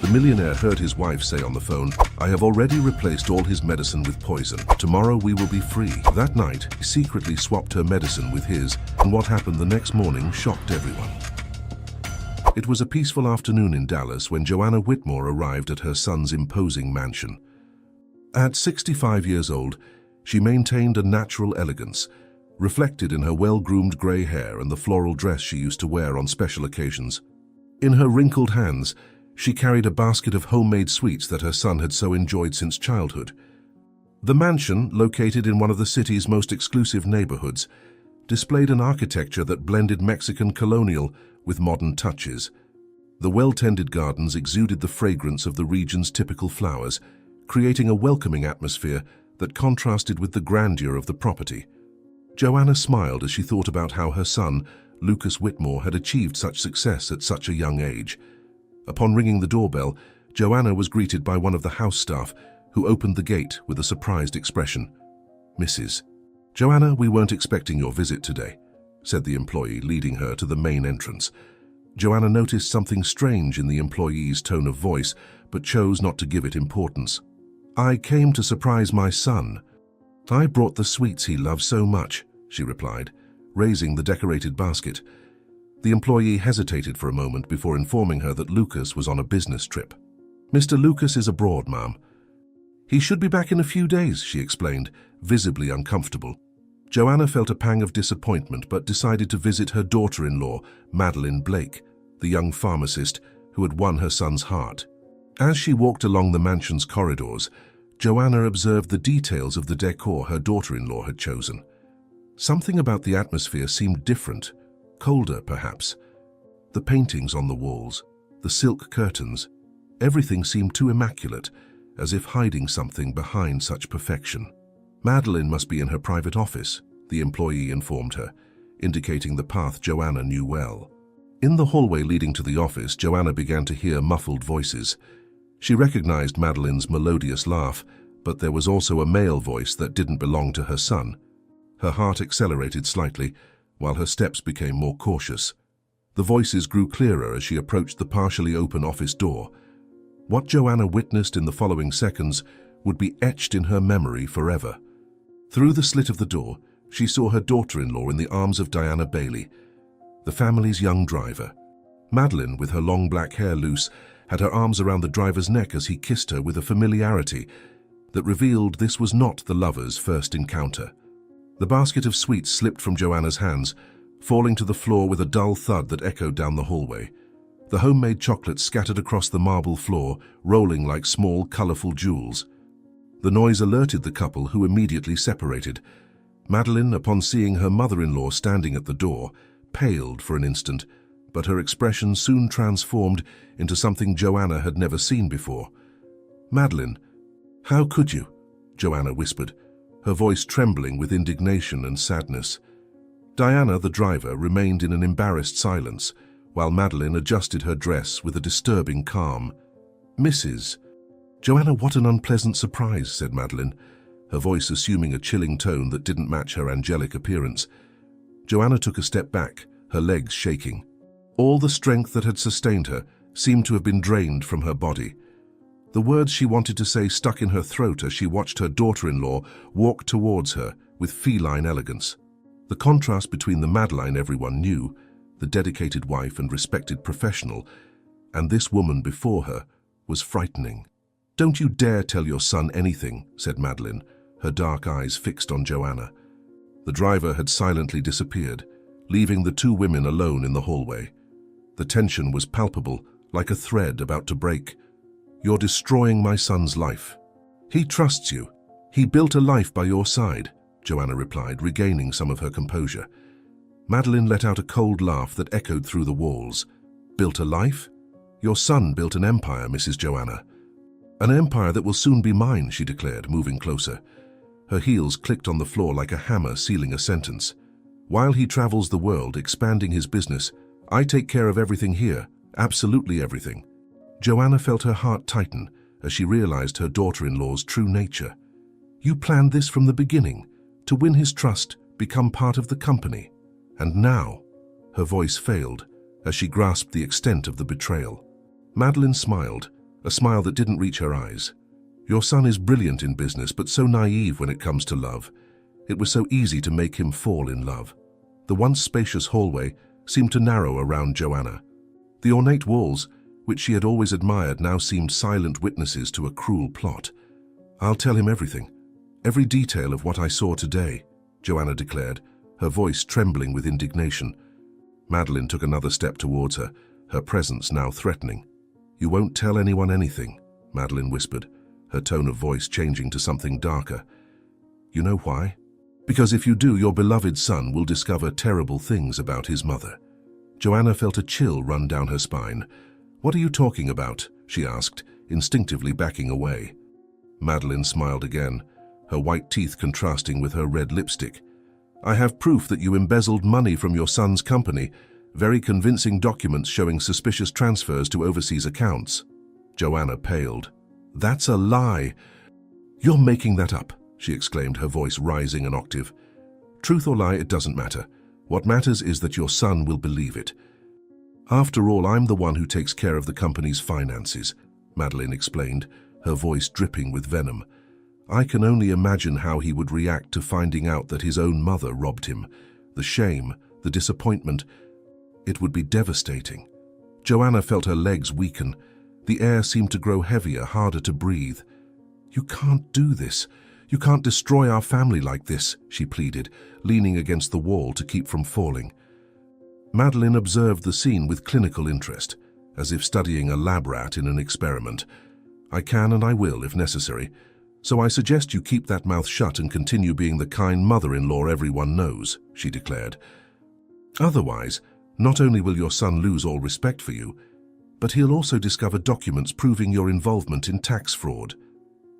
The millionaire heard his wife say on the phone, "I have already replaced all his medicine with poison. Tomorrow we will be free." That night, he secretly swapped her medicine with his, and what happened the next morning shocked everyone. It was a peaceful afternoon in Dallas when Joanna Whitmore arrived at her son's imposing mansion. At 65 years old, she maintained a natural elegance, reflected in her well-groomed grey hair and the floral dress she used to wear on special occasions. In her wrinkled hands, she carried a basket of homemade sweets that her son had so enjoyed since childhood. The mansion, located in one of the city's most exclusive neighborhoods, displayed an architecture that blended Mexican colonial with modern touches. The well-tended gardens exuded the fragrance of the region's typical flowers, creating a welcoming atmosphere that contrasted with the grandeur of the property. Joanna smiled as she thought about how her son, Lucas Whitmore, had achieved such success at such a young age. Upon ringing the doorbell, Joanna was greeted by one of the house staff, who opened the gate with a surprised expression. "Mrs. Joanna, we weren't expecting your visit today," said the employee, leading her to the main entrance. Joanna noticed something strange in the employee's tone of voice, but chose not to give it importance. "I came to surprise my son. I brought the sweets he loves so much," she replied, raising the decorated basket. The employee hesitated for a moment before informing her that Lucas was on a business trip. "Mr. Lucas is abroad, ma'am. He should be back in a few days," she explained, visibly uncomfortable. Joanna felt a pang of disappointment but decided to visit her daughter-in-law, Madeline Blake, the young pharmacist who had won her son's heart. As she walked along the mansion's corridors, Joanna observed the details of the decor her daughter-in-law had chosen. Something about the atmosphere seemed different, colder perhaps. The paintings on the walls, the silk curtains, everything seemed too immaculate, as if hiding something behind such perfection. Madeline must be in her private office, the employee informed her, indicating the path Joanna knew well. In the hallway leading to the office, Joanna began to hear muffled voices. She recognized Madeline's melodious laugh, but there was also a male voice that didn't belong to her son. Her heart accelerated slightly, while her steps became more cautious. The voices grew clearer as she approached the partially open office door. What Joanna witnessed in the following seconds would be etched in her memory forever. Through the slit of the door, she saw her daughter-in-law in the arms of Diana Bailey, the family's young driver. Madeline, with her long black hair loose, had her arms around the driver's neck as he kissed her with a familiarity that revealed this was not the lovers' first encounter. The basket of sweets slipped from Joanna's hands, falling to the floor with a dull thud that echoed down the hallway. The homemade chocolates scattered across the marble floor, rolling like small, colorful jewels. The noise alerted the couple, who immediately separated. Madeline, upon seeing her mother-in-law standing at the door, paled for an instant, but her expression soon transformed into something Joanna had never seen before. "Madeline, how could you?" Joanna whispered, her voice trembling with indignation and sadness. Diana, the driver, remained in an embarrassed silence, while Madeline adjusted her dress with a disturbing calm. "Mrs. Joanna, what an unpleasant surprise," said Madeline, her voice assuming a chilling tone that didn't match her angelic appearance. Joanna took a step back, her legs shaking. All the strength that had sustained her seemed to have been drained from her body. The words she wanted to say stuck in her throat as she watched her daughter-in-law walk towards her with feline elegance. The contrast between the Madeline everyone knew, the dedicated wife and respected professional, and this woman before her, was frightening. "Don't you dare tell your son anything," said Madeline, her dark eyes fixed on Joanna. The driver had silently disappeared, leaving the two women alone in the hallway. The tension was palpable, like a thread about to break. "You're destroying my son's life. He trusts you. He built a life by your side," Joanna replied, regaining some of her composure. Madeline let out a cold laugh that echoed through the walls. "Built a life? Your son built an empire, Mrs. Joanna." "An empire that will soon be mine," she declared, moving closer. Her heels clicked on the floor like a hammer sealing a sentence. "While he travels the world, expanding his business, I take care of everything here, absolutely everything." Joanna felt her heart tighten as she realized her daughter-in-law's true nature. "You planned this from the beginning, to win his trust, become part of the company. And now," her voice failed as she grasped the extent of the betrayal. Madeline smiled, a smile that didn't reach her eyes. "Your son is brilliant in business, but so naive when it comes to love. It was so easy to make him fall in love." The once spacious hallway seemed to narrow around Joanna. The ornate walls, which she had always admired, now seemed silent witnesses to a cruel plot. "I'll tell him everything, every detail of what I saw today," Joanna declared, her voice trembling with indignation. Madeline took another step towards her, her presence now threatening. "You won't tell anyone anything," Madeline whispered, her tone of voice changing to something darker. "You know why? Because if you do, your beloved son will discover terrible things about his mother." Joanna felt a chill run down her spine. "What are you talking about?" she asked, instinctively backing away. Madeline smiled again, her white teeth contrasting with her red lipstick. "I have proof that you embezzled money from your son's company, very convincing documents showing suspicious transfers to overseas accounts." Joanna paled. "That's a lie." "You're making that up," she exclaimed, her voice rising an octave. "Truth or lie, it doesn't matter. What matters is that your son will believe it." "After all, I'm the one who takes care of the company's finances," Madeline explained, her voice dripping with venom. "I can only imagine how he would react to finding out that his own mother robbed him. The shame, the disappointment. It would be devastating." Joanna felt her legs weaken. The air seemed to grow heavier, harder to breathe. "You can't do this. You can't destroy our family like this," she pleaded, leaning against the wall to keep from falling. Madeline observed the scene with clinical interest, as if studying a lab rat in an experiment. "I can and I will if necessary. So I suggest you keep that mouth shut and continue being the kind mother-in-law everyone knows," she declared. "Otherwise, not only will your son lose all respect for you, but he'll also discover documents proving your involvement in tax fraud.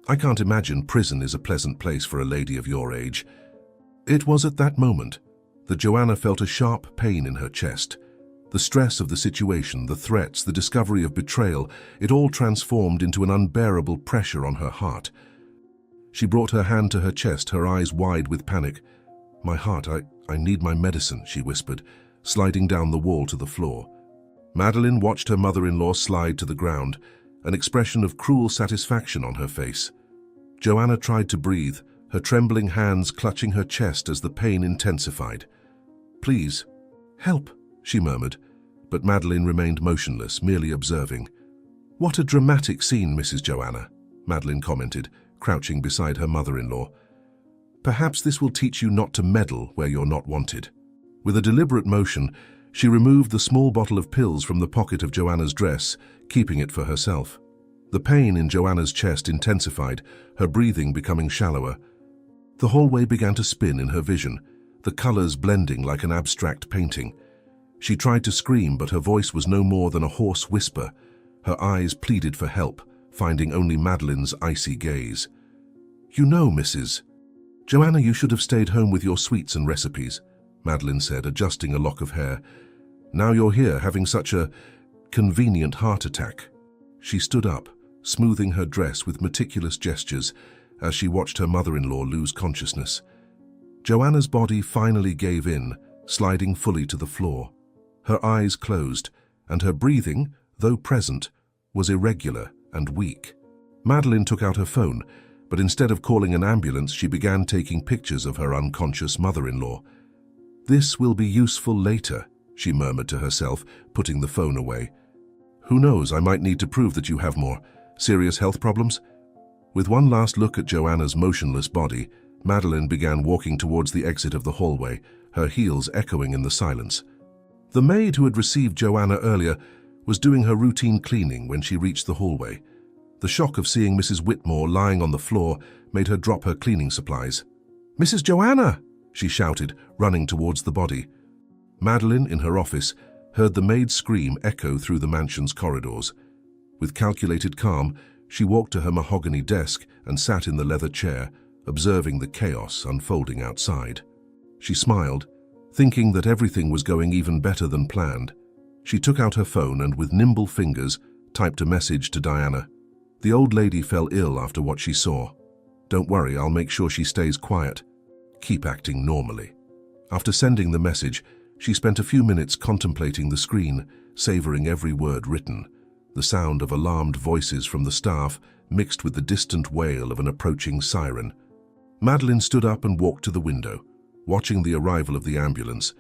I can't imagine prison is a pleasant place for a lady of your age." It was at that moment that Joanna felt a sharp pain in her chest. The stress of the situation, the threats, the discovery of betrayal, it all transformed into an unbearable pressure on her heart. She brought her hand to her chest, her eyes wide with panic. "My heart, I need my medicine," she whispered, sliding down the wall to the floor. Madeline watched her mother-in-law slide to the ground, an expression of cruel satisfaction on her face. Joanna tried to breathe, her trembling hands clutching her chest as the pain intensified. "Please, help," she murmured, but Madeline remained motionless, merely observing. "What a dramatic scene, Mrs. Joanna," Madeline commented, crouching beside her mother-in-law. "Perhaps this will teach you not to meddle where you're not wanted." With a deliberate motion, she removed the small bottle of pills from the pocket of Joanna's dress, keeping it for herself. The pain in Joanna's chest intensified, her breathing becoming shallower. The hallway began to spin in her vision, the colors blending like an abstract painting. She tried to scream, but her voice was no more than a hoarse whisper. Her eyes pleaded for help, finding only Madeline's icy gaze. "You know, Mrs. Joanna, you should have stayed home with your sweets and recipes," Madeline said, adjusting a lock of hair. "Now you're here having such a convenient heart attack." She stood up, smoothing her dress with meticulous gestures as she watched her mother-in-law lose consciousness. Joanna's body finally gave in, sliding fully to the floor. Her eyes closed, and her breathing, though present, was irregular and weak. Madeline took out her phone, but instead of calling an ambulance, she began taking pictures of her unconscious mother-in-law. "This will be useful later," she murmured to herself, putting the phone away. "Who knows, I might need to prove that you have more serious health problems." With one last look at Joanna's motionless body, Madeline began walking towards the exit of the hallway, her heels echoing in the silence. The maid who had received Joanna earlier was doing her routine cleaning when she reached the hallway. The shock of seeing Mrs. Whitmore lying on the floor made her drop her cleaning supplies. "Mrs. Joanna!" she shouted, running towards the body. Madeline, in her office, heard the maid's scream echo through the mansion's corridors. With calculated calm, she walked to her mahogany desk and sat in the leather chair, observing the chaos unfolding outside. She smiled, thinking that everything was going even better than planned. She took out her phone and, with nimble fingers, typed a message to Diana. The old lady fell ill after what she saw. "Don't worry, I'll make sure she stays quiet. Keep acting normally." After sending the message, she spent a few minutes contemplating the screen, savoring every word written. the sound of alarmed voices from the staff mixed with the distant wail of an approaching siren. Madeline stood up and walked to the window, watching the arrival of the ambulance.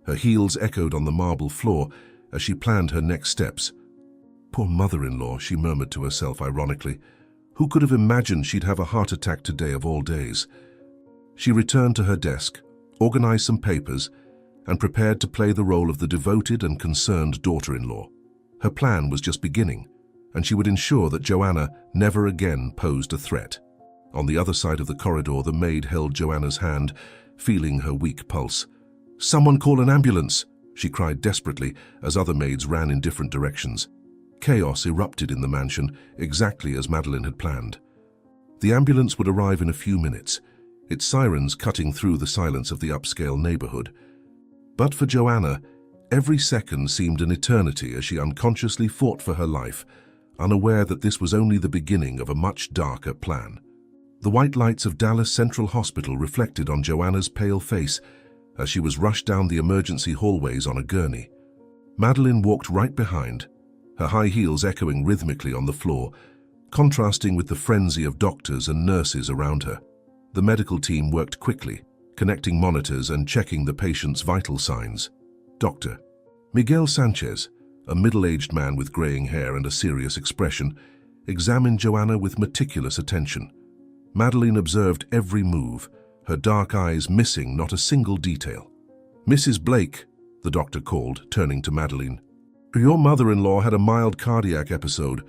Her heels echoed on the marble floor as she planned her next steps. Poor mother-in-law, she murmured to herself ironically. Who could have imagined she'd have a heart attack today of all days? She returned to her desk, organized some papers, and prepared to play the role of the devoted and concerned daughter-in-law. Her plan was just beginning, and she would ensure that Joanna never again posed a threat. On the other side of the corridor, the maid held Joanna's hand, feeling her weak pulse. "Someone call an ambulance!" she cried desperately as other maids ran in different directions. Chaos erupted in the mansion, exactly as Madeline had planned. The ambulance would arrive in a few minutes, its sirens cutting through the silence of the upscale neighborhood. But for Joanna, every second seemed an eternity as she unconsciously fought for her life, unaware that this was only the beginning of a much darker plan. The white lights of Dallas Central Hospital reflected on Joanna's pale face as she was rushed down the emergency hallways on a gurney. Madeline walked right behind, her high heels echoing rhythmically on the floor, contrasting with the frenzy of doctors and nurses around her. The medical team worked quickly, connecting monitors and checking the patient's vital signs. Dr. Miguel Sanchez, a middle-aged man with graying hair and a serious expression, examined Joanna with meticulous attention. Madeline observed every move, her dark eyes missing not a single detail. "Mrs. Blake," the doctor called, turning to Madeline. "Your mother-in-law had a mild cardiac episode.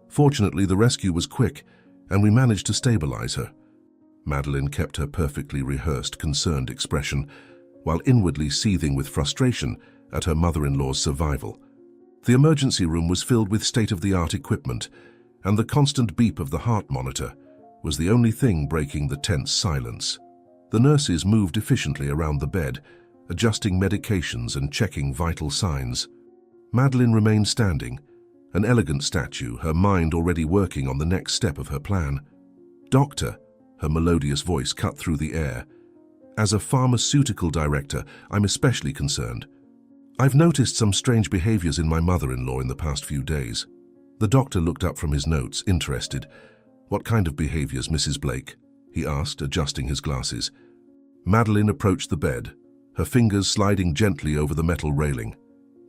Fortunately, the rescue was quick, and we managed to stabilize her." Madeline kept her perfectly rehearsed, concerned expression, while inwardly seething with frustration at her mother-in-law's survival. The emergency room was filled with state-of-the-art equipment, and the constant beep of the heart monitor was the only thing breaking the tense silence. The nurses moved efficiently around the bed, adjusting medications and checking vital signs. Madeline remained standing, an elegant statue, her mind already working on the next step of her plan. "Doctor," her melodious voice cut through the air, "as a pharmaceutical director, I'm especially concerned. I've noticed some strange behaviors in my mother-in-law in the past few days." The doctor looked up from his notes, interested. "What kind of behaviors, Mrs. Blake?" he asked, adjusting his glasses. Madeline approached the bed, her fingers sliding gently over the metal railing.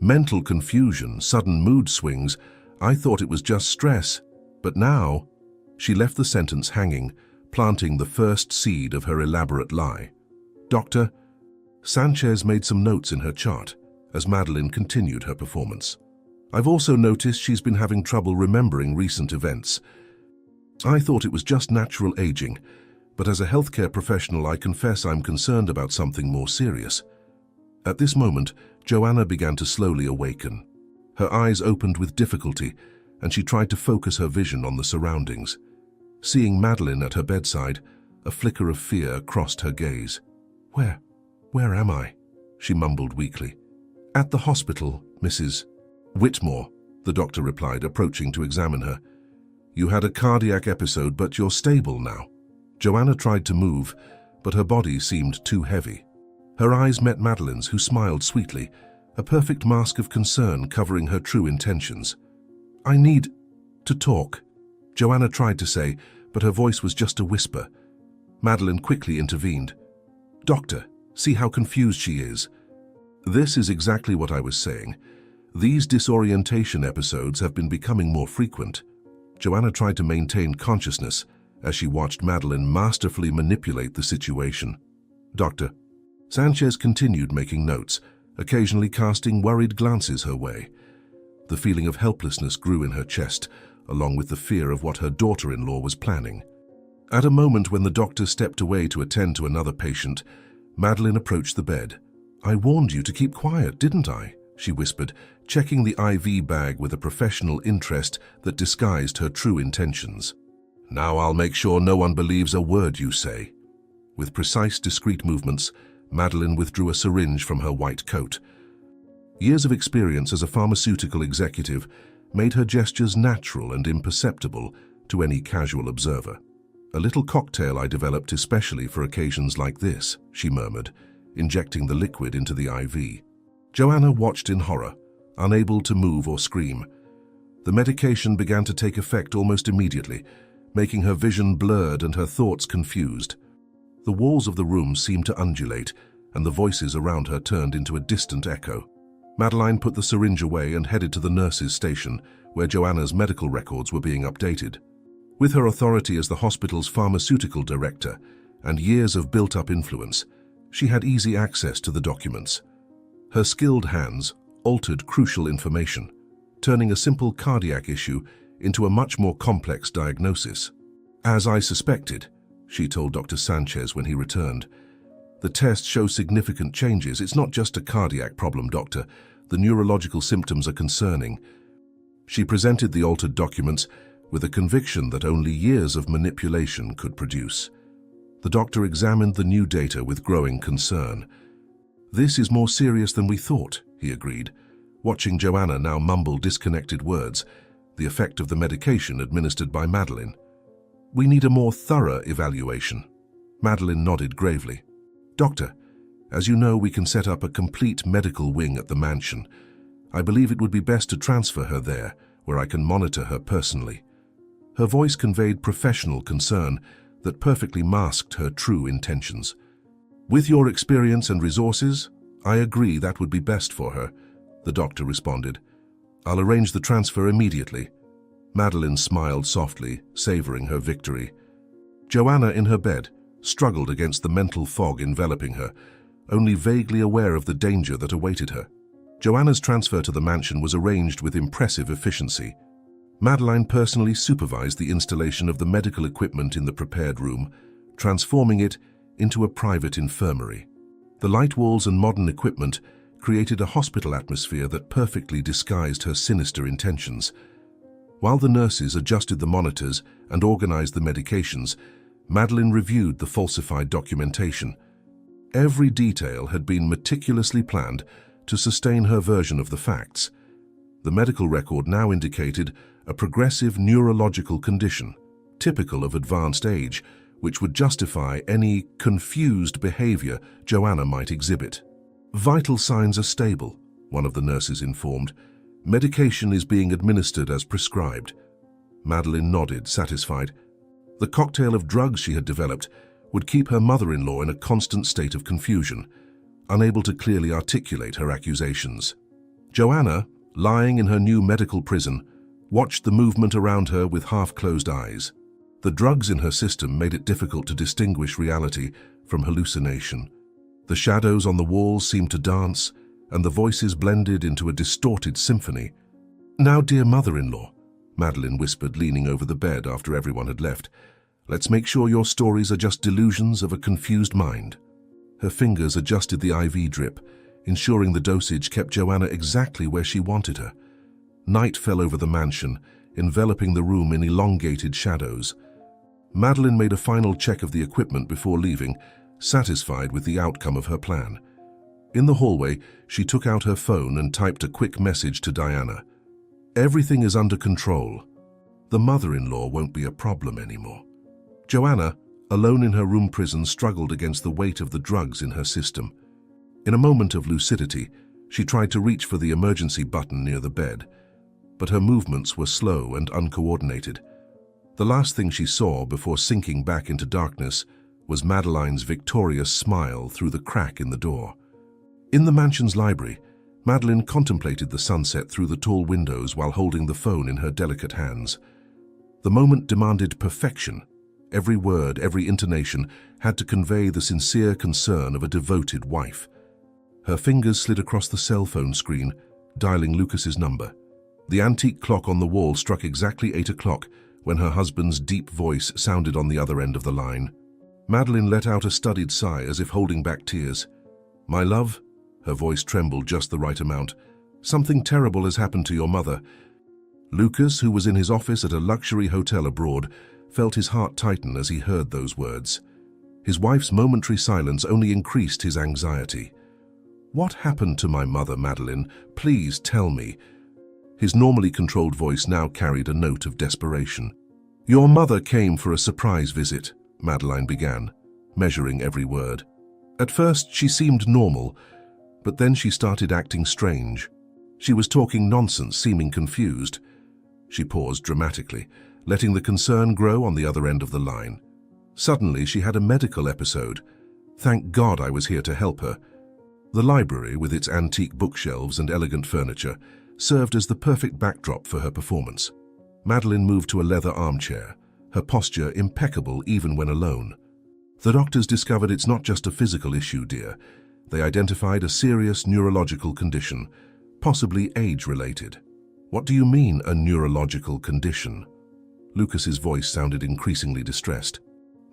"Mental confusion, sudden mood swings. I thought it was just stress. But now..." She left the sentence hanging, planting the first seed of her elaborate lie. "Doctor..." Sanchez made some notes in her chart as Madeline continued her performance. "I've also noticed she's been having trouble remembering recent events. I thought it was just natural aging, but as a healthcare professional, I confess I'm concerned about something more serious." At this moment, Joanna began to slowly awaken. Her eyes opened with difficulty, and she tried to focus her vision on the surroundings. Seeing Madeline at her bedside, a flicker of fear crossed her gaze. Where am I?" she mumbled weakly. "At the hospital, Mrs. Whitmore," the doctor replied, approaching to examine her. "You had a cardiac episode, but you're stable now." Joanna tried to move, but her body seemed too heavy. Her eyes met Madeline's, who smiled sweetly, a perfect mask of concern covering her true intentions. "I need to talk," Joanna tried to say, but her voice was just a whisper. Madeline quickly intervened. "Doctor, see how confused she is." "This is exactly what I was saying. These disorientation episodes have been becoming more frequent." Joanna tried to maintain consciousness as she watched Madeline masterfully manipulate the situation. "Doctor." Sanchez continued making notes, occasionally casting worried glances her way. The feeling of helplessness grew in her chest, along with the fear of what her daughter-in-law was planning. At a moment when the doctor stepped away to attend to another patient, Madeline approached the bed. "I warned you to keep quiet, didn't I?" she whispered, checking the IV bag with a professional interest that disguised her true intentions. "Now I'll make sure no one believes a word you say." With precise, discreet movements, Madeline withdrew a syringe from her white coat. Years of experience as a pharmaceutical executive made her gestures natural and imperceptible to any casual observer. "A little cocktail I developed especially for occasions like this," she murmured, injecting the liquid into the IV. Joanna watched in horror, unable to move or scream. The medication began to take effect almost immediately, making her vision blurred and her thoughts confused. The walls of the room seemed to undulate, and the voices around her turned into a distant echo. Madeline put the syringe away and headed to the nurse's station, where Joanna's medical records were being updated. With her authority as the hospital's pharmaceutical director and years of built-up influence, she had easy access to the documents. Her skilled hands altered crucial information, turning a simple cardiac issue into a much more complex diagnosis. "As I suspected," she told Dr. Sanchez when he returned. "The test shows significant changes. It's not just a cardiac problem, doctor. The neurological symptoms are concerning." She presented the altered documents with a conviction that only years of manipulation could produce. The doctor examined the new data with growing concern. "This is more serious than we thought," he agreed, watching Joanna now mumble disconnected words, the effect of the medication administered by Madeline. "We need a more thorough evaluation." Madeline nodded gravely. "Doctor, as you know, we can set up a complete medical wing at the mansion. I believe it would be best to transfer her there, where I can monitor her personally." Her voice conveyed professional concern that perfectly masked her true intentions. "With your experience and resources, I agree that would be best for her," the doctor responded. "I'll arrange the transfer immediately." Madeline smiled softly, savoring her victory. Joanna, in her bed, struggled against the mental fog enveloping her, only vaguely aware of the danger that awaited her. Joanna's transfer to the mansion was arranged with impressive efficiency. Madeline personally supervised the installation of the medical equipment in the prepared room, transforming it into a private infirmary. The light walls and modern equipment created a hospital atmosphere that perfectly disguised her sinister intentions. While the nurses adjusted the monitors and organized the medications, Madeline reviewed the falsified documentation. Every detail had been meticulously planned to sustain her version of the facts. The medical record now indicated a progressive neurological condition, typical of advanced age, which would justify any confused behavior Joanna might exhibit. "Vital signs are stable," one of the nurses informed. "Medication is being administered as prescribed." Madeline nodded, satisfied. The cocktail of drugs she had developed would keep her mother-in-law in a constant state of confusion, unable to clearly articulate her accusations. Joanna, lying in her new medical prison, watched the movement around her with half-closed eyes. The drugs in her system made it difficult to distinguish reality from hallucination. The shadows on the walls seemed to dance, and the voices blended into a distorted symphony. "Now, dear mother-in-law," Madeline whispered, leaning over the bed after everyone had left, "let's make sure your stories are just delusions of a confused mind." Her fingers adjusted the IV drip, ensuring the dosage kept Joanna exactly where she wanted her. Night fell over the mansion, enveloping the room in elongated shadows. Madeline made a final check of the equipment before leaving, satisfied with the outcome of her plan. In the hallway, she took out her phone and typed a quick message to Diana. "Everything is under control. The mother-in-law won't be a problem anymore." Joanna, alone in her room prison, struggled against the weight of the drugs in her system. In a moment of lucidity, she tried to reach for the emergency button near the bed, but her movements were slow and uncoordinated. The last thing she saw before sinking back into darkness was Madeline's victorious smile through the crack in the door. In the mansion's library, Madeline contemplated the sunset through the tall windows while holding the phone in her delicate hands. The moment demanded perfection. Every word, every intonation had to convey the sincere concern of a devoted wife. Her fingers slid across the cell phone screen, dialing Lucas's number. The antique clock on the wall struck exactly 8 o'clock when her husband's deep voice sounded on the other end of the line. Madeline let out a studied sigh as if holding back tears. "My love," her voice trembled just the right amount, "something terrible has happened to your mother." Lucas, who was in his office at a luxury hotel abroad, felt his heart tighten as he heard those words. His wife's momentary silence only increased his anxiety. "What happened to my mother, Madeline? Please tell me." His normally controlled voice now carried a note of desperation. "Your mother came for a surprise visit," Madeline began, measuring every word. At first she seemed normal, but then she started acting strange. She was talking nonsense, seeming confused. She paused dramatically, letting the concern grow on the other end of the line. Suddenly, she had a medical episode. Thank God I was here to help her. The library, with its antique bookshelves and elegant furniture, served as the perfect backdrop for her performance. Madeline moved to a leather armchair, her posture impeccable even when alone. The doctors discovered it's not just a physical issue, dear. They identified a serious neurological condition, possibly age-related. What do you mean, a neurological condition? Lucas's voice sounded increasingly distressed.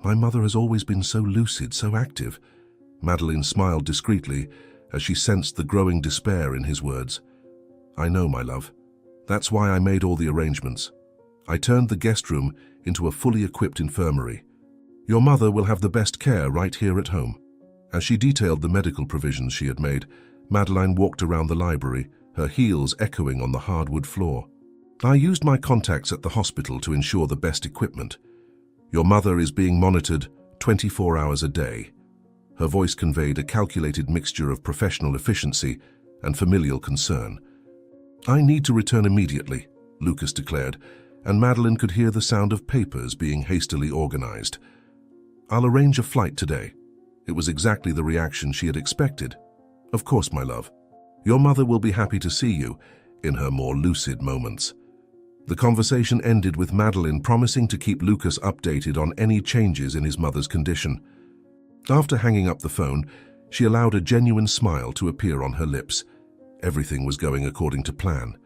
My mother has always been so lucid, so active. Madeline smiled discreetly as she sensed the growing despair in his words. I know, my love. That's why I made all the arrangements. I turned the guest room into a fully equipped infirmary. Your mother will have the best care right here at home. As she detailed the medical provisions she had made, Madeline walked around the library, her heels echoing on the hardwood floor. I used my contacts at the hospital to ensure the best equipment. Your mother is being monitored 24 hours a day. Her voice conveyed a calculated mixture of professional efficiency and familial concern. I need to return immediately, Lucas declared, and Madeline could hear the sound of papers being hastily organized. I'll arrange a flight today. It was exactly the reaction she had expected. Of course, my love. Your mother will be happy to see you in her more lucid moments. The conversation ended with Madeline promising to keep Lucas updated on any changes in his mother's condition. After hanging up the phone, she allowed a genuine smile to appear on her lips. Everything was going according to plan.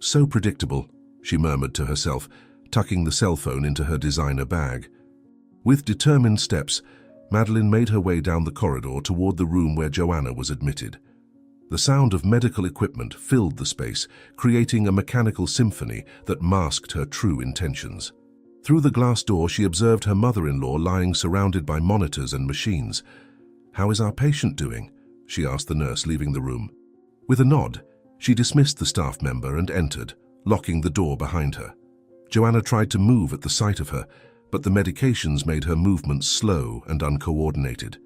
So predictable, she murmured to herself, tucking the cell phone into her designer bag. With determined steps, Madeline made her way down the corridor toward the room where Joanna was admitted. The sound of medical equipment filled the space, creating a mechanical symphony that masked her true intentions. Through the glass door, she observed her mother-in-law lying surrounded by monitors and machines. How is our patient doing? She asked the nurse, leaving the room. With a nod, she dismissed the staff member and entered, locking the door behind her. Joanna tried to move at the sight of her, but the medications made her movements slow and uncoordinated.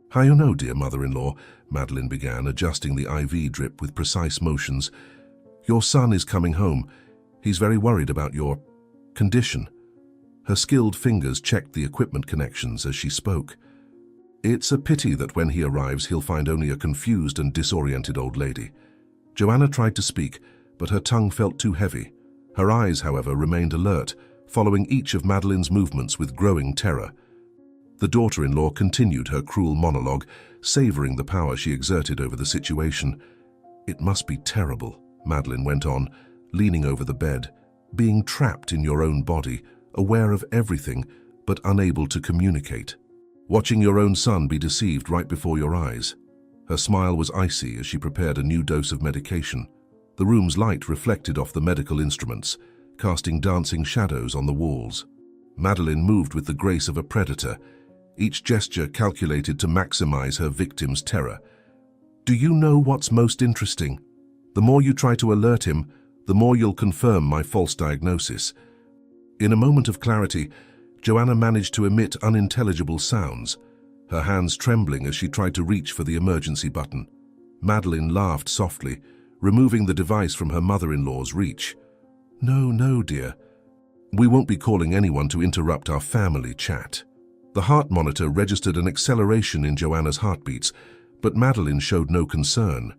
How you know, dear mother-in-law, Madeline began, adjusting the IV drip with precise motions. Your son is coming home. He's very worried about your condition. Her skilled fingers checked the equipment connections as she spoke. It's a pity that when he arrives, he'll find only a confused and disoriented old lady. Joanna tried to speak, but her tongue felt too heavy. Her eyes, however, remained alert, following each of Madeline's movements with growing terror. The daughter-in-law continued her cruel monologue, savoring the power she exerted over the situation. It must be terrible, Madeline went on, leaning over the bed, being trapped in your own body, aware of everything, but unable to communicate. Watching your own son be deceived right before your eyes. Her smile was icy as she prepared a new dose of medication. The room's light reflected off the medical instruments, casting dancing shadows on the walls. Madeline moved with the grace of a predator, each gesture calculated to maximize her victim's terror. Do you know what's most interesting? The more you try to alert him, the more you'll confirm my false diagnosis. In a moment of clarity, Joanna managed to emit unintelligible sounds, her hands trembling as she tried to reach for the emergency button. Madeline laughed softly, removing the device from her mother-in-law's reach. No, dear. We won't be calling anyone to interrupt our family chat. The heart monitor registered an acceleration in Joanna's heartbeats, but Madeline showed no concern.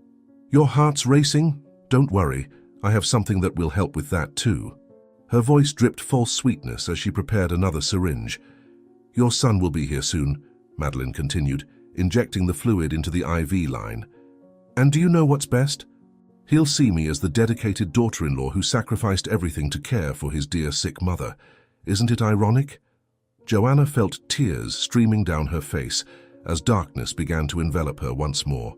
Your heart's racing? Don't worry, I have something that will help with that too. Her voice dripped false sweetness as she prepared another syringe. Your son will be here soon, Madeline continued, injecting the fluid into the IV line. And do you know what's best? He'll see me as the dedicated daughter-in-law who sacrificed everything to care for his dear sick mother. Isn't it ironic? Joanna felt tears streaming down her face as darkness began to envelop her once more.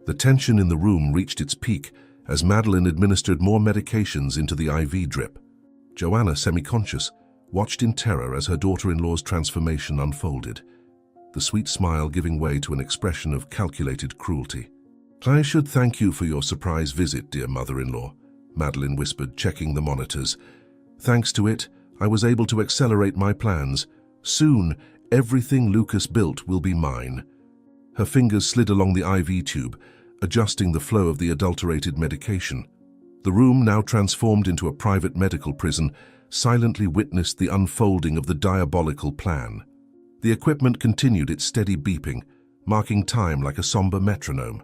The tension in the room reached its peak as Madeline administered more medications into the IV drip. Joanna, semi-conscious, watched in terror as her daughter-in-law's transformation unfolded, the sweet smile giving way to an expression of calculated cruelty. I should thank you for your surprise visit, dear mother-in-law, Madeline whispered, checking the monitors. Thanks to it, I was able to accelerate my plans. Soon, everything Lucas built will be mine. Her fingers slid along the IV tube, adjusting the flow of the adulterated medication. The room, now transformed into a private medical prison, silently witnessed the unfolding of the diabolical plan. The equipment continued its steady beeping, marking time like a somber metronome.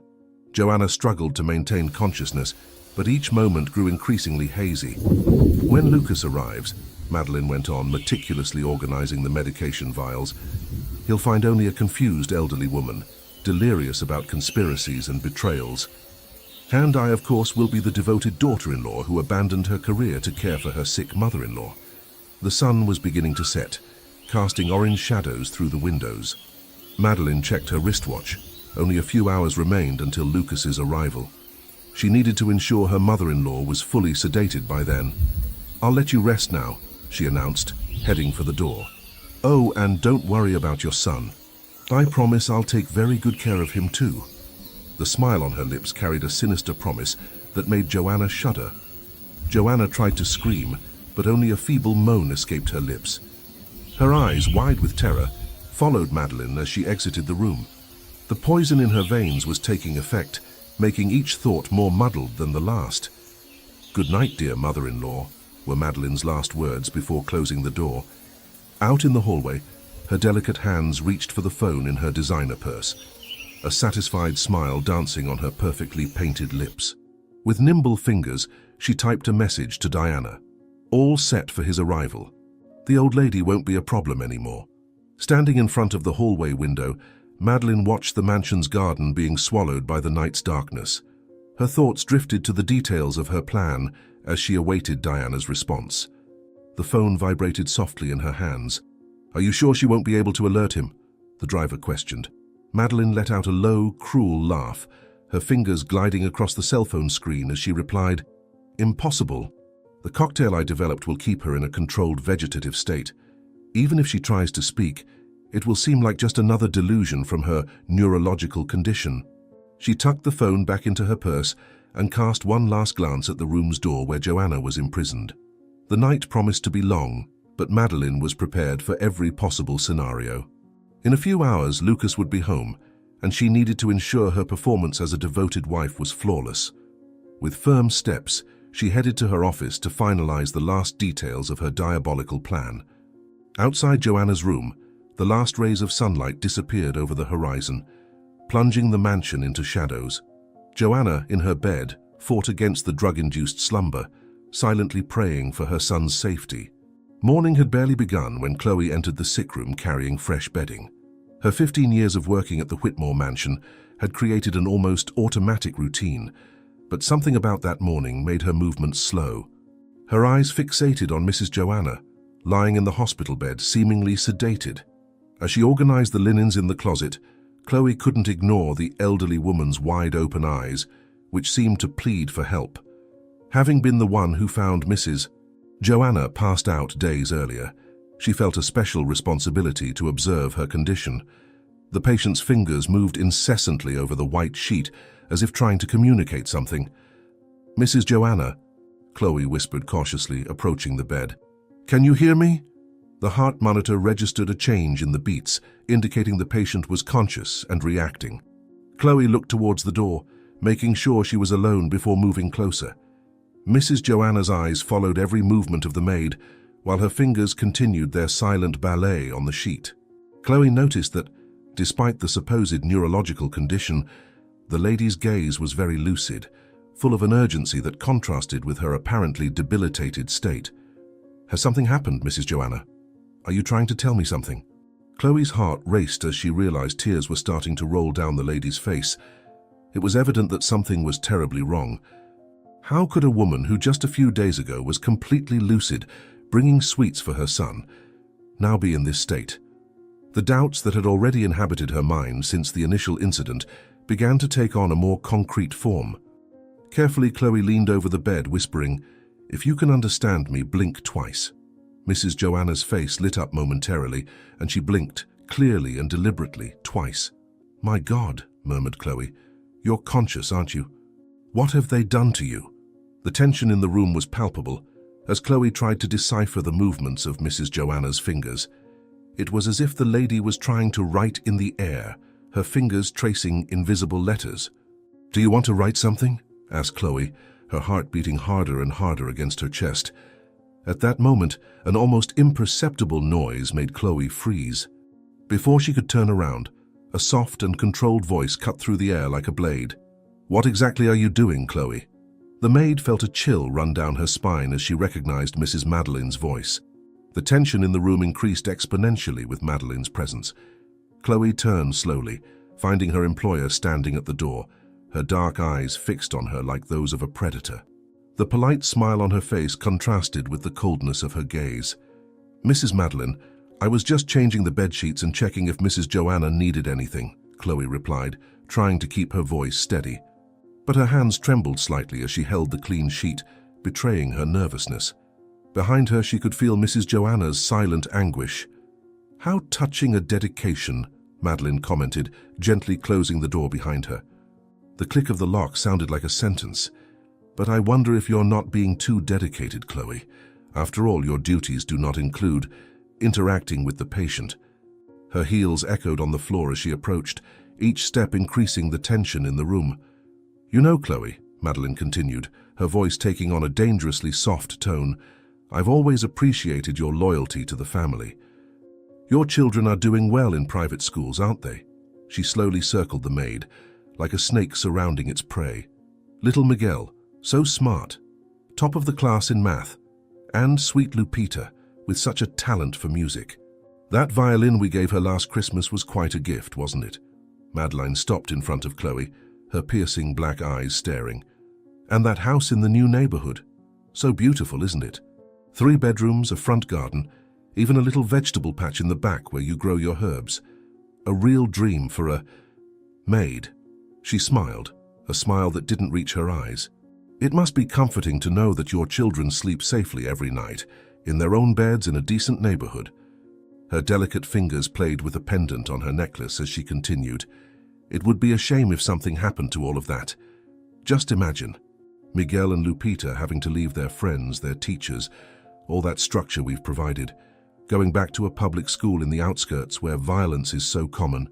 Joanna struggled to maintain consciousness, but each moment grew increasingly hazy. When Lucas arrives, Madeline went on, meticulously organizing the medication vials, he'll find only a confused elderly woman, delirious about conspiracies and betrayals. And I, of course, will be the devoted daughter-in-law who abandoned her career to care for her sick mother-in-law. The sun was beginning to set, casting orange shadows through the windows. Madeline checked her wristwatch. Only a few hours remained until Lucas's arrival. She needed to ensure her mother-in-law was fully sedated by then. "I'll let you rest now," she announced, heading for the door. "Oh, and don't worry about your son. I promise I'll take very good care of him too." The smile on her lips carried a sinister promise that made Joanna shudder. Joanna tried to scream, but only a feeble moan escaped her lips. Her eyes, wide with terror, followed Madeline as she exited the room. The poison in her veins was taking effect, making each thought more muddled than the last. "Good night, dear mother-in-law," were Madeline's last words before closing the door. Out in the hallway, her delicate hands reached for the phone in her designer purse, a satisfied smile dancing on her perfectly painted lips. With nimble fingers, she typed a message to Diana. All set for his arrival. The old lady won't be a problem anymore. Standing in front of the hallway window, Madeline watched the mansion's garden being swallowed by the night's darkness. Her thoughts drifted to the details of her plan as she awaited Diana's response. The phone vibrated softly in her hands. "Are you sure she won't be able to alert him?" the driver questioned. Madeline let out a low, cruel laugh, her fingers gliding across the cell phone screen as she replied, "Impossible. The cocktail I developed will keep her in a controlled vegetative state. Even if she tries to speak, it will seem like just another delusion from her neurological condition." She tucked the phone back into her purse and cast one last glance at the room's door where Joanna was imprisoned. The night promised to be long, but Madeline was prepared for every possible scenario. In a few hours, Lucas would be home, and she needed to ensure her performance as a devoted wife was flawless. With firm steps, she headed to her office to finalize the last details of her diabolical plan. Outside Joanna's room, the last rays of sunlight disappeared over the horizon, plunging the mansion into shadows. Joanna, in her bed, fought against the drug-induced slumber, silently praying for her son's safety. Morning had barely begun when Chloe entered the sick room carrying fresh bedding. Her 15 years of working at the Whitmore mansion had created an almost automatic routine, but something about that morning made her movements slow. Her eyes fixated on Mrs. Joanna, lying in the hospital bed, seemingly sedated. As she organized the linens in the closet, Chloe couldn't ignore the elderly woman's wide-open eyes, which seemed to plead for help. Having been the one who found Mrs. Joanna passed out days earlier, she felt a special responsibility to observe her condition. The patient's fingers moved incessantly over the white sheet, as if trying to communicate something. "Mrs. Joanna," Chloe whispered cautiously, approaching the bed. "Can you hear me?" The heart monitor registered a change in the beats, indicating the patient was conscious and reacting. Chloe looked towards the door, making sure she was alone before moving closer. Mrs. Joanna's eyes followed every movement of the maid, while her fingers continued their silent ballet on the sheet. Chloe noticed that, despite the supposed neurological condition, the lady's gaze was very lucid, full of an urgency that contrasted with her apparently debilitated state. "Has something happened, Mrs. Joanna? Are you trying to tell me something?" Chloe's heart raced as she realized tears were starting to roll down the lady's face. It was evident that something was terribly wrong. How could a woman who just a few days ago was completely lucid, bringing sweets for her son, now be in this state? The doubts that had already inhabited her mind since the initial incident began to take on a more concrete form. Carefully, Chloe leaned over the bed, whispering, "If you can understand me, blink twice." Mrs. Joanna's face lit up momentarily, and she blinked, clearly and deliberately, twice. "My God," murmured Chloe, "you're conscious, aren't you? What have they done to you?" The tension in the room was palpable, as Chloe tried to decipher the movements of Mrs. Joanna's fingers. It was as if the lady was trying to write in the air, her fingers tracing invisible letters. "Do you want to write something?" asked Chloe, her heart beating harder and harder against her chest. At that moment, an almost imperceptible noise made Chloe freeze. Before she could turn around, a soft and controlled voice cut through the air like a blade. "What exactly are you doing, Chloe?" The maid felt a chill run down her spine as she recognized Mrs. Madeline's voice. The tension in the room increased exponentially with Madeline's presence. Chloe turned slowly, finding her employer standing at the door, her dark eyes fixed on her like those of a predator. The polite smile on her face contrasted with the coldness of her gaze. "Mrs. Madeline, I was just changing the bedsheets and checking if Mrs. Joanna needed anything," Chloe replied, trying to keep her voice steady. But her hands trembled slightly as she held the clean sheet, betraying her nervousness. Behind her she could feel Mrs. Joanna's silent anguish. "How touching a dedication," Madeline commented, gently closing the door behind her. The click of the lock sounded like a sentence. "But I wonder if you're not being too dedicated, Chloe. After all, your duties do not include interacting with the patient." Her heels echoed on the floor as she approached, each step increasing the tension in the room. "You know, Chloe," Madeline continued, her voice taking on a dangerously soft tone, "I've always appreciated your loyalty to the family. Your children are doing well in private schools, aren't they?" She slowly circled the maid, like a snake surrounding its prey. "Little Miguel, so smart, top of the class in math, and sweet Lupita, with such a talent for music. That violin we gave her last Christmas was quite a gift, wasn't it?" Madeline stopped in front of Chloe, her piercing black eyes staring. "And that house in the new neighborhood. So beautiful, isn't it? 3 bedrooms, a front garden, even a little vegetable patch in the back where you grow your herbs. A real dream for a maid." She smiled, a smile that didn't reach her eyes. "It must be comforting to know that your children sleep safely every night, in their own beds in a decent neighborhood." Her delicate fingers played with a pendant on her necklace as she continued. "It would be a shame if something happened to all of that. Just imagine, Miguel and Lupita having to leave their friends, their teachers, all that structure we've provided, going back to a public school in the outskirts where violence is so common."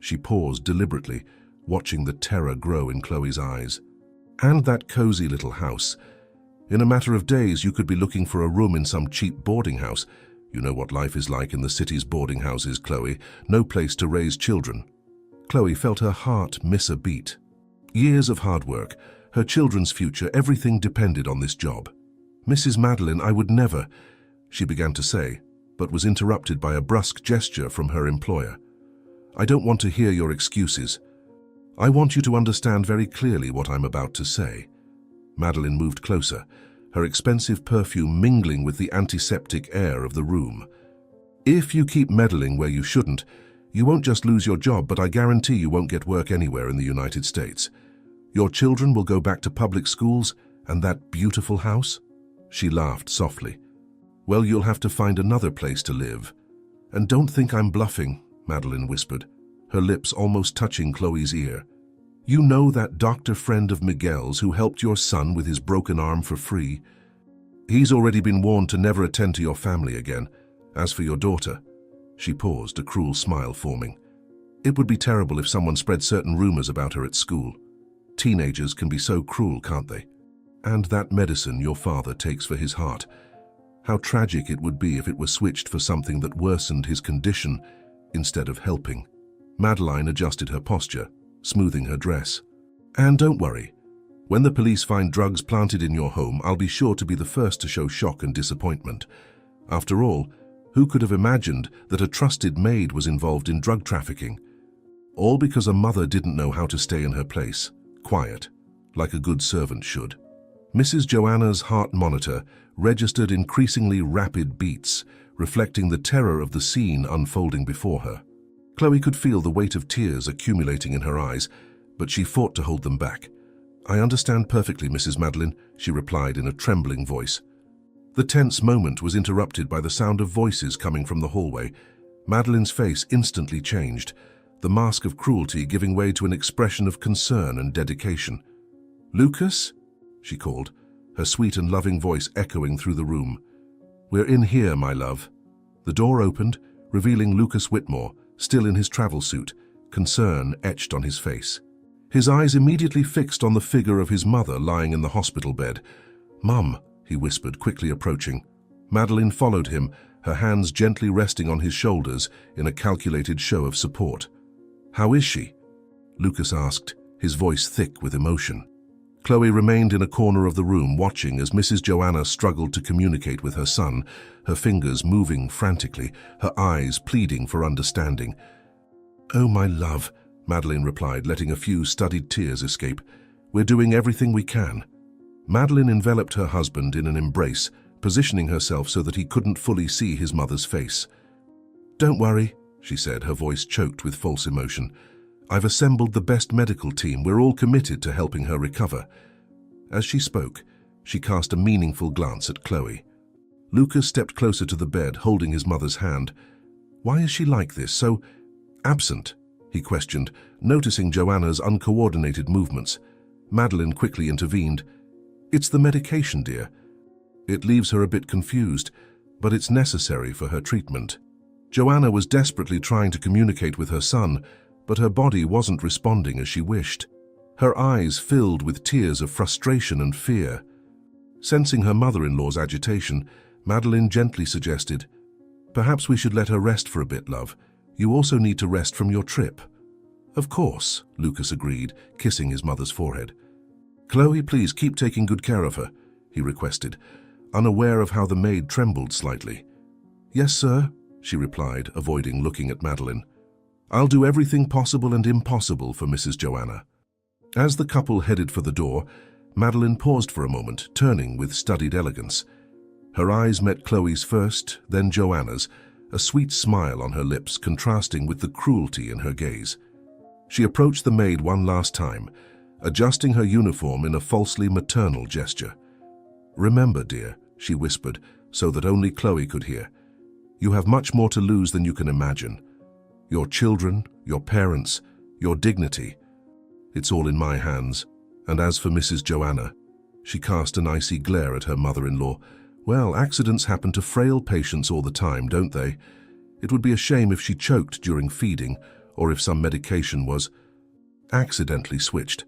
She paused deliberately, watching the terror grow in Chloe's eyes. "And that cozy little house. In a matter of days, you could be looking for a room in some cheap boarding house. You know what life is like in the city's boarding houses, Chloe. No place to raise children." Chloe felt her heart miss a beat. Years of hard work, her children's future, everything depended on this job. "Mrs. Madeline, I would never," she began to say, but was interrupted by a brusque gesture from her employer. "I don't want to hear your excuses. I want you to understand very clearly what I'm about to say." Madeline moved closer, her expensive perfume mingling with the antiseptic air of the room. "If you keep meddling where you shouldn't, you won't just lose your job, but I guarantee you won't get work anywhere in the United States. Your children will go back to public schools, and that beautiful house?" She laughed softly. "Well, you'll have to find another place to live." "And don't think I'm bluffing," Madeline whispered, her lips almost touching Chloe's ear. "You know that doctor friend of Miguel's who helped your son with his broken arm for free? He's already been warned to never attend to your family again. As for your daughter," she paused, a cruel smile forming, "it would be terrible if someone spread certain rumors about her at school. Teenagers can be so cruel, can't they? And that medicine your father takes for his heart. How tragic it would be if it were switched for something that worsened his condition instead of helping." Madeline adjusted her posture, smoothing her dress. "And don't worry. When the police find drugs planted in your home, I'll be sure to be the first to show shock and disappointment. After all, who could have imagined that a trusted maid was involved in drug trafficking? All because a mother didn't know how to stay in her place, quiet, like a good servant should." Mrs. Joanna's heart monitor registered increasingly rapid beats, reflecting the terror of the scene unfolding before her. Chloe could feel the weight of tears accumulating in her eyes, but she fought to hold them back. "I understand perfectly, Mrs. Madeline," she replied in a trembling voice. The tense moment was interrupted by the sound of voices coming from the hallway. Madeline's face instantly changed, the mask of cruelty giving way to an expression of concern and dedication. "Lucas?" she called, her sweet and loving voice echoing through the room. "We're in here, my love." The door opened, revealing Lucas Whitmore, still in his travel suit, concern etched on his face. His eyes immediately fixed on the figure of his mother lying in the hospital bed. "Mum," he whispered, quickly approaching. Madeline followed him, her hands gently resting on his shoulders in a calculated show of support. "How is she?" Lucas asked, his voice thick with emotion. Chloe remained in a corner of the room watching as Mrs. Joanna struggled to communicate with her son, her fingers moving frantically, her eyes pleading for understanding. "Oh, my love," Madeline replied, letting a few studied tears escape. "We're doing everything we can." Madeline enveloped her husband in an embrace, positioning herself so that he couldn't fully see his mother's face. "Don't worry," she said, her voice choked with false emotion. "I've assembled the best medical team. We're all committed to helping her recover." As she spoke, she cast a meaningful glance at Chloe. Lucas stepped closer to the bed, holding his mother's hand. "Why is she like this, so absent?" he questioned, noticing Joanna's uncoordinated movements. Madeline quickly intervened. "It's the medication, dear. It leaves her a bit confused, but it's necessary for her treatment." Joanna was desperately trying to communicate with her son, but her body wasn't responding as she wished. Her eyes filled with tears of frustration and fear. Sensing her mother-in-law's agitation, Madeline gently suggested, "Perhaps we should let her rest for a bit, love. You also need to rest from your trip." "Of course," Lucas agreed, kissing his mother's forehead. "Chloe, please keep taking good care of her," he requested, unaware of how the maid trembled slightly. "Yes, sir," she replied, avoiding looking at Madeline. "I'll do everything possible and impossible for Mrs. Joanna." As the couple headed for the door, Madeline paused for a moment, turning with studied elegance. Her eyes met Chloe's first, then Joanna's, a sweet smile on her lips contrasting with the cruelty in her gaze. She approached the maid one last time, adjusting her uniform in a falsely maternal gesture. "Remember, dear," she whispered, so that only Chloe could hear, "you have much more to lose than you can imagine. Your children, your parents, your dignity. It's all in my hands. And as for Mrs. Joanna," she cast an icy glare at her mother-in-law, "well, accidents happen to frail patients all the time, don't they? It would be a shame if she choked during feeding, or if some medication was accidentally switched."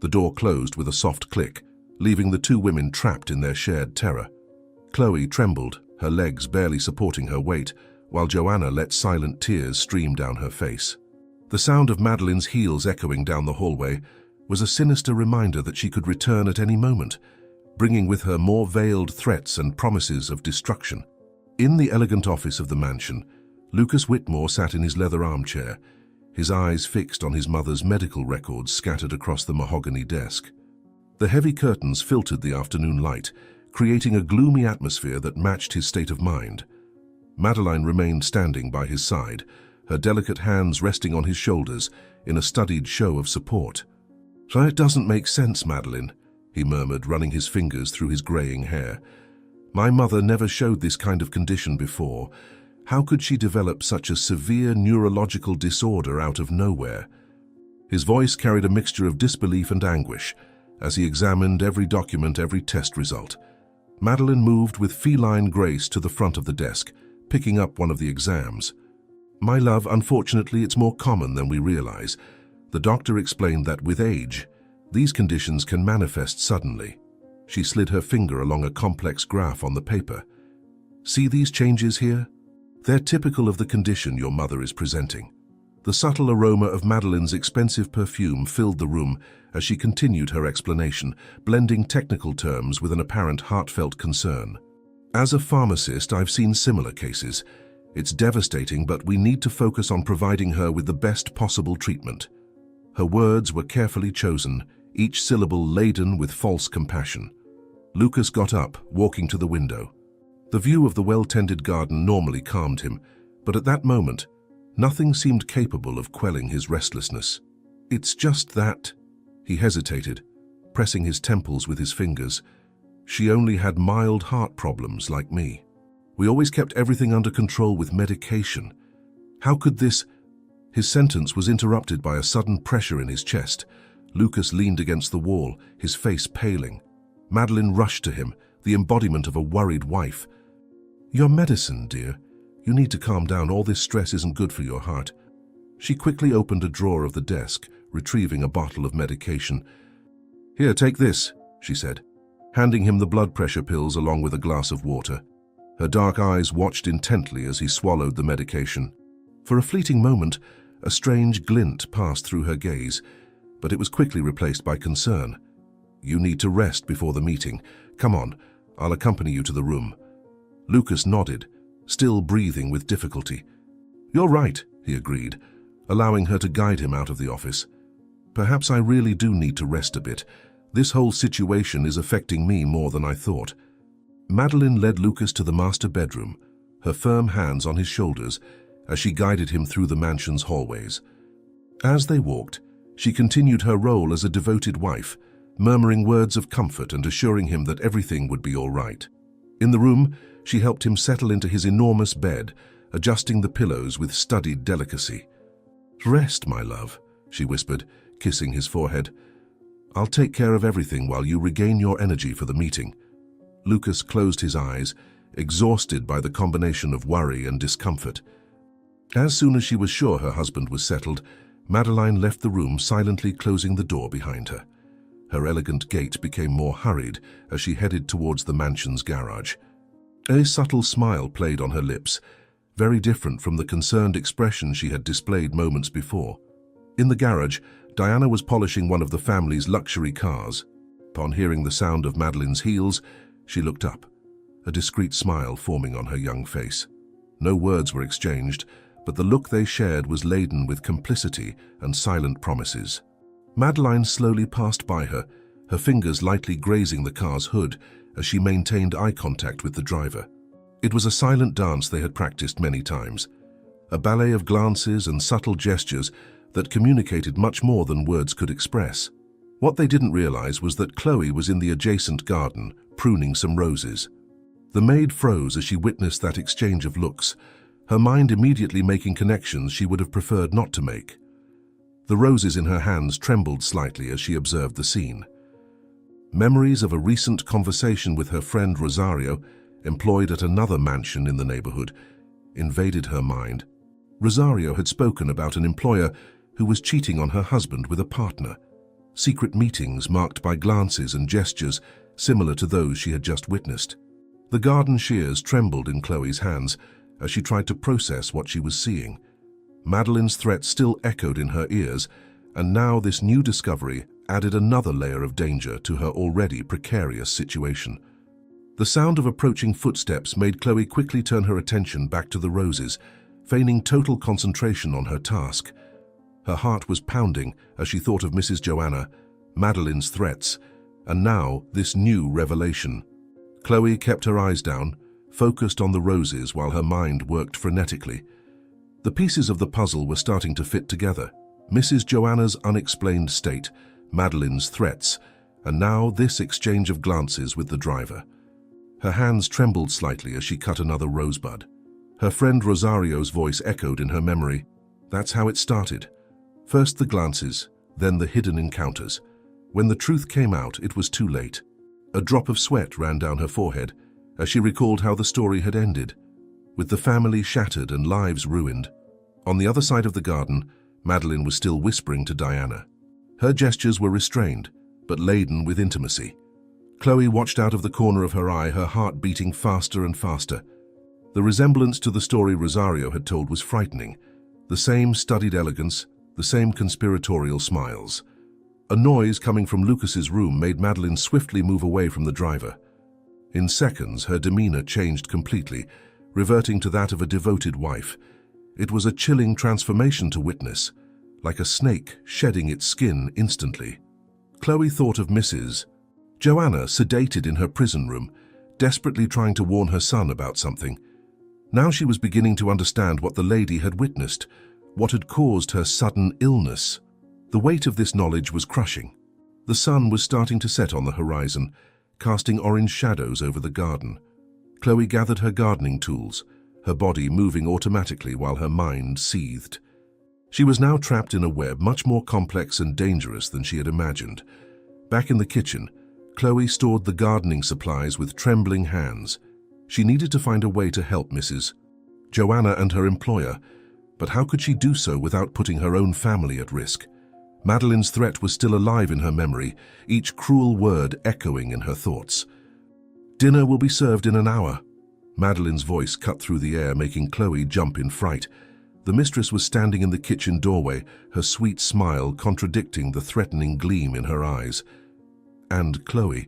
The door closed with a soft click, leaving the two women trapped in their shared terror. Chloe trembled, her legs barely supporting her weight, while Joanna let silent tears stream down her face. The sound of Madeline's heels echoing down the hallway was a sinister reminder that she could return at any moment, bringing with her more veiled threats and promises of destruction. In the elegant office of the mansion, Lucas Whitmore sat in his leather armchair, his eyes fixed on his mother's medical records scattered across the mahogany desk. The heavy curtains filtered the afternoon light, creating a gloomy atmosphere that matched his state of mind. Madeline remained standing by his side, her delicate hands resting on his shoulders in a studied show of support. "So it doesn't make sense, Madeline," he murmured, running his fingers through his graying hair. "My mother never showed this kind of condition before. How could she develop such a severe neurological disorder out of nowhere?" His voice carried a mixture of disbelief and anguish as he examined every document, every test result. Madeline moved with feline grace to the front of the desk, picking up one of the exams. "My love, unfortunately, it's more common than we realize. The doctor explained that with age, these conditions can manifest suddenly." She slid her finger along a complex graph on the paper. "See these changes here? They're typical of the condition your mother is presenting." The subtle aroma of Madeline's expensive perfume filled the room as she continued her explanation, blending technical terms with an apparent heartfelt concern. "As a pharmacist, I've seen similar cases. It's devastating, but we need to focus on providing her with the best possible treatment." Her words were carefully chosen, each syllable laden with false compassion. Lucas got up, walking to the window. The view of the well-tended garden normally calmed him, but at that moment, nothing seemed capable of quelling his restlessness. "It's just that," he hesitated, pressing his temples with his fingers. "She only had mild heart problems like me. We always kept everything under control with medication. How could this—" His sentence was interrupted by a sudden pressure in his chest. Lucas leaned against the wall, his face paling. Madeline rushed to him, the embodiment of a worried wife. "Your medicine, dear. You need to calm down. All this stress isn't good for your heart." She quickly opened a drawer of the desk, retrieving a bottle of medication. "Here, take this," she said, handing him the blood pressure pills along with a glass of water. Her dark eyes watched intently as he swallowed the medication. For a fleeting moment, a strange glint passed through her gaze, but it was quickly replaced by concern. "You need to rest before the meeting. Come on, I'll accompany you to the room." Lucas nodded, still breathing with difficulty. "You're right," he agreed, allowing her to guide him out of the office. "Perhaps I really do need to rest a bit. This whole situation is affecting me more than I thought." Madeline led Lucas to the master bedroom, her firm hands on his shoulders as she guided him through the mansion's hallways. As they walked, she continued her role as a devoted wife, murmuring words of comfort and assuring him that everything would be all right. In the room, she helped him settle into his enormous bed, adjusting the pillows with studied delicacy. "Rest, my love," she whispered, kissing his forehead. "I'll take care of everything while you regain your energy for the meeting." Lucas closed his eyes, exhausted by the combination of worry and discomfort. As soon as she was sure her husband was settled, Madeline left the room, silently closing the door behind her. Her elegant gait became more hurried as she headed towards the mansion's garage. A subtle smile played on her lips, very different from the concerned expression she had displayed moments before. In the garage, Diana was polishing one of the family's luxury cars. Upon hearing the sound of Madeline's heels, she looked up, a discreet smile forming on her young face. No words were exchanged, but the look they shared was laden with complicity and silent promises. Madeline slowly passed by her, her fingers lightly grazing the car's hood as she maintained eye contact with the driver. It was a silent dance they had practiced many times, a ballet of glances and subtle gestures that communicated much more than words could express. What they didn't realize was that Chloe was in the adjacent garden, pruning some roses. The maid froze as she witnessed that exchange of looks, her mind immediately making connections she would have preferred not to make. The roses in her hands trembled slightly as she observed the scene. Memories of a recent conversation with her friend Rosario, employed at another mansion in the neighborhood, invaded her mind. Rosario had spoken about an employer who was cheating on her husband with a partner. Secret meetings marked by glances and gestures similar to those she had just witnessed. The garden shears trembled in Chloe's hands as she tried to process what she was seeing. Madeline's threat still echoed in her ears, and now this new discovery added another layer of danger to her already precarious situation. The sound of approaching footsteps made Chloe quickly turn her attention back to the roses, feigning total concentration on her task. Her heart was pounding as she thought of Mrs. Joanna, Madeline's threats, and now this new revelation. Chloe kept her eyes down, focused on the roses while her mind worked frenetically. The pieces of the puzzle were starting to fit together. Mrs. Joanna's unexplained state, Madeline's threats, and now this exchange of glances with the driver. Her hands trembled slightly as she cut another rosebud. Her friend Rosario's voice echoed in her memory. That's how it started. First the glances, then the hidden encounters. When the truth came out, it was too late. A drop of sweat ran down her forehead as she recalled how the story had ended, with the family shattered and lives ruined. On the other side of the garden, Madeline was still whispering to Diana. Her gestures were restrained, but laden with intimacy. Chloe watched out of the corner of her eye, her heart beating faster and faster. The resemblance to the story Rosario had told was frightening. The same studied elegance, the same conspiratorial smiles. A noise coming from Lucas's room made Madeline swiftly move away from the driver. In seconds, her demeanor changed completely, reverting to that of a devoted wife. It was a chilling transformation to witness, like a snake shedding its skin instantly. Chloe thought of Mrs. Joanna, sedated in her prison room, desperately trying to warn her son about something. Now she was beginning to understand what the lady had witnessed, what had caused her sudden illness. The weight of this knowledge was crushing. The sun was starting to set on the horizon, casting orange shadows over the garden. Chloe gathered her gardening tools, her body moving automatically while her mind seethed. She was now trapped in a web much more complex and dangerous than she had imagined. Back in the kitchen, Chloe stored the gardening supplies with trembling hands. She needed to find a way to help Mrs. Joanna and her employer, but how could she do so without putting her own family at risk? Madeline's threat was still alive in her memory, each cruel word echoing in her thoughts. "Dinner will be served in an hour." Madeline's voice cut through the air, making Chloe jump in fright. The mistress was standing in the kitchen doorway, her sweet smile contradicting the threatening gleam in her eyes. "And Chloe,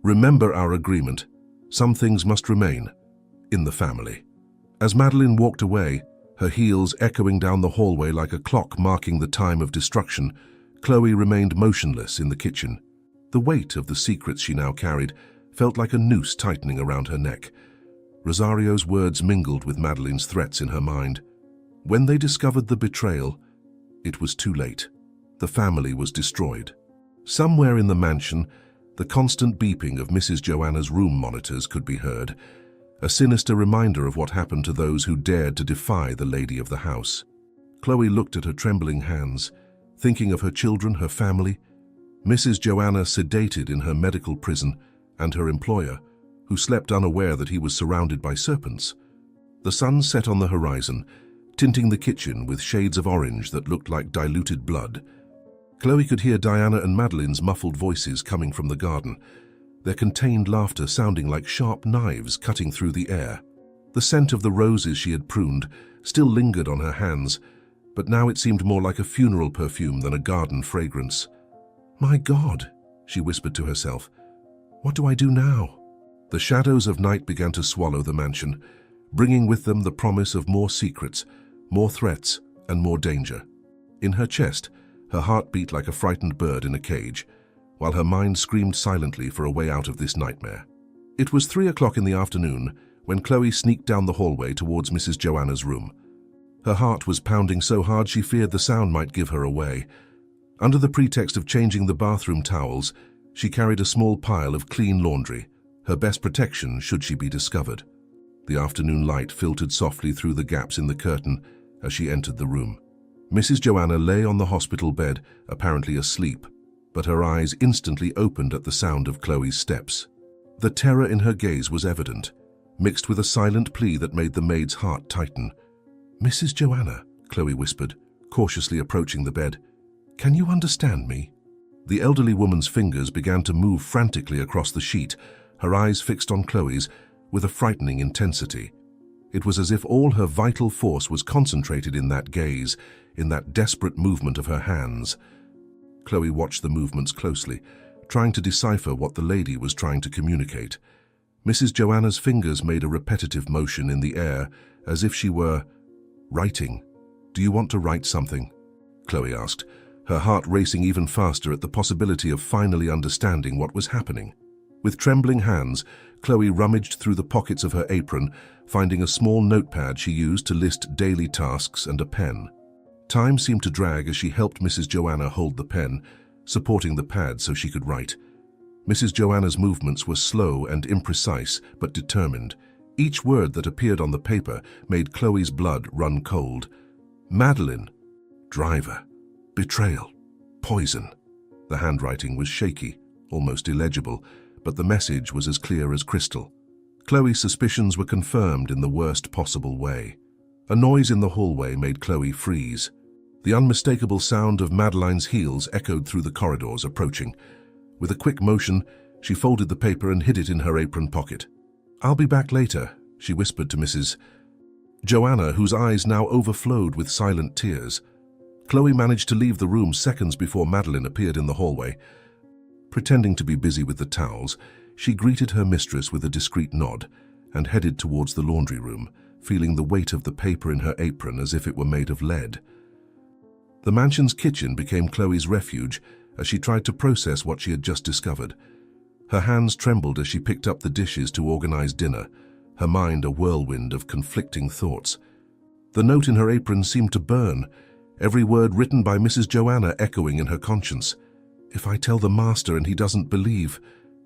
remember our agreement. Some things must remain in the family." As Madeline walked away, her heels echoing down the hallway like a clock marking the time of destruction, Chloe remained motionless in the kitchen. The weight of the secrets she now carried felt like a noose tightening around her neck. Rosario's words mingled with Madeline's threats in her mind. When they discovered the betrayal, it was too late. The family was destroyed. Somewhere in the mansion, the constant beeping of Mrs. Joanna's room monitors could be heard, a sinister reminder of what happened to those who dared to defy the lady of the house. Chloe looked at her trembling hands, thinking of her children, her family, Mrs. Joanna sedated in her medical prison, and her employer, who slept unaware that he was surrounded by serpents. The sun set on the horizon, tinting the kitchen with shades of orange that looked like diluted blood. Chloe could hear Diana and Madeline's muffled voices coming from the garden, their contained laughter sounding like sharp knives cutting through the air. The scent of the roses she had pruned still lingered on her hands, but now it seemed more like a funeral perfume than a garden fragrance. "My God," she whispered to herself, "what do I do now?" The shadows of night began to swallow the mansion, bringing with them the promise of more secrets, more threats, and more danger. In her chest, her heart beat like a frightened bird in a cage, while her mind screamed silently for a way out of this nightmare. It was 3 o'clock in the afternoon when Chloe sneaked down the hallway towards Mrs. Joanna's room. Her heart was pounding so hard she feared the sound might give her away. Under the pretext of changing the bathroom towels, she carried a small pile of clean laundry, her best protection should she be discovered. The afternoon light filtered softly through the gaps in the curtain as she entered the room. Mrs. Joanna lay on the hospital bed, apparently asleep, but her eyes instantly opened at the sound of Chloe's steps. The terror in her gaze was evident, mixed with a silent plea that made the maid's heart tighten. "Mrs. Joanna," Chloe whispered, cautiously approaching the bed, "can you understand me?" The elderly woman's fingers began to move frantically across the sheet, her eyes fixed on Chloe's with a frightening intensity. It was as if all her vital force was concentrated in that gaze, in that desperate movement of her hands. Chloe watched the movements closely, trying to decipher what the lady was trying to communicate. Mrs. Joanna's fingers made a repetitive motion in the air, as if she were writing. "Do you want to write something?" Chloe asked, her heart racing even faster at the possibility of finally understanding what was happening. With trembling hands, Chloe rummaged through the pockets of her apron, finding a small notepad she used to list daily tasks and a pen. Time seemed to drag as she helped Mrs. Joanna hold the pen, supporting the pad so she could write. Mrs. Joanna's movements were slow and imprecise, but determined. Each word that appeared on the paper made Chloe's blood run cold. Madeline, driver, betrayal, poison. The handwriting was shaky, almost illegible, but the message was as clear as crystal. Chloe's suspicions were confirmed in the worst possible way. A noise in the hallway made Chloe freeze. The unmistakable sound of Madeline's heels echoed through the corridors, approaching. With a quick motion, she folded the paper and hid it in her apron pocket. "I'll be back later," she whispered to Mrs. Joanna, whose eyes now overflowed with silent tears. Chloe managed to leave the room seconds before Madeline appeared in the hallway. Pretending to be busy with the towels, she greeted her mistress with a discreet nod and headed towards the laundry room, feeling the weight of the paper in her apron as if it were made of lead. The mansion's kitchen became Chloe's refuge as she tried to process what she had just discovered. Her hands trembled as she picked up the dishes to organize dinner, her mind a whirlwind of conflicting thoughts. The note in her apron seemed to burn, every word written by Mrs. Joanna echoing in her conscience. "If I tell the master and he doesn't believe,"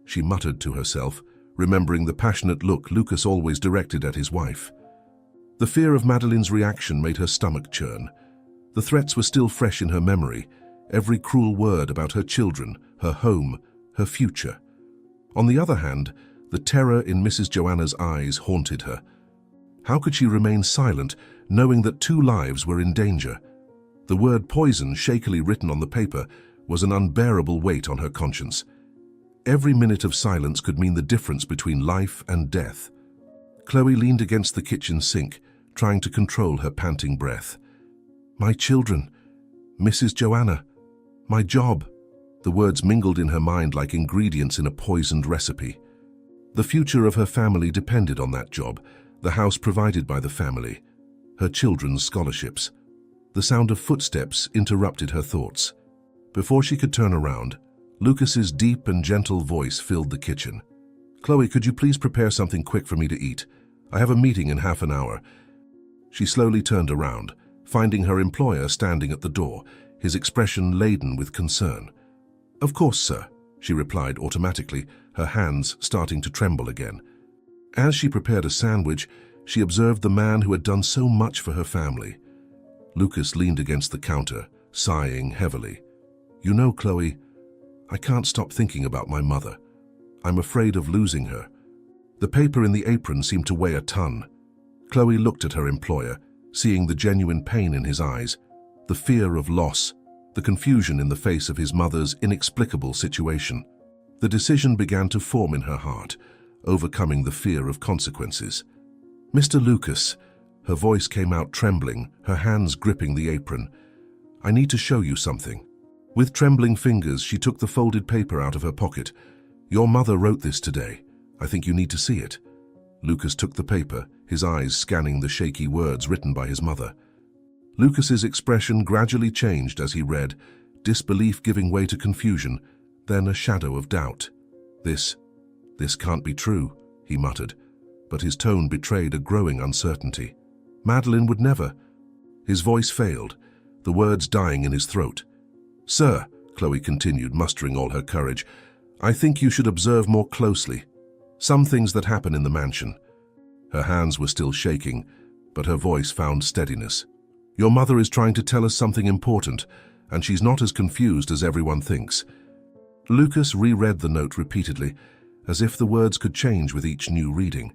she muttered to herself, remembering the passionate look Lucas always directed at his wife. The fear of Madeline's reaction made her stomach churn. The threats were still fresh in her memory, every cruel word about her children, her home, her future. On the other hand, the terror in Mrs. Joanna's eyes haunted her. How could she remain silent, knowing that 2 lives were in danger? The word poison, shakily written on the paper, was an unbearable weight on her conscience. Every minute of silence could mean the difference between life and death. Chloe leaned against the kitchen sink, trying to control her panting breath. My children, Mrs. Joanna, my job. The words mingled in her mind like ingredients in a poisoned recipe. The future of her family depended on that job, the house provided by the family, her children's scholarships. The sound of footsteps interrupted her thoughts. Before she could turn around, Lucas's deep and gentle voice filled the kitchen. Chloe, could you please prepare something quick for me to eat? I have a meeting in half an hour. She slowly turned around, finding her employer standing at the door, his expression laden with concern. Of course, sir, she replied automatically, her hands starting to tremble again. As she prepared a sandwich, she observed the man who had done so much for her family. Lucas leaned against the counter, sighing heavily. You know, Chloe, I can't stop thinking about my mother. I'm afraid of losing her. The paper in the apron seemed to weigh a ton. Chloe looked at her employer, seeing the genuine pain in his eyes, the fear of loss, the confusion in the face of his mother's inexplicable situation. The decision began to form in her heart, overcoming the fear of consequences. Mr. Lucas, her voice came out trembling, her hands gripping the apron. I need to show you something. With trembling fingers, she took the folded paper out of her pocket. Your mother wrote this today. I think you need to see it. Lucas took the paper, his eyes scanning the shaky words written by his mother. Lucas's expression gradually changed as he read, disbelief giving way to confusion, then a shadow of doubt. This can't be true, he muttered, but his tone betrayed a growing uncertainty. Madeline would never. His voice failed, the words dying in his throat. Sir, Chloe continued, mustering all her courage, I think you should observe more closely. Some things that happen in the mansion. Her hands were still shaking, but her voice found steadiness. Your mother is trying to tell us something important, and she's not as confused as everyone thinks. Lucas reread the note repeatedly, as if the words could change with each new reading.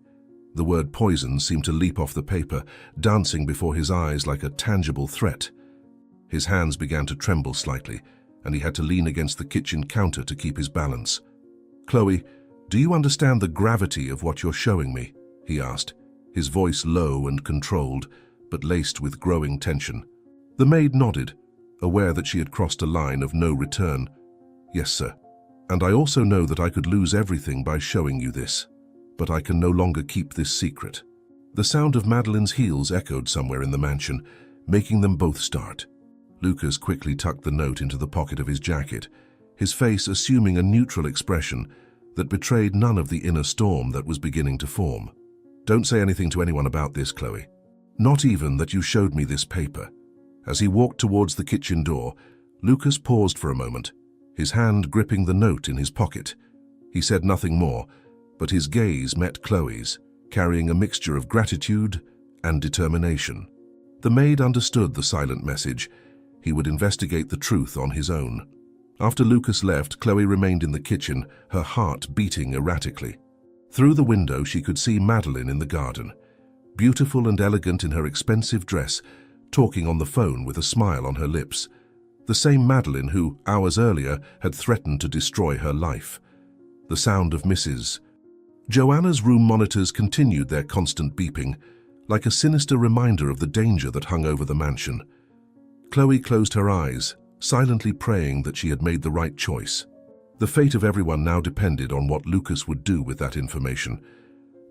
The word poison seemed to leap off the paper, dancing before his eyes like a tangible threat. His hands began to tremble slightly, and he had to lean against the kitchen counter to keep his balance. Chloe, do you understand the gravity of what you're showing me? He asked, his voice low and controlled, but laced with growing tension. The maid nodded, aware that she had crossed a line of no return. Yes, sir. And I also know that I could lose everything by showing you this. But I can no longer keep this secret. The sound of Madeline's heels echoed somewhere in the mansion, making them both start. Lucas quickly tucked the note into the pocket of his jacket, his face assuming a neutral expression that betrayed none of the inner storm that was beginning to form. Don't say anything to anyone about this, Chloe. Not even that you showed me this paper. As he walked towards the kitchen door, Lucas paused for a moment, his hand gripping the note in his pocket. He said nothing more, but his gaze met Chloe's, carrying a mixture of gratitude and determination. The maid understood the silent message. He would investigate the truth on his own. After Lucas left, Chloe remained in the kitchen, her heart beating erratically. Through the window, she could see Madeline in the garden, beautiful and elegant in her expensive dress, talking on the phone with a smile on her lips. The same Madeline who, hours earlier, had threatened to destroy her life. The sound of Mrs. Joanna's room monitors continued their constant beeping, like a sinister reminder of the danger that hung over the mansion. Chloe closed her eyes, silently praying that she had made the right choice. The fate of everyone now depended on what Lucas would do with that information.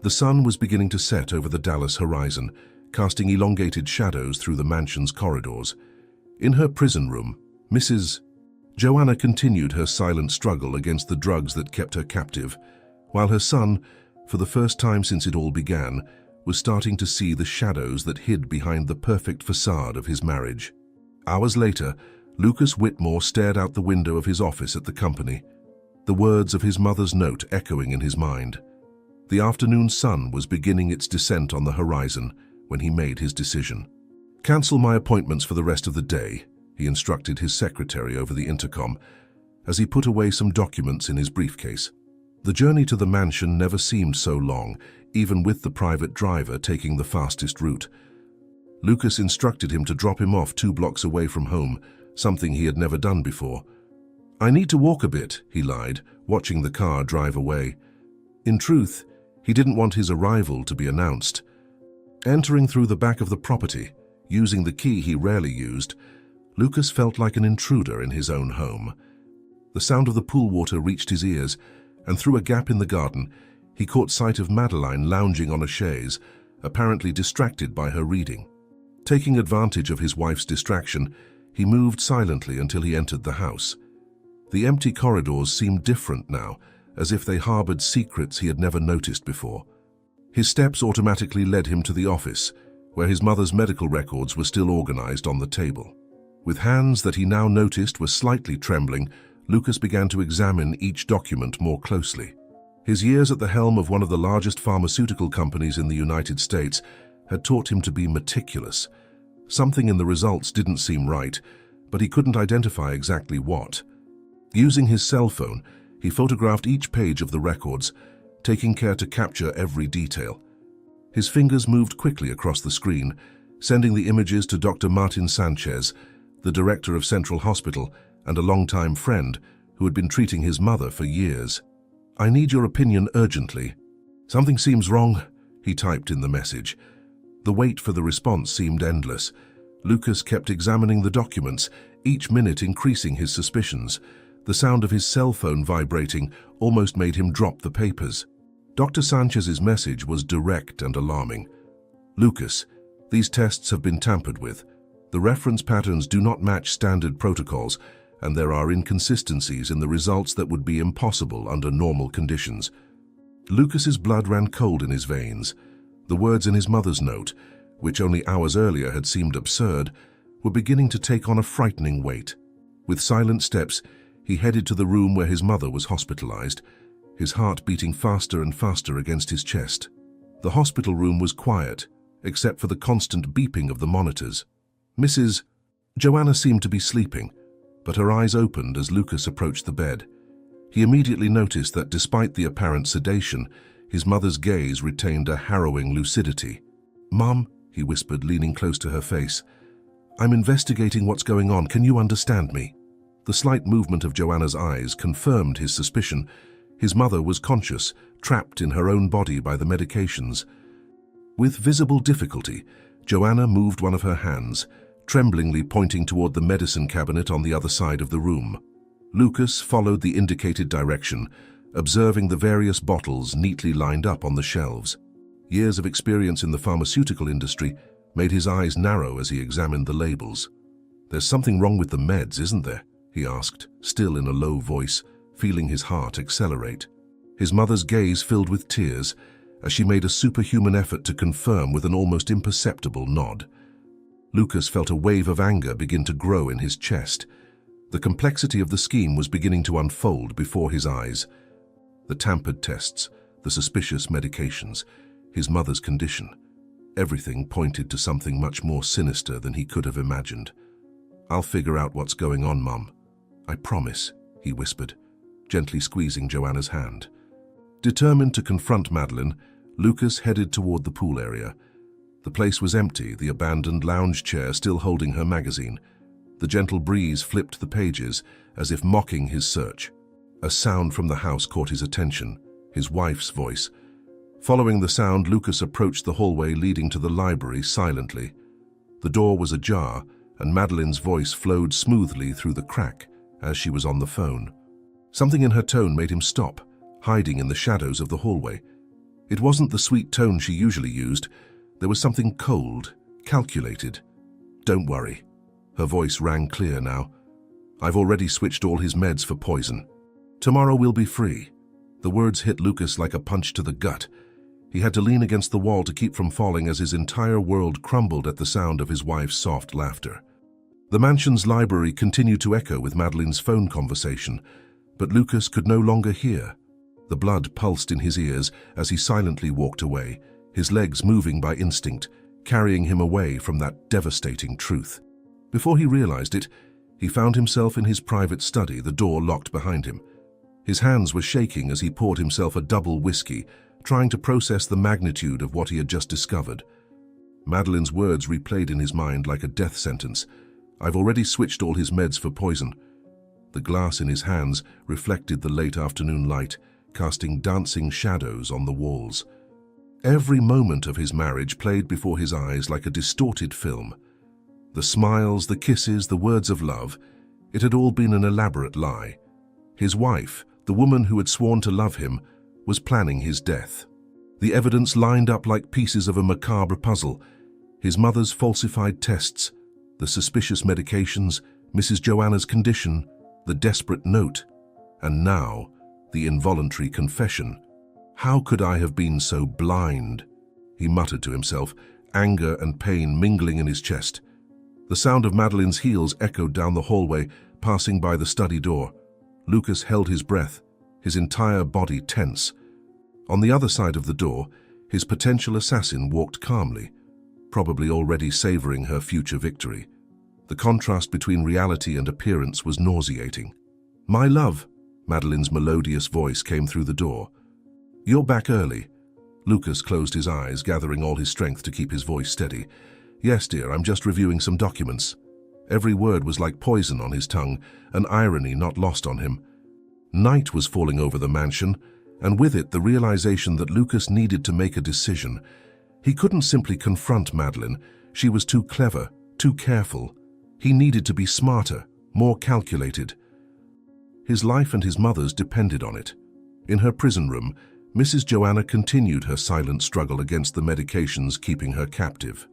The sun was beginning to set over the Dallas horizon, casting elongated shadows through the mansion's corridors. In her prison room, Mrs. Joanna continued her silent struggle against the drugs that kept her captive, while her son, for the first time since it all began, was starting to see the shadows that hid behind the perfect facade of his marriage. Hours later, Lucas Whitmore stared out the window of his office at the company, the words of his mother's note echoing in his mind. The afternoon sun was beginning its descent on the horizon when he made his decision. Cancel my appointments for the rest of the day, he instructed his secretary over the intercom, as he put away some documents in his briefcase. The journey to the mansion never seemed so long, even with the private driver taking the fastest route. Lucas instructed him to drop him off 2 blocks away from home, something he had never done before. "I need to walk a bit," he lied, watching the car drive away. In truth, he didn't want his arrival to be announced. Entering through the back of the property, using the key he rarely used, Lucas felt like an intruder in his own home. The sound of the pool water reached his ears, and through a gap in the garden, he caught sight of Madeline lounging on a chaise, apparently distracted by her reading. Taking advantage of his wife's distraction, he moved silently until he entered the house. The empty corridors seemed different now, as if they harbored secrets he had never noticed before. His steps automatically led him to the office, where his mother's medical records were still organized on the table. With hands that he now noticed were slightly trembling, Lucas began to examine each document more closely. His years at the helm of one of the largest pharmaceutical companies in the United States had taught him to be meticulous. Something in the results didn't seem right, but he couldn't identify exactly what. Using his cell phone, he photographed each page of the records, taking care to capture every detail. His fingers moved quickly across the screen, sending the images to Dr. Martin Sanchez, the director of Central Hospital and a longtime friend who had been treating his mother for years. "I need your opinion urgently. Something seems wrong," he typed in the message. The wait for the response seemed endless. Lucas kept examining the documents, each minute increasing his suspicions. The sound of his cell phone vibrating almost made him drop the papers. Dr. Sanchez's message was direct and alarming. "Lucas, these tests have been tampered with. The reference patterns do not match standard protocols, and there are inconsistencies in the results that would be impossible under normal conditions." Lucas's blood ran cold in his veins. The words in his mother's note, which only hours earlier had seemed absurd, were beginning to take on a frightening weight. With silent steps, he headed to the room where his mother was hospitalized, his heart beating faster and faster against his chest. The hospital room was quiet, except for the constant beeping of the monitors. Mrs. Joanna seemed to be sleeping, but her eyes opened as Lucas approached the bed. He immediately noticed that despite the apparent sedation, his mother's gaze retained a harrowing lucidity. "Mom," he whispered, leaning close to her face, "I'm investigating what's going on. Can you understand me?" The slight movement of Joanna's eyes confirmed his suspicion. His mother was conscious, trapped in her own body by the medications. With visible difficulty, Joanna moved one of her hands, tremblingly pointing toward the medicine cabinet on the other side of the room. Lucas followed the indicated direction, observing the various bottles neatly lined up on the shelves. Years of experience in the pharmaceutical industry made his eyes narrow as he examined the labels. "There's something wrong with the meds, isn't there?" he asked, still in a low voice, feeling his heart accelerate. His mother's gaze filled with tears as she made a superhuman effort to confirm with an almost imperceptible nod. Lucas felt a wave of anger begin to grow in his chest. The complexity of the scheme was beginning to unfold before his eyes. The tampered tests, the suspicious medications, his mother's condition. Everything pointed to something much more sinister than he could have imagined. "I'll figure out what's going on, Mum. I promise," he whispered, gently squeezing Joanna's hand. Determined to confront Madeline, Lucas headed toward the pool area. The place was empty, the abandoned lounge chair still holding her magazine. The gentle breeze flipped the pages, as if mocking his search. A sound from the house caught his attention, his wife's voice. Following the sound, Lucas approached the hallway leading to the library silently. The door was ajar, and Madeline's voice flowed smoothly through the crack as she was on the phone. Something in her tone made him stop, hiding in the shadows of the hallway. It wasn't the sweet tone she usually used. There was something cold, calculated. "Don't worry." Her voice rang clear now. "I've already switched all his meds for poison. Tomorrow we'll be free." The words hit Lucas like a punch to the gut. He had to lean against the wall to keep from falling as his entire world crumbled at the sound of his wife's soft laughter. The mansion's library continued to echo with Madeline's phone conversation, but Lucas could no longer hear. The blood pulsed in his ears as he silently walked away, his legs moving by instinct, carrying him away from that devastating truth. Before he realized it, he found himself in his private study, the door locked behind him. His hands were shaking as he poured himself a double whiskey, trying to process the magnitude of what he had just discovered. Madeline's words replayed in his mind like a death sentence. I've already switched all his meds for poison. The glass in his hands reflected the late afternoon light, casting dancing shadows on the walls. Every moment of his marriage played before his eyes like a distorted film. The smiles, the kisses, the words of love, it had all been an elaborate lie. His wife, the woman who had sworn to love him, was planning his death. The evidence lined up like pieces of a macabre puzzle. His mother's falsified tests, the suspicious medications, Mrs. Joanna's condition, the desperate note, and now the involuntary confession. How could I have been so blind? He muttered to himself, anger and pain mingling in his chest. The sound of Madeline's heels echoed down the hallway, passing by the study door. Lucas held his breath, his entire body tense. On the other side of the door, his potential assassin walked calmly, probably already savoring her future victory. The contrast between reality and appearance was nauseating. "My love," Madeline's melodious voice came through the door. "You're back early." Lucas closed his eyes, gathering all his strength to keep his voice steady. "Yes, dear, I'm just reviewing some documents." Every word was like poison on his tongue, an irony not lost on him. Night was falling over the mansion, and with it the realization that Lucas needed to make a decision. He couldn't simply confront Madeline. She was too clever, too careful. He needed to be smarter, more calculated. His life and his mother's depended on it. In her prison room, Mrs. Joanna continued her silent struggle against the medications keeping her captive.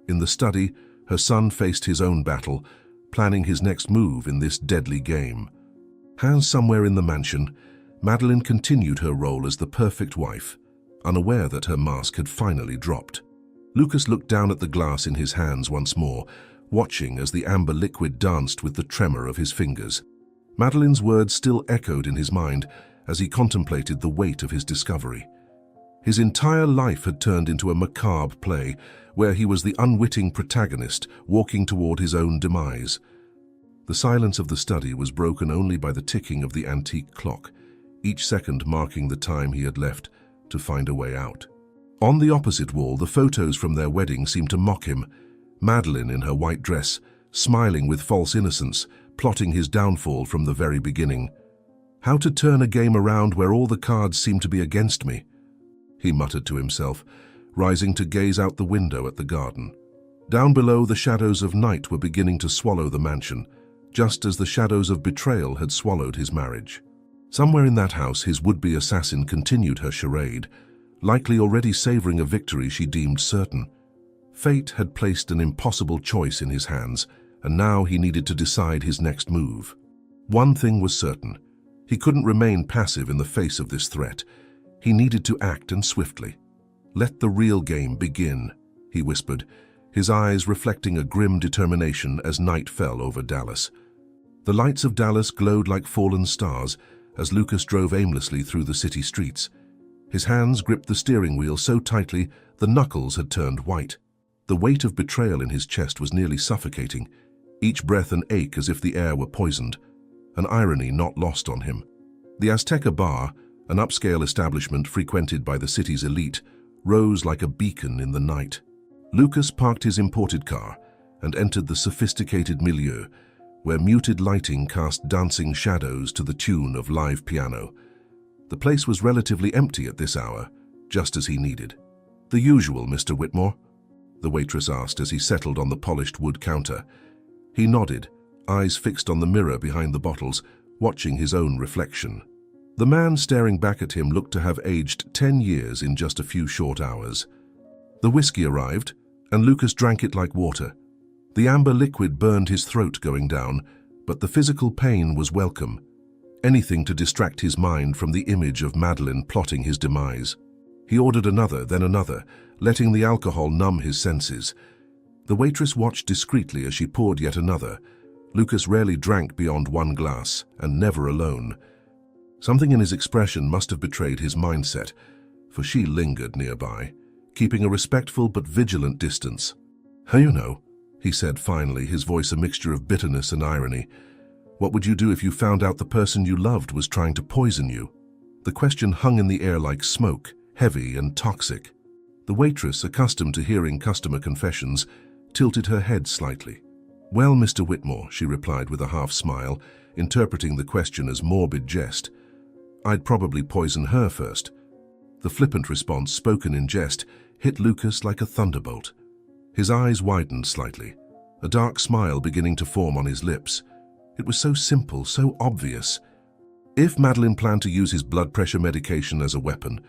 In the study, her son faced his own battle, planning his next move in this deadly game. Hands somewhere in the mansion, Madeline continued her role as the perfect wife, unaware that her mask had finally dropped. Lucas looked down at the glass in his hands once more, watching as the amber liquid danced with the tremor of his fingers. Madeline's words still echoed in his mind as he contemplated the weight of his discovery. His entire life had turned into a macabre play where he was the unwitting protagonist walking toward his own demise. The silence of the study was broken only by the ticking of the antique clock, each second marking the time he had left to find a way out. On the opposite wall, the photos from their wedding seemed to mock him. Madeline in her white dress, smiling with false innocence, plotting his downfall from the very beginning. How to turn a game around where all the cards seemed to be against me? He muttered to himself, rising to gaze out the window at the garden. Down below, the shadows of night were beginning to swallow the mansion, just as the shadows of betrayal had swallowed his marriage. Somewhere in that house, his would-be assassin continued her charade, likely already savoring a victory she deemed certain. Fate had placed an impossible choice in his hands, and now he needed to decide his next move. One thing was certain. He couldn't remain passive in the face of this threat. He needed to act, and swiftly. "Let the real game begin," he whispered, his eyes reflecting a grim determination as night fell over Dallas. The lights of Dallas glowed like fallen stars as Lucas drove aimlessly through the city streets. His hands gripped the steering wheel so tightly the knuckles had turned white. The weight of betrayal in his chest was nearly suffocating, each breath an ache as if the air were poisoned, an irony not lost on him. The Azteca Bar, an upscale establishment frequented by the city's elite, rose like a beacon in the night. Lucas parked his imported car and entered the sophisticated milieu, where muted lighting cast dancing shadows to the tune of live piano. The place was relatively empty at this hour, just as he needed. "The usual, Mr. Whitmore?" the waitress asked as he settled on the polished wood counter. He nodded, eyes fixed on the mirror behind the bottles, watching his own reflection. The man staring back at him looked to have aged 10 years in just a few short hours. The whiskey arrived, and Lucas drank it like water. The amber liquid burned his throat going down, but the physical pain was welcome. Anything to distract his mind from the image of Madeline plotting his demise. He ordered another, then another, letting the alcohol numb his senses. The waitress watched discreetly as she poured yet another. Lucas rarely drank beyond one glass, and never alone. Something in his expression must have betrayed his mindset, for she lingered nearby, keeping a respectful but vigilant distance. "You know," he said finally, his voice a mixture of bitterness and irony. "What would you do if you found out the person you loved was trying to poison you?" The question hung in the air like smoke, heavy and toxic. The waitress, accustomed to hearing customer confessions, tilted her head slightly. "Well, Mr. Whitmore," she replied with a half-smile, interpreting the question as morbid jest, "I'd probably poison her first." The flippant response, spoken in jest, hit Lucas like a thunderbolt. His eyes widened slightly, a dark smile beginning to form on his lips. It was so simple, so obvious. If Madeline planned to use his blood pressure medication as a weapon,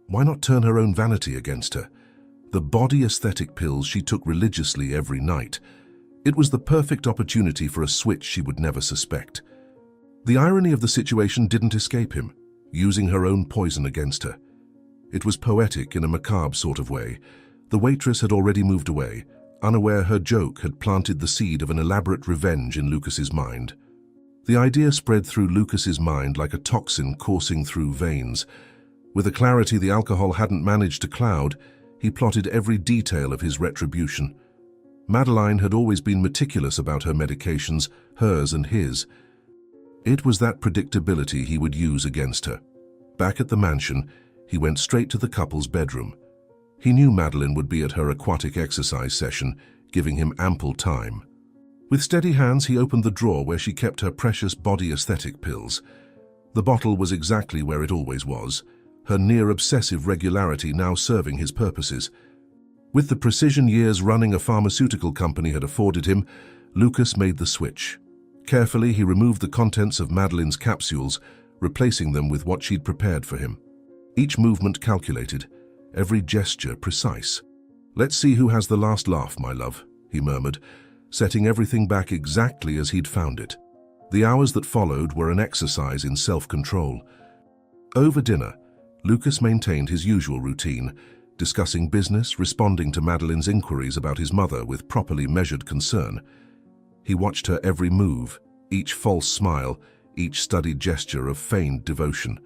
why not turn her own vanity against her? The body aesthetic pills she took religiously every night. It was the perfect opportunity for a switch she would never suspect. The irony of the situation didn't escape him, using her own poison against her. It was poetic in a macabre sort of way. The waitress had already moved away, unaware her joke had planted the seed of an elaborate revenge in Lucas's mind. The idea spread through Lucas's mind like a toxin coursing through veins. With a clarity the alcohol hadn't managed to cloud, he plotted every detail of his retribution. Madeline had always been meticulous about her medications, hers and his. It was that predictability he would use against her. Back at the mansion, he went straight to the couple's bedroom. He knew Madeline would be at her aquatic exercise session, giving him ample time. With steady hands, he opened the drawer where she kept her precious body aesthetic pills. The bottle was exactly where it always was, her near-obsessive regularity now serving his purposes. With the precision years running a pharmaceutical company had afforded him, Lucas made the switch. Carefully, he removed the contents of Madeline's capsules, replacing them with what she'd prepared for him. Each movement calculated, every gesture precise. "Let's see who has the last laugh, my love," he murmured, setting everything back exactly as he'd found it. The hours that followed were an exercise in self-control. Over dinner, Lucas maintained his usual routine, discussing business, responding to Madeline's inquiries about his mother with properly measured concern. He watched her every move, each false smile, each studied gesture of feigned devotion.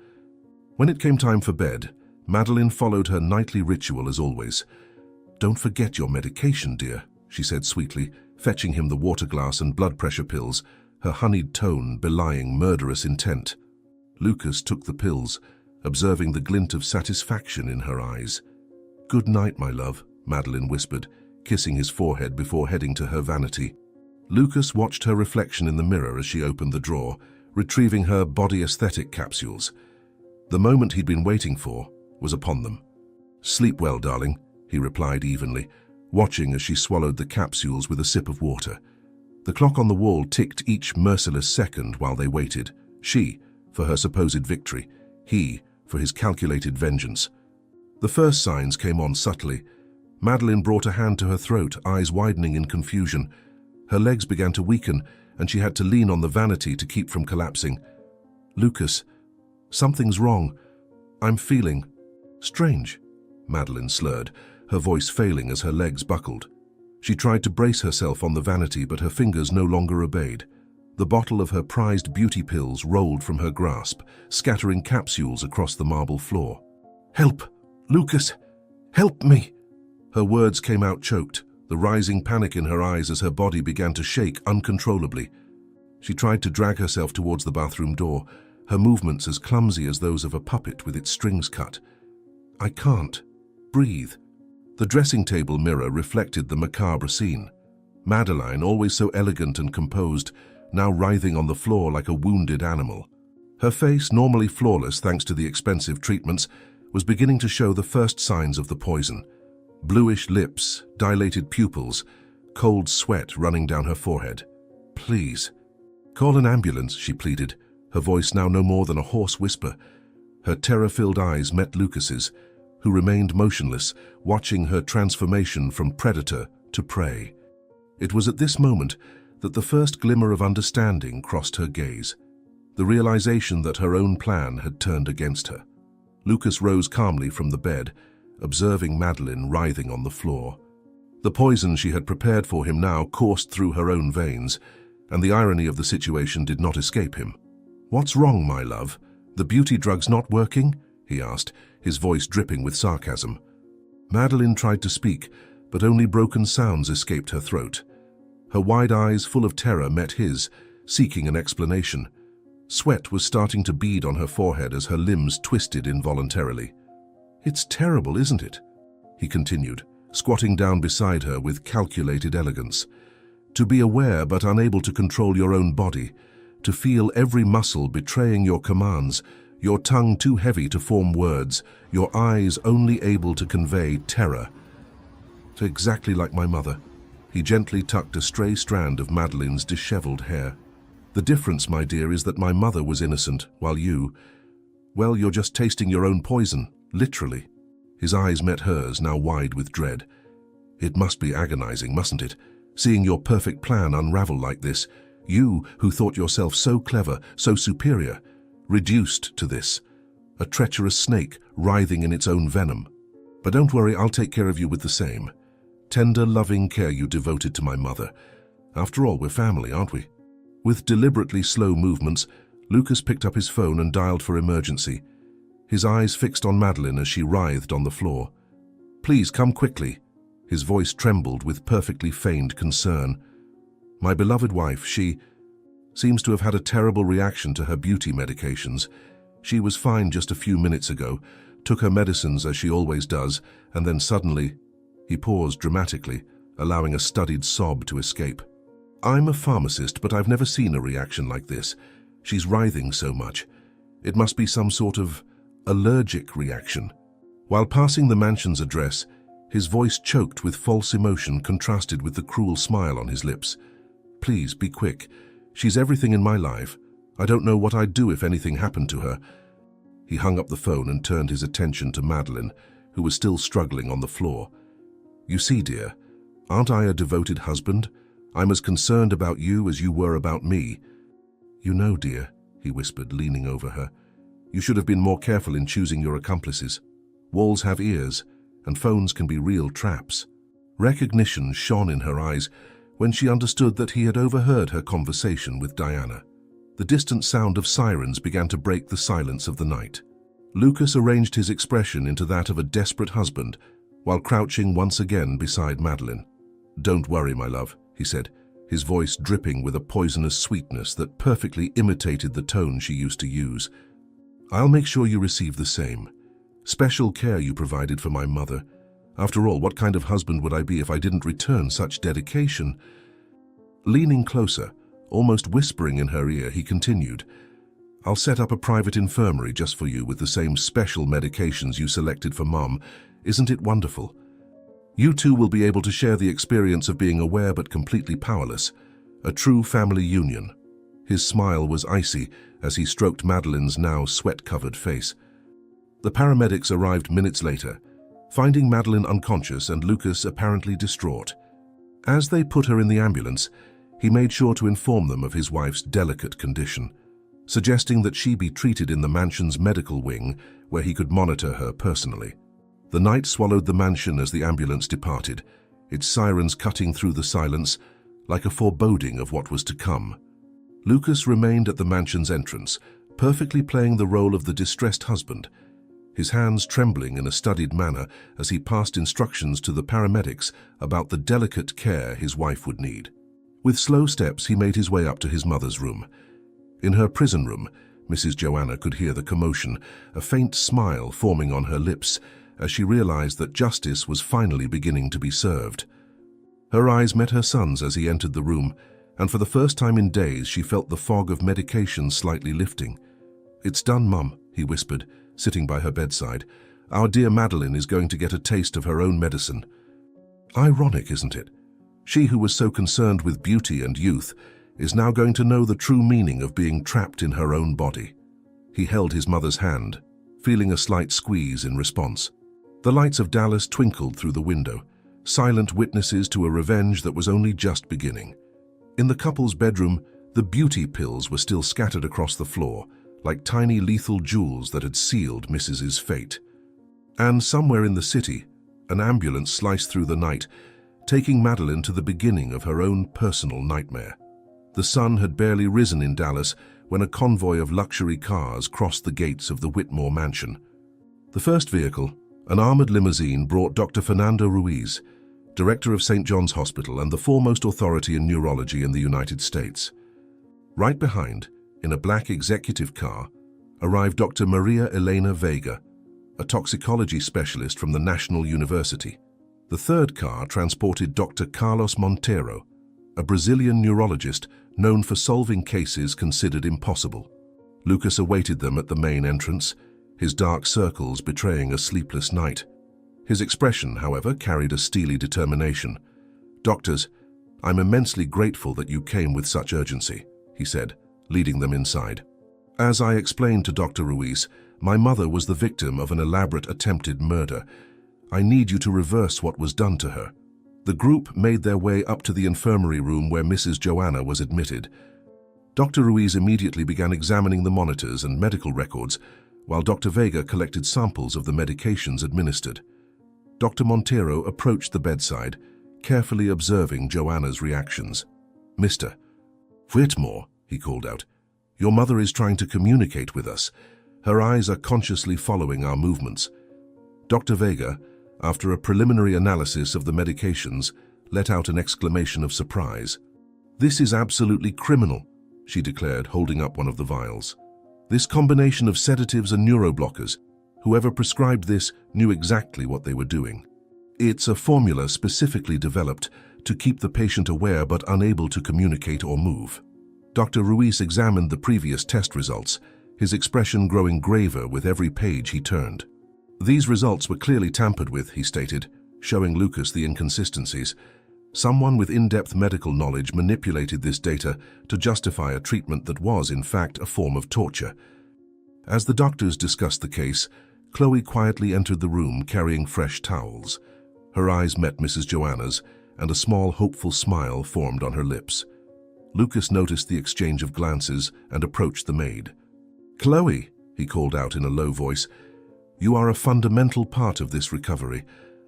When it came time for bed, Madeline followed her nightly ritual as always. "Don't forget your medication, dear," she said sweetly, fetching him the water glass and blood pressure pills, her honeyed tone belying murderous intent. Lucas took the pills, observing the glint of satisfaction in her eyes. "Good night, my love," Madeline whispered, kissing his forehead before heading to her vanity. Lucas watched her reflection in the mirror as she opened the drawer, retrieving her body aesthetic capsules. The moment he'd been waiting for was upon them. "Sleep well, darling," he replied evenly, watching as she swallowed the capsules with a sip of water. The clock on the wall ticked each merciless second while they waited, she for her supposed victory, he for his calculated vengeance. The first signs came on subtly. Madeline brought a hand to her throat, eyes widening in confusion. Her legs began to weaken, and she had to lean on the vanity to keep from collapsing. "Lucas, something's wrong. I'm feeling strange," Madeline slurred, her voice failing as her legs buckled. She tried to brace herself on the vanity, but her fingers no longer obeyed. The bottle of her prized beauty pills rolled from her grasp, scattering capsules across the marble floor. "Help! Lucas! Help me!" Her words came out choked, the rising panic in her eyes as her body began to shake uncontrollably. She tried to drag herself towards the bathroom door, her movements as clumsy as those of a puppet with its strings cut. "I can't breathe." The dressing table mirror reflected the macabre scene. Madeline, always so elegant and composed, now writhing on the floor like a wounded animal. Her face, normally flawless thanks to the expensive treatments, was beginning to show the first signs of the poison. Bluish lips, dilated pupils, cold sweat running down her forehead. "Please, call an ambulance," she pleaded, her voice now no more than a hoarse whisper. Her terror-filled eyes met Lucas's, who remained motionless, watching her transformation from predator to prey. It was at this moment that the first glimmer of understanding crossed her gaze, the realization that her own plan had turned against her. Lucas rose calmly from the bed, observing Madeline writhing on the floor. The poison she had prepared for him now coursed through her own veins, and the irony of the situation did not escape him. "What's wrong, my love? The beauty drug's not working?" he asked, his voice dripping with sarcasm. Madeline tried to speak, but only broken sounds escaped her throat. Her wide eyes full of terror met his, seeking an explanation. Sweat was starting to bead on her forehead as her limbs twisted involuntarily. "It's terrible, isn't it?" he continued, squatting down beside her with calculated elegance. To be aware but unable to control your own body, to feel every muscle betraying your commands, your tongue too heavy to form words, your eyes only able to convey terror. Exactly like my mother. He gently tucked a stray strand of Madeline's disheveled hair. The difference, my dear, is that my mother was innocent, while you, well, you're just tasting your own poison, literally. His eyes met hers, now wide with dread. It must be agonizing, mustn't it? Seeing your perfect plan unravel like this, you who thought yourself so clever, so superior, reduced to this, a treacherous snake writhing in its own venom. But don't worry, I'll take care of you with the same. Tender, loving care you devoted to my mother. After all, we're family, aren't we? With deliberately slow movements, Lucas picked up his phone and dialed for emergency, his eyes fixed on Madeline as she writhed on the floor. Please, come quickly. His voice trembled with perfectly feigned concern. My beloved wife, she seems to have had a terrible reaction to her beauty medications. She was fine just a few minutes ago, took her medicines as she always does, and then suddenly, he paused dramatically, allowing a studied sob to escape. I'm a pharmacist, but I've never seen a reaction like this. She's writhing so much. It must be some sort of allergic reaction. While passing the mansion's address, his voice choked with false emotion contrasted with the cruel smile on his lips. Please, be quick. She's everything in my life. I don't know what I'd do if anything happened to her. He hung up the phone and turned his attention to Madeline, who was still struggling on the floor. You see, dear, aren't I a devoted husband? I'm as concerned about you as you were about me. You know, dear, he whispered, leaning over her, you should have been more careful in choosing your accomplices. Walls have ears, and phones can be real traps. Recognition shone in her eyes when she understood that he had overheard her conversation with Diana. The distant sound of sirens began to break the silence of the night. Lucas arranged his expression into that of a desperate husband while crouching once again beside Madeline. Don't worry, my love, he said, his voice dripping with a poisonous sweetness that perfectly imitated the tone she used to use. I'll make sure you receive the same. Special care you provided for my mother. After all, what kind of husband would I be if I didn't return such dedication? Leaning closer, almost whispering in her ear, he continued, I'll set up a private infirmary just for you with the same special medications you selected for Mom. Isn't it wonderful? You two will be able to share the experience of being aware but completely powerless, a true family union. His smile was icy as he stroked Madeline's now sweat-covered face. The paramedics arrived minutes later, finding Madeline unconscious and Lucas apparently distraught. As they put her in the ambulance, he made sure to inform them of his wife's delicate condition, suggesting that she be treated in the mansion's medical wing where he could monitor her personally. The night swallowed the mansion as the ambulance departed, its sirens cutting through the silence like a foreboding of what was to come. Lucas remained at the mansion's entrance, perfectly playing the role of the distressed husband, his hands trembling in a studied manner as he passed instructions to the paramedics about the delicate care his wife would need. With slow steps, he made his way up to his mother's room. In her prison room, Mrs. Joanna could hear the commotion, a faint smile forming on her lips as she realized that justice was finally beginning to be served. Her eyes met her son's as he entered the room, and for the first time in days she felt the fog of medication slightly lifting. It's done, Mum, he whispered, sitting by her bedside. Our dear Madeline is going to get a taste of her own medicine. Ironic, isn't it? She who was so concerned with beauty and youth is now going to know the true meaning of being trapped in her own body. He held his mother's hand, feeling a slight squeeze in response. The lights of Dallas twinkled through the window, silent witnesses to a revenge that was only just beginning. In the couple's bedroom, the beauty pills were still scattered across the floor, like tiny lethal jewels that had sealed Mrs.'s fate. And somewhere in the city, an ambulance sliced through the night, taking Madeline to the beginning of her own personal nightmare. The sun had barely risen in Dallas when a convoy of luxury cars crossed the gates of the Whitmore mansion. The first vehicle, an armored limousine, brought Dr. Fernando Ruiz, director of St. John's Hospital and the foremost authority in neurology in the United States. Right behind, in a black executive car, arrived Dr. Maria Elena Vega, a toxicology specialist from the National University. The third car transported Dr. Carlos Monteiro, a Brazilian neurologist known for solving cases considered impossible. Lucas awaited them at the main entrance, his dark circles betraying a sleepless night. His expression, however, carried a steely determination. "Doctors, I'm immensely grateful that you came with such urgency," he said, leading them inside. "As I explained to Dr. Ruiz, my mother was the victim of an elaborate attempted murder. I need you to reverse what was done to her." The group made their way up to the infirmary room where Mrs. Joanna was admitted. Dr. Ruiz immediately began examining the monitors and medical records, while Dr. Vega collected samples of the medications administered. Dr. Monteiro approached the bedside, carefully observing Joanna's reactions. "Mr. Whitmore," he called out, "your mother is trying to communicate with us. Her eyes are consciously following our movements." Dr. Vega, after a preliminary analysis of the medications, let out an exclamation of surprise. "This is absolutely criminal," she declared, holding up one of the vials. "This combination of sedatives and neuroblockers, whoever prescribed this knew exactly what they were doing. It's a formula specifically developed to keep the patient aware but unable to communicate or move." Dr. Ruiz examined the previous test results, his expression growing graver with every page he turned. "These results were clearly tampered with," he stated, showing Lucas the inconsistencies. "Someone with in-depth medical knowledge manipulated this data to justify a treatment that was, in fact, a form of torture." As the doctors discussed the case, Chloe quietly entered the room carrying fresh towels. Her eyes met Mrs. Joanna's, and a small, hopeful smile formed on her lips. Lucas noticed the exchange of glances and approached the maid. "Chloe," he called out in a low voice, "you are a fundamental part of this recovery.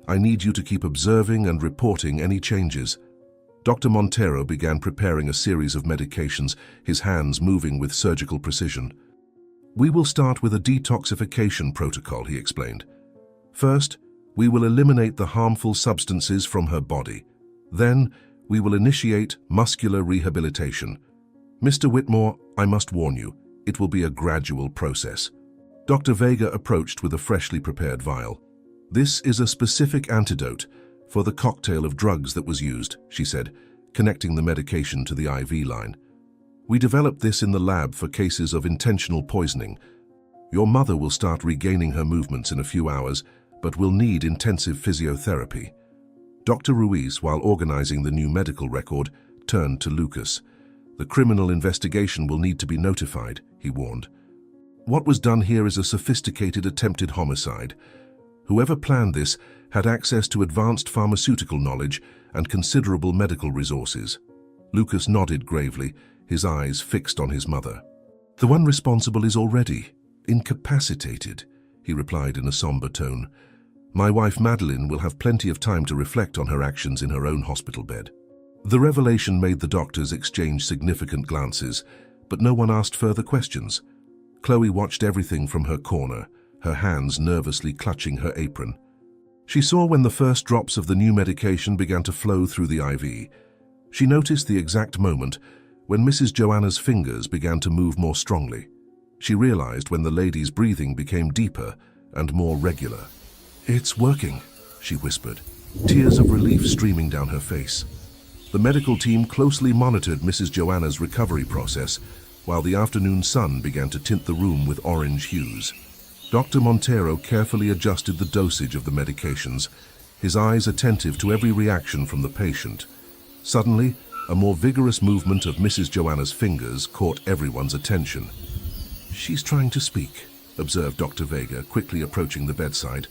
I need you to keep observing and reporting any changes." Dr. Monteiro began preparing a series of medications, his hands moving with surgical precision. "We will start with a detoxification protocol," he explained. "First, we will eliminate the harmful substances from her body. Then, we will initiate muscular rehabilitation. Mr. Whitmore, I must warn you, it will be a gradual process." Dr. Vega approached with a freshly prepared vial. "This is a specific antidote for the cocktail of drugs that was used," she said, connecting the medication to the IV line. "We developed this in the lab for cases of intentional poisoning. Your mother will start regaining her movements in a few hours, but will need intensive physiotherapy." Dr. Ruiz, while organizing the new medical record, turned to Lucas. "The criminal investigation will need to be notified," he warned. "What was done here is a sophisticated attempted homicide. Whoever planned this had access to advanced pharmaceutical knowledge and considerable medical resources." Lucas nodded gravely, his eyes fixed on his mother. "The one responsible is already incapacitated," he replied in a somber tone. "My wife Madeline will have plenty of time to reflect on her actions in her own hospital bed." The revelation made the doctors exchange significant glances, but no one asked further questions. Chloe watched everything from her corner, her hands nervously clutching her apron. She saw when the first drops of the new medication began to flow through the IV. She noticed the exact moment when Mrs. Joanna's fingers began to move more strongly. She realized when the lady's breathing became deeper and more regular. "It's working," she whispered, tears of relief streaming down her face. The medical team closely monitored Mrs. Joanna's recovery process, while the afternoon sun began to tint the room with orange hues. Dr. Monteiro carefully adjusted the dosage of the medications, his eyes attentive to every reaction from the patient. Suddenly, a more vigorous movement of Mrs. Joanna's fingers caught everyone's attention. "She's trying to speak," observed Dr. Vega, quickly approaching the bedside.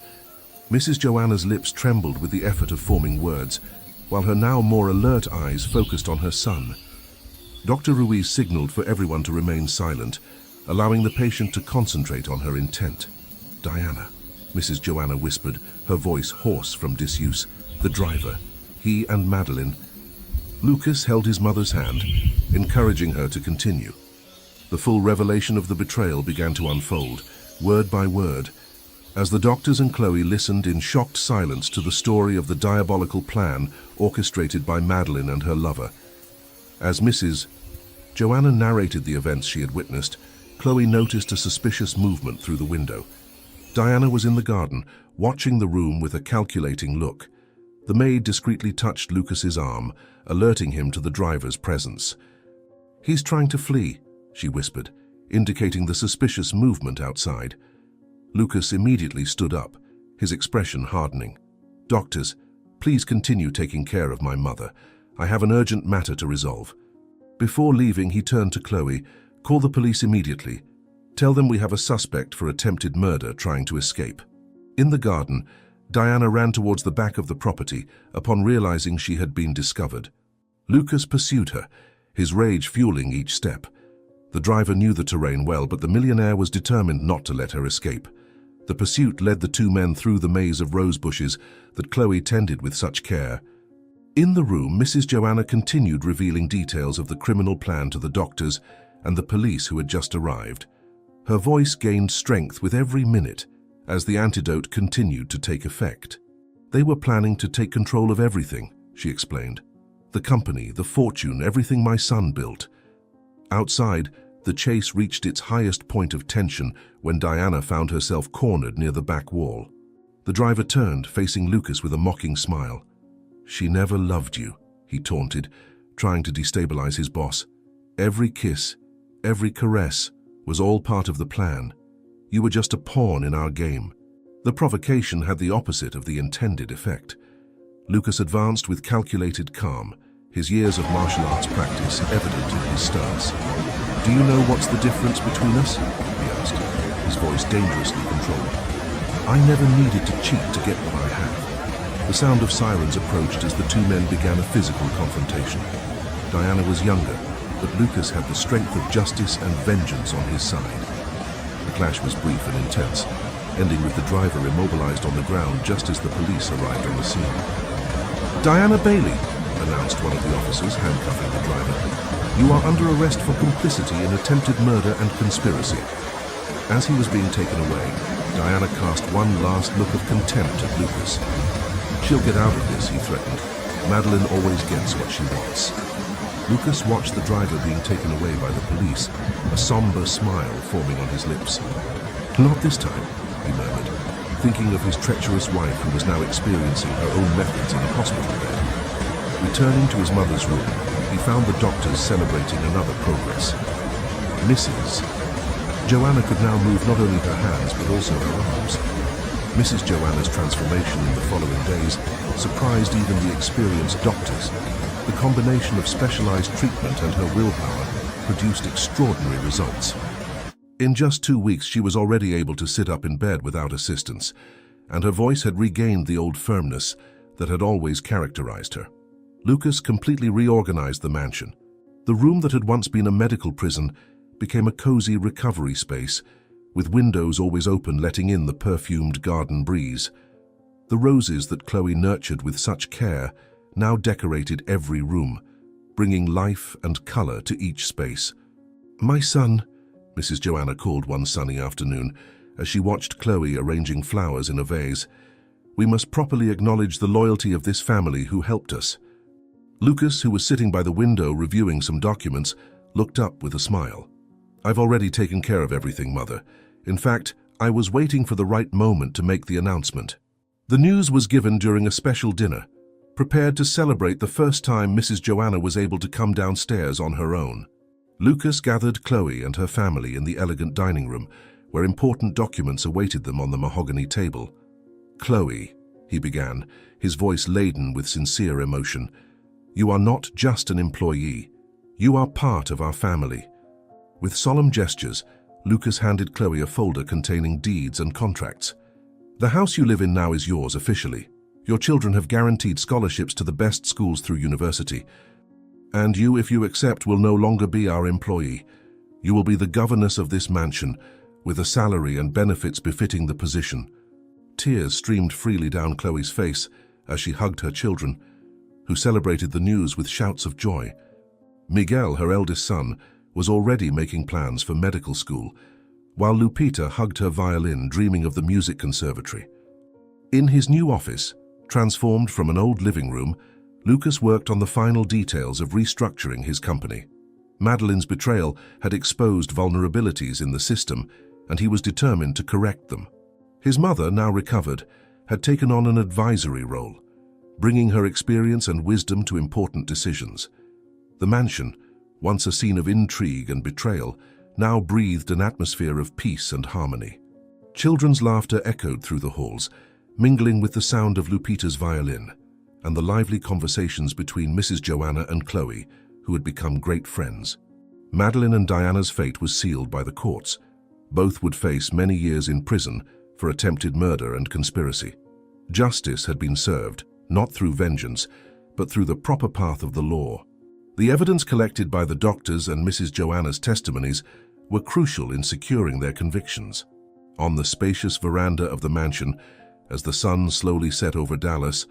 Mrs. Joanna's lips trembled with the effort of forming words, while her now more alert eyes focused on her son. Dr. Ruiz signaled for everyone to remain silent, allowing the patient to concentrate on her intent. "Diana," Mrs. Joanna whispered, her voice hoarse from disuse. "The driver. He and Madeline." Lucas held his mother's hand, encouraging her to continue. The full revelation of the betrayal began to unfold, word by word, as the doctors and Chloe listened in shocked silence to the story of the diabolical plan orchestrated by Madeline and her lover. As Mrs. Joanna narrated the events she had witnessed, Chloe noticed a suspicious movement through the window. Diana was in the garden, watching the room with a calculating look. The maid discreetly touched Lucas's arm, alerting him to the driver's presence. "He's trying to flee," she whispered, indicating the suspicious movement outside. Lucas immediately stood up, his expression hardening. "Doctors, please continue taking care of my mother. I have an urgent matter to resolve." Before leaving, he turned to Chloe. "Call the police immediately. Tell them we have a suspect for attempted murder trying to escape." In the garden, Diana ran towards the back of the property upon realizing she had been discovered. Lucas pursued her, his rage fueling each step. The driver knew the terrain well, but the millionaire was determined not to let her escape. The pursuit led the two men through the maze of rose bushes that Chloe tended with such care. In the room, Mrs. Joanna continued revealing details of the criminal plan to the doctors and the police who had just arrived. Her voice gained strength with every minute as the antidote continued to take effect. "They were planning to take control of everything," she explained. "The company, the fortune, everything my son built." Outside, the chase reached its highest point of tension when Diana found herself cornered near the back wall. The driver turned, facing Lucas with a mocking smile. "She never loved you," he taunted, trying to destabilize his boss. "Every kiss, every caress was all part of the plan. You were just a pawn in our game." The provocation had the opposite of the intended effect. Lucas advanced with calculated calm, his years of martial arts practice evident in his stance. "Do you know what's the difference between us?" he asked, his voice dangerously controlled. "I never needed to cheat to get what I have." The sound of sirens approached as the two men began a physical confrontation. Diana was younger, but Lucas had the strength of justice and vengeance on his side. The clash was brief and intense, ending with the driver immobilized on the ground just as the police arrived on the scene. "Diana Bailey," announced one of the officers, handcuffing the driver. "You are under arrest for complicity in attempted murder and conspiracy." As he was being taken away, Diana cast one last look of contempt at Lucas. "She'll get out of this," he threatened. "Madeline always gets what she wants." Lucas watched the driver being taken away by the police, a somber smile forming on his lips. "Not this time," he murmured, thinking of his treacherous wife who was now experiencing her own methods in a hospital bed. Returning to his mother's room, he found the doctors celebrating another progress. Mrs. Joanna could now move not only her hands but also her arms. Mrs. Joanna's transformation in the following days surprised even the experienced doctors. The combination of specialized treatment and her willpower produced extraordinary results. In just 2 weeks, she was already able to sit up in bed without assistance, and her voice had regained the old firmness that had always characterized her. Lucas completely reorganized the mansion. The room that had once been a medical prison became a cozy recovery space, with windows always open letting in the perfumed garden breeze. The roses that Chloe nurtured with such care now decorated every room, bringing life and color to each space. "My son," Mrs. Joanna called one sunny afternoon as she watched Chloe arranging flowers in a vase. "We must properly acknowledge the loyalty of this family who helped us." Lucas, who was sitting by the window reviewing some documents, looked up with a smile. "I've already taken care of everything, Mother. In fact, I was waiting for the right moment to make the announcement." The news was given during a special dinner, prepared to celebrate the first time Mrs. Joanna was able to come downstairs on her own. Lucas gathered Chloe and her family in the elegant dining room, where important documents awaited them on the mahogany table. "Chloe," he began, his voice laden with sincere emotion, "you are not just an employee. You are part of our family." With solemn gestures, Lucas handed Chloe a folder containing deeds and contracts. "The house you live in now is yours officially. Your children have guaranteed scholarships to the best schools through university. And you, if you accept, will no longer be our employee. You will be the governess of this mansion, with a salary and benefits befitting the position." Tears streamed freely down Chloe's face as she hugged her children, who celebrated the news with shouts of joy. Miguel, her eldest son, was already making plans for medical school, while Lupita hugged her violin, dreaming of the music conservatory. In his new office, transformed from an old living room, Lucas worked on the final details of restructuring his company. Madeline's betrayal had exposed vulnerabilities in the system, and he was determined to correct them. His mother, now recovered, had taken on an advisory role, bringing her experience and wisdom to important decisions. The mansion, once a scene of intrigue and betrayal, now breathed an atmosphere of peace and harmony. Children's laughter echoed through the halls, mingling with the sound of Lupita's violin, and the lively conversations between Mrs. Joanna and Chloe, who had become great friends. Madeline and Diana's fate was sealed by the courts. Both would face many years in prison for attempted murder and conspiracy. Justice had been served, not through vengeance, but through the proper path of the law. The evidence collected by the doctors and Mrs. Joanna's testimonies were crucial in securing their convictions. On the spacious veranda of the mansion, as the sun slowly set over Dallas,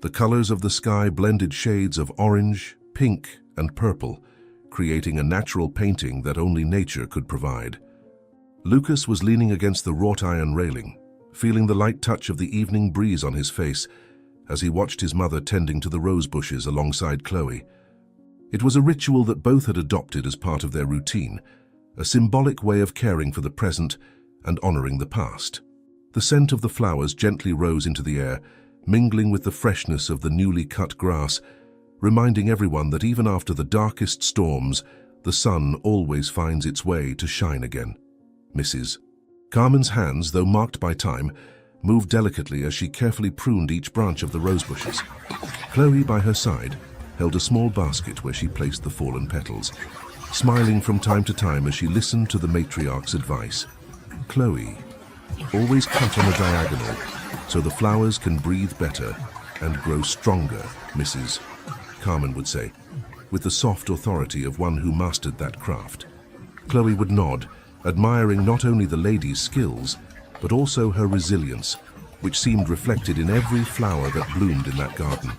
the colors of the sky blended shades of orange, pink, and purple, creating a natural painting that only nature could provide. Lucas was leaning against the wrought iron railing, feeling the light touch of the evening breeze on his face as he watched his mother tending to the rose bushes alongside Chloe. It was a ritual that both had adopted as part of their routine, a symbolic way of caring for the present and honoring the past. The scent of the flowers gently rose into the air, mingling with the freshness of the newly cut grass, reminding everyone that even after the darkest storms, the sun always finds its way to shine again. Mrs. Carmen's hands, though marked by time, moved delicately as she carefully pruned each branch of the rose bushes. Chloe, by her side, held a small basket where she placed the fallen petals, smiling from time to time as she listened to the matriarch's advice. Chloe, always cut on a diagonal so the flowers can breathe better and grow stronger, Mrs. Carmen would say, with the soft authority of one who mastered that craft. Chloe would nod, admiring not only the lady's skills, but also her resilience, which seemed reflected in every flower that bloomed in that garden.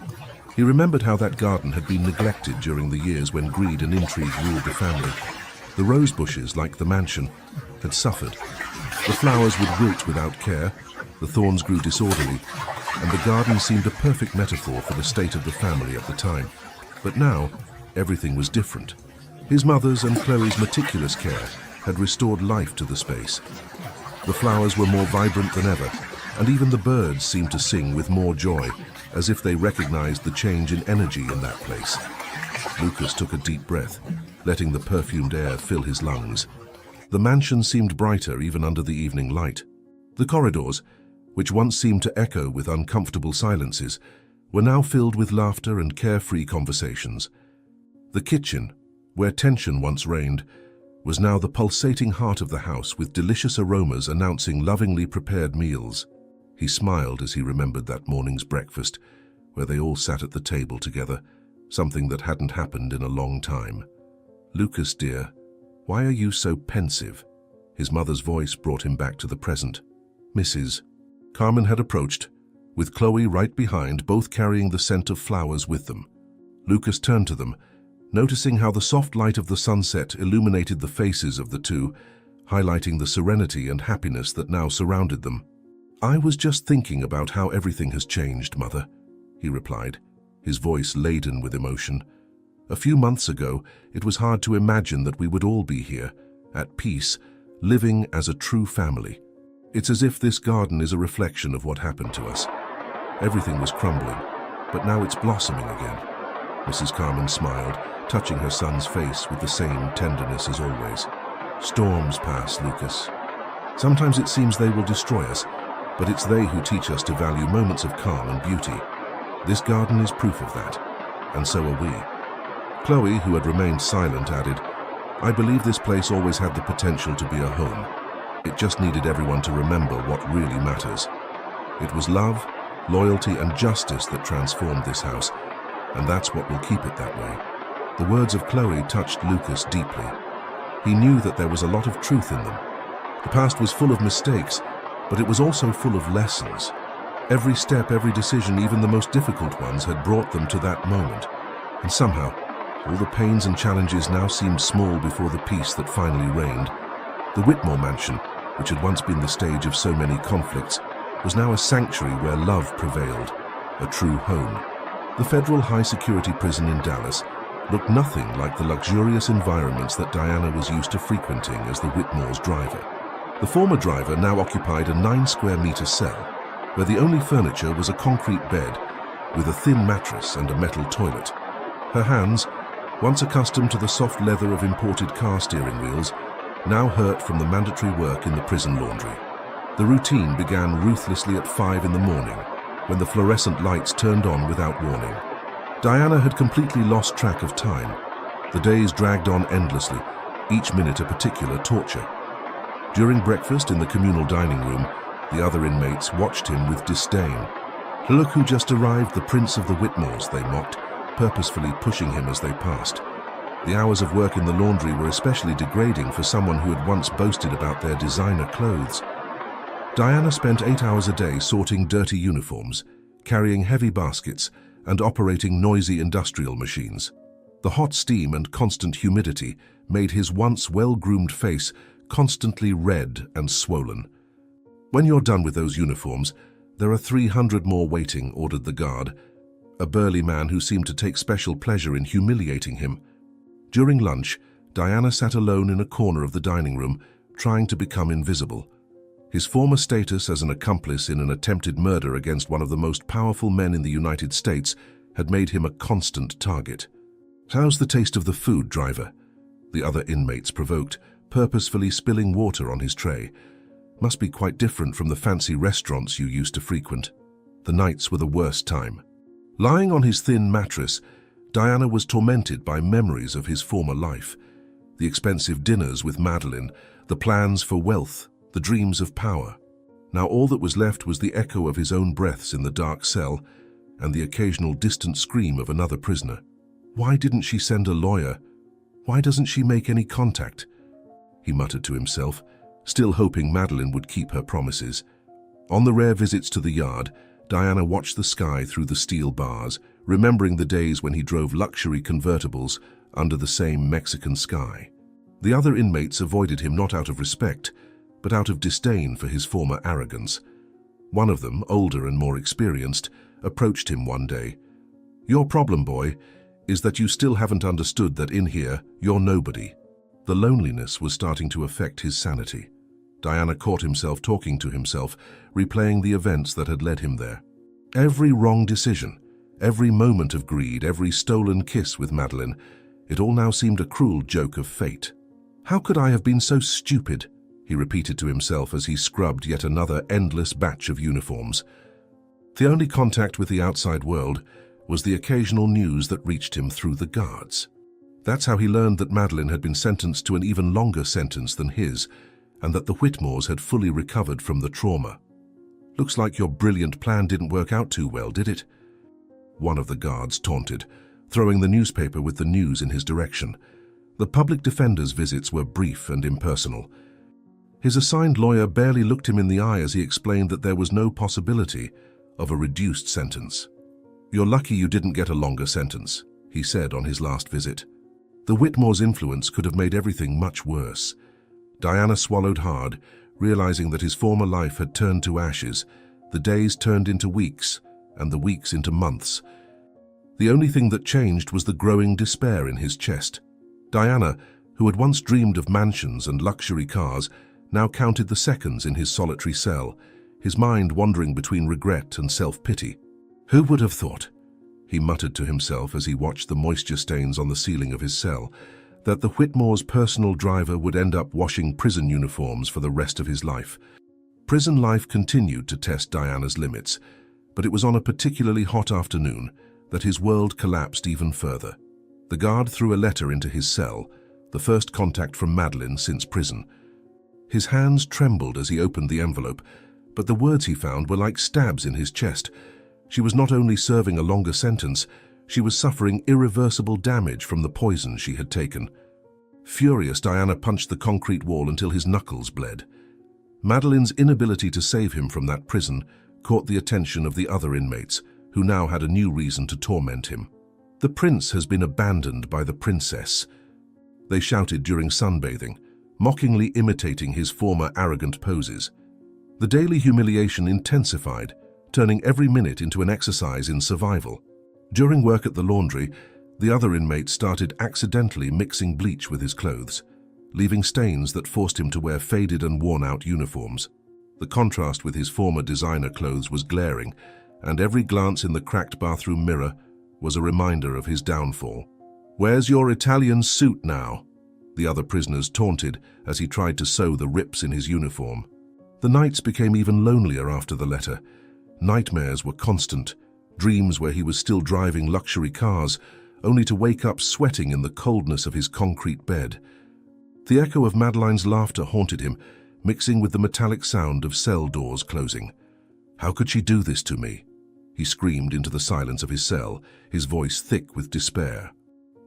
He remembered how that garden had been neglected during the years when greed and intrigue ruled the family. The rose bushes, like the mansion, had suffered. The flowers would wilt without care, the thorns grew disorderly, and the garden seemed a perfect metaphor for the state of the family at the time. But now, everything was different. His mother's and Chloe's meticulous care had restored life to the space. The flowers were more vibrant than ever, and even the birds seemed to sing with more joy, as if they recognized the change in energy in that place. Lucas took a deep breath, letting the perfumed air fill his lungs. The mansion seemed brighter even under the evening light. The corridors, which once seemed to echo with uncomfortable silences, were now filled with laughter and carefree conversations. The kitchen, where tension once reigned, was now the pulsating heart of the house, with delicious aromas announcing lovingly prepared meals. He smiled as he remembered that morning's breakfast, where they all sat at the table together, something that hadn't happened in a long time. "Lucas, dear, why are you so pensive?" His mother's voice brought him back to the present. Mrs. Carmen had approached, with Chloe right behind, both carrying the scent of flowers with them. Lucas turned to them, noticing how the soft light of the sunset illuminated the faces of the two, highlighting the serenity and happiness that now surrounded them. "I was just thinking about how everything has changed, Mother," he replied, his voice laden with emotion. "A few months ago, it was hard to imagine that we would all be here, at peace, living as a true family. It's as if this garden is a reflection of what happened to us. Everything was crumbling, but now it's blossoming again." Mrs. Carmen smiled, touching her son's face with the same tenderness as always. "Storms pass, Lucas. Sometimes it seems they will destroy us, but it's they who teach us to value moments of calm and beauty. This garden is proof of that, and so are we." Chloe, who had remained silent, added, "I believe this place always had the potential to be a home. It just needed everyone to remember what really matters. It was love, loyalty, and justice that transformed this house, and that's what will keep it that way." The words of Chloe touched Lucas deeply. He knew that there was a lot of truth in them. The past was full of mistakes, but it was also full of lessons. Every step, every decision, even the most difficult ones, had brought them to that moment. And somehow, all the pains and challenges now seemed small before the peace that finally reigned. The Whitmore mansion, which had once been the stage of so many conflicts, was now a sanctuary where love prevailed, a true home. The federal high-security prison in Dallas looked nothing like the luxurious environments that Diana was used to frequenting as the Whitmore's driver. The former driver now occupied a 9-square-meter cell, where the only furniture was a concrete bed with a thin mattress and a metal toilet. Her hands, once accustomed to the soft leather of imported car steering wheels, now hurt from the mandatory work in the prison laundry. The routine began ruthlessly at 5 in the morning, when the fluorescent lights turned on without warning. Diana had completely lost track of time. The days dragged on endlessly, each minute a particular torture. During breakfast in the communal dining room, the other inmates watched him with disdain. "Look who just arrived, the Prince of the Whitmores," they mocked, purposefully pushing him as they passed. The hours of work in the laundry were especially degrading for someone who had once boasted about their designer clothes. Diana spent 8 hours a day sorting dirty uniforms, carrying heavy baskets, and operating noisy industrial machines. The hot steam and constant humidity made his once well-groomed face constantly red and swollen. "When you're done with those uniforms, there are 300 more waiting," ordered the guard, a burly man who seemed to take special pleasure in humiliating him. During lunch, Diana sat alone in a corner of the dining room, trying to become invisible. His former status as an accomplice in an attempted murder against one of the most powerful men in the United States had made him a constant target. "How's the taste of the food, driver?" the other inmates provoked, purposefully spilling water on his tray. "Must be quite different from the fancy restaurants you used to frequent." The nights were the worst time. Lying on his thin mattress, Diana was tormented by memories of his former life. The expensive dinners with Madeline, the plans for wealth, the dreams of power. Now all that was left was the echo of his own breaths in the dark cell and the occasional distant scream of another prisoner. "Why didn't she send a lawyer? Why doesn't she make any contact?" he muttered to himself, still hoping Madeline would keep her promises. On the rare visits to the yard, Diana watched the sky through the steel bars, remembering the days when he drove luxury convertibles under the same Mexican sky. The other inmates avoided him not out of respect, but out of disdain for his former arrogance. One of them, older and more experienced, approached him one day. "Your problem, boy, is that you still haven't understood that in here, you're nobody." The loneliness was starting to affect his sanity. Diana caught himself talking to himself, replaying the events that had led him there. Every wrong decision, every moment of greed, every stolen kiss with Madeline, it all now seemed a cruel joke of fate. "How could I have been so stupid?" he repeated to himself as he scrubbed yet another endless batch of uniforms. The only contact with the outside world was the occasional news that reached him through the guards. That's how he learned that Madeline had been sentenced to an even longer sentence than his, and that the Whitmores had fully recovered from the trauma. "Looks like your brilliant plan didn't work out too well, did it?" one of the guards taunted, throwing the newspaper with the news in his direction. The public defender's visits were brief and impersonal. His assigned lawyer barely looked him in the eye as he explained that there was no possibility of a reduced sentence. "You're lucky you didn't get a longer sentence," he said on his last visit. The Whitmores' influence could have made everything much worse. Diana swallowed hard, realizing that his former life had turned to ashes. The days turned into weeks, and the weeks into months. The only thing that changed was the growing despair in his chest. Diana, who had once dreamed of mansions and luxury cars, now counted the seconds in his solitary cell, his mind wandering between regret and self-pity. "Who would have thought," he muttered to himself as he watched the moisture stains on the ceiling of his cell, "that the Whitmores' personal driver would end up washing prison uniforms for the rest of his life." Prison life continued to test Diana's limits, but it was on a particularly hot afternoon that his world collapsed even further. The guard threw a letter into his cell, the first contact from Madeline since prison. His hands trembled as he opened the envelope, but the words he found were like stabs in his chest. She was not only serving a longer sentence, she was suffering irreversible damage from the poison she had taken. Furious, Diana punched the concrete wall until his knuckles bled. Madeline's inability to save him from that prison caught the attention of the other inmates, who now had a new reason to torment him. "The prince has been abandoned by the princess," they shouted during sunbathing, mockingly imitating his former arrogant poses. The daily humiliation intensified, turning every minute into an exercise in survival. During work at the laundry, the other inmate started accidentally mixing bleach with his clothes. leaving stains that forced him to wear faded and worn-out uniforms. The contrast with his former designer clothes was glaring, and every glance in the cracked bathroom mirror was a reminder of his downfall. "Where's your Italian suit now?" the other prisoners taunted as he tried to sew the rips in his uniform. The nights became even lonelier after the letter. Nightmares were constant, dreams where he was still driving luxury cars, only to wake up sweating in the coldness of his concrete bed. The echo of Madeline's laughter haunted him, mixing with the metallic sound of cell doors closing. "How could she do this to me?" he screamed into the silence of his cell, his voice thick with despair.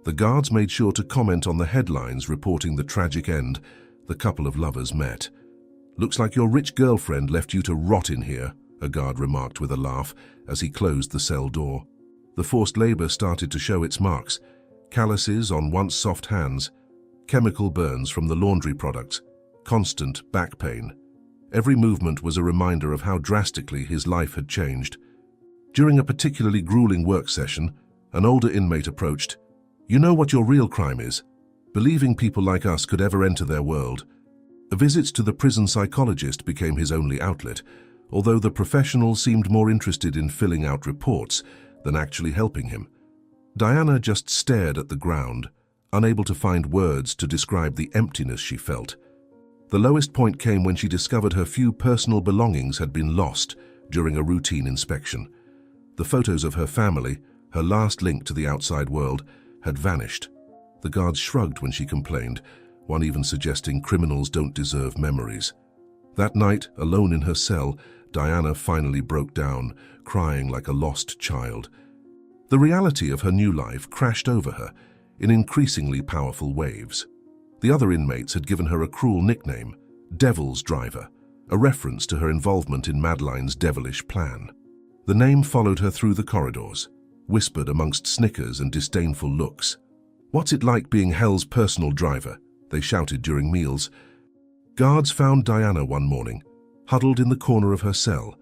The guards made sure to comment on the headlines reporting the tragic end the couple of lovers met. "Looks like your rich girlfriend left you to rot in here," a guard remarked with a laugh as he closed the cell door. The forced labor started to show its marks: calluses on once soft hands, chemical burns from the laundry products, constant back pain. Every movement was a reminder of how drastically his life had changed. During a particularly grueling work session, an older inmate approached. "You know what your real crime is? Believing people like us could ever enter their world." Visits to the prison psychologist became his only outlet, although the professional seemed more interested in filling out reports than actually helping him. Diana just stared at the ground, unable to find words to describe the emptiness she felt. The lowest point came when she discovered her few personal belongings had been lost during a routine inspection. The photos of her family, her last link to the outside world, had vanished. The guards shrugged when she complained, one even suggesting criminals don't deserve memories. That night, alone in her cell, Diana finally broke down, crying like a lost child. The reality of her new life crashed over her in increasingly powerful waves. The other inmates had given her a cruel nickname, Devil's Driver, a reference to her involvement in Madeline's devilish plan. The name followed her through the corridors, whispered amongst snickers and disdainful looks. "What's it like being Hell's personal driver?" they shouted during meals. Guards found Diana one morning, huddled in the corner of her cell,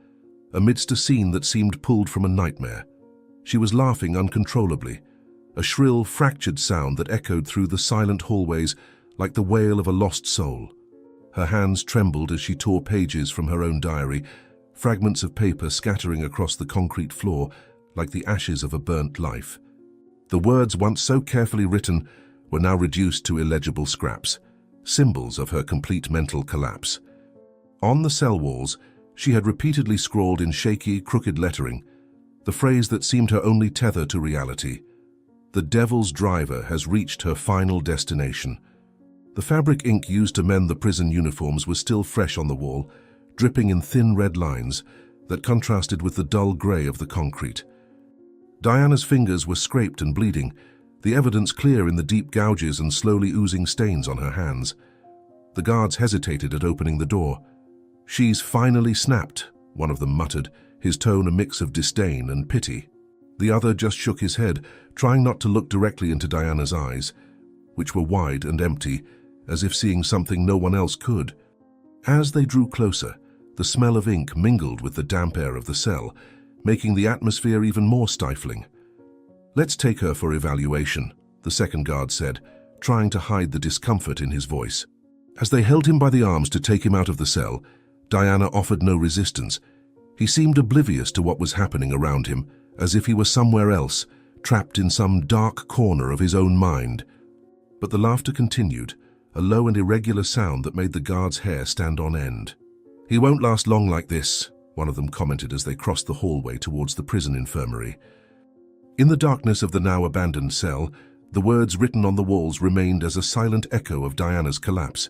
amidst a scene that seemed pulled from a nightmare. She was laughing uncontrollably, a shrill, fractured sound that echoed through the silent hallways like the wail of a lost soul. Her hands trembled as she tore pages from her own diary, fragments of paper scattering across the concrete floor like the ashes of a burnt life. The words once so carefully written were now reduced to illegible scraps, symbols of her complete mental collapse. On the cell walls, she had repeatedly scrawled in shaky, crooked lettering the phrase that seemed her only tether to reality: "The Devil's Driver has reached her final destination." The fabric ink used to mend the prison uniforms was still fresh on the wall, dripping in thin red lines that contrasted with the dull grey of the concrete. Diana's fingers were scraped and bleeding, the evidence clear in the deep gouges and slowly oozing stains on her hands. The guards hesitated at opening the door. "She's finally snapped," one of them muttered, his tone a mix of disdain and pity. The other just shook his head, trying not to look directly into Diana's eyes, which were wide and empty, as if seeing something no one else could. As they drew closer, the smell of ink mingled with the damp air of the cell, making the atmosphere even more stifling. "Let's take her for evaluation," the second guard said, trying to hide the discomfort in his voice. As they held him by the arms to take him out of the cell, Diana offered no resistance. He seemed oblivious to what was happening around him, as if he were somewhere else, trapped in some dark corner of his own mind. But the laughter continued, a low and irregular sound that made the guard's hair stand on end. "He won't last long like this," one of them commented as they crossed the hallway towards the prison infirmary. In the darkness of the now abandoned cell, the words written on the walls remained as a silent echo of Diana's collapse.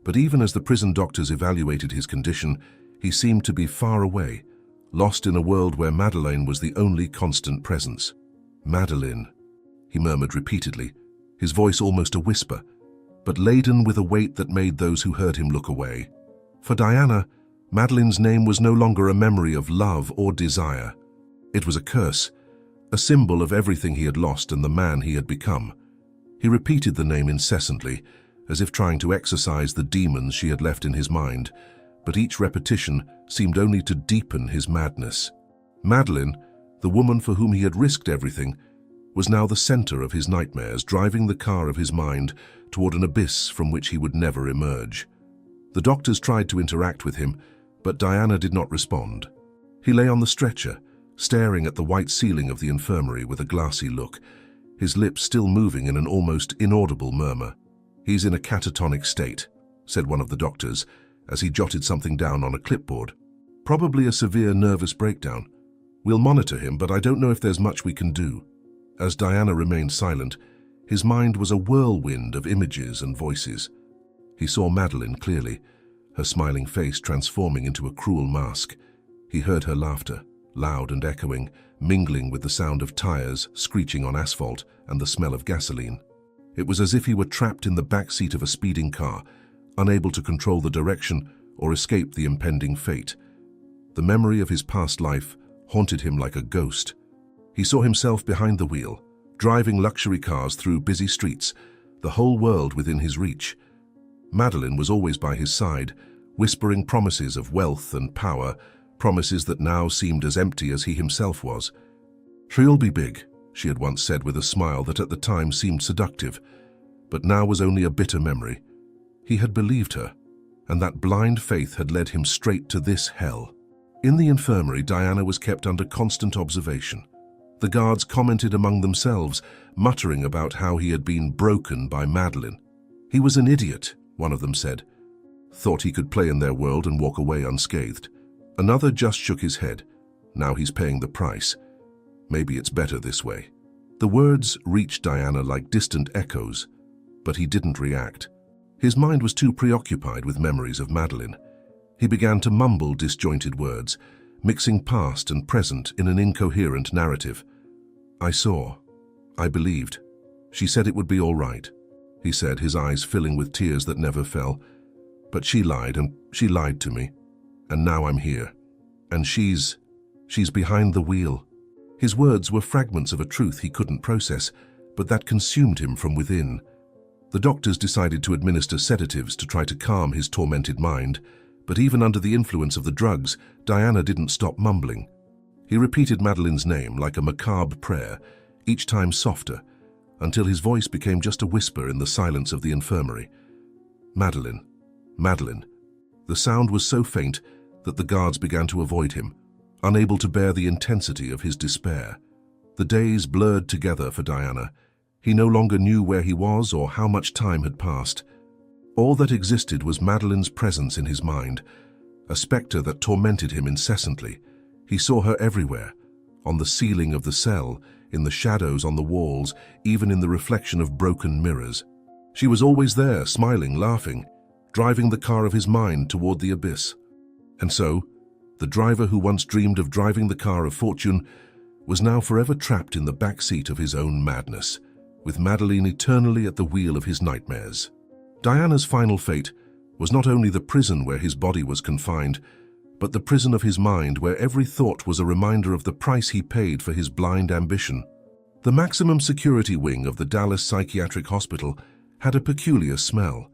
But even as the prison doctors evaluated his condition, he seemed to be far away, lost in a world where Madeleine was the only constant presence. "Madeleine," he murmured repeatedly, his voice almost a whisper, but laden with a weight that made those who heard him look away. For Diana, Madeleine's name was no longer a memory of love or desire. It was a curse, a symbol of everything he had lost and the man he had become. He repeated the name incessantly, as if trying to exorcise the demons she had left in his mind, but each repetition seemed only to deepen his madness. Madeleine, the woman for whom he had risked everything, was now the center of his nightmares, driving the car of his mind toward an abyss from which he would never emerge. The doctors tried to interact with him, but Diana did not respond. He lay on the stretcher, staring at the white ceiling of the infirmary with a glassy look, his lips still moving in an almost inaudible murmur. "He's in a catatonic state," said one of the doctors, as he jotted something down on a clipboard. "Probably a severe nervous breakdown. We'll monitor him, but I don't know if there's much we can do." As Diana remained silent, his mind was a whirlwind of images and voices. He saw Madeline clearly, her smiling face transforming into a cruel mask. He heard her laughter, loud and echoing, mingling with the sound of tires screeching on asphalt and the smell of gasoline. It was as if he were trapped in the back seat of a speeding car, unable to control the direction or escape the impending fate. The memory of his past life haunted him like a ghost. He saw himself behind the wheel, driving luxury cars through busy streets, the whole world within his reach. Madeline was always by his side, whispering promises of wealth and power, promises that now seemed as empty as he himself was. "She'll be big," she had once said with a smile that at the time seemed seductive, but now was only a bitter memory. He had believed her, and that blind faith had led him straight to this hell. In the infirmary, Diana was kept under constant observation. The guards commented among themselves, muttering about how he had been broken by Madeline. "He was an idiot," one of them said. "Thought he could play in their world and walk away unscathed." Another just shook his head. "Now he's paying the price. Maybe it's better this way." The words reached Diana like distant echoes, but he didn't react. His mind was too preoccupied with memories of Madeline. He began to mumble disjointed words, mixing past and present in an incoherent narrative. "I saw. I believed. She said it would be all right," he said, his eyes filling with tears that never fell. "But she lied, and she lied to me. And now I'm here. And she's behind the wheel." His words were fragments of a truth he couldn't process, but that consumed him from within. The doctors decided to administer sedatives to try to calm his tormented mind, but even under the influence of the drugs, Diana didn't stop mumbling. He repeated Madeline's name like a macabre prayer, each time softer, until his voice became just a whisper in the silence of the infirmary. "Madeline, Madeline." The sound was so faint that the guards began to avoid him, unable to bear the intensity of his despair. The days blurred together for Diana. He no longer knew where he was or how much time had passed. All that existed was Madeline's presence in his mind, a spectre that tormented him incessantly. He saw her everywhere, on the ceiling of the cell, in the shadows on the walls, even in the reflection of broken mirrors. She was always there, smiling, laughing, driving the car of his mind toward the abyss. And so, the driver who once dreamed of driving the car of fortune was now forever trapped in the back seat of his own madness, with Madeline eternally at the wheel of his nightmares. Diana's final fate was not only the prison where his body was confined, but the prison of his mind where every thought was a reminder of the price he paid for his blind ambition. The maximum security wing of the Dallas Psychiatric Hospital had a peculiar smell,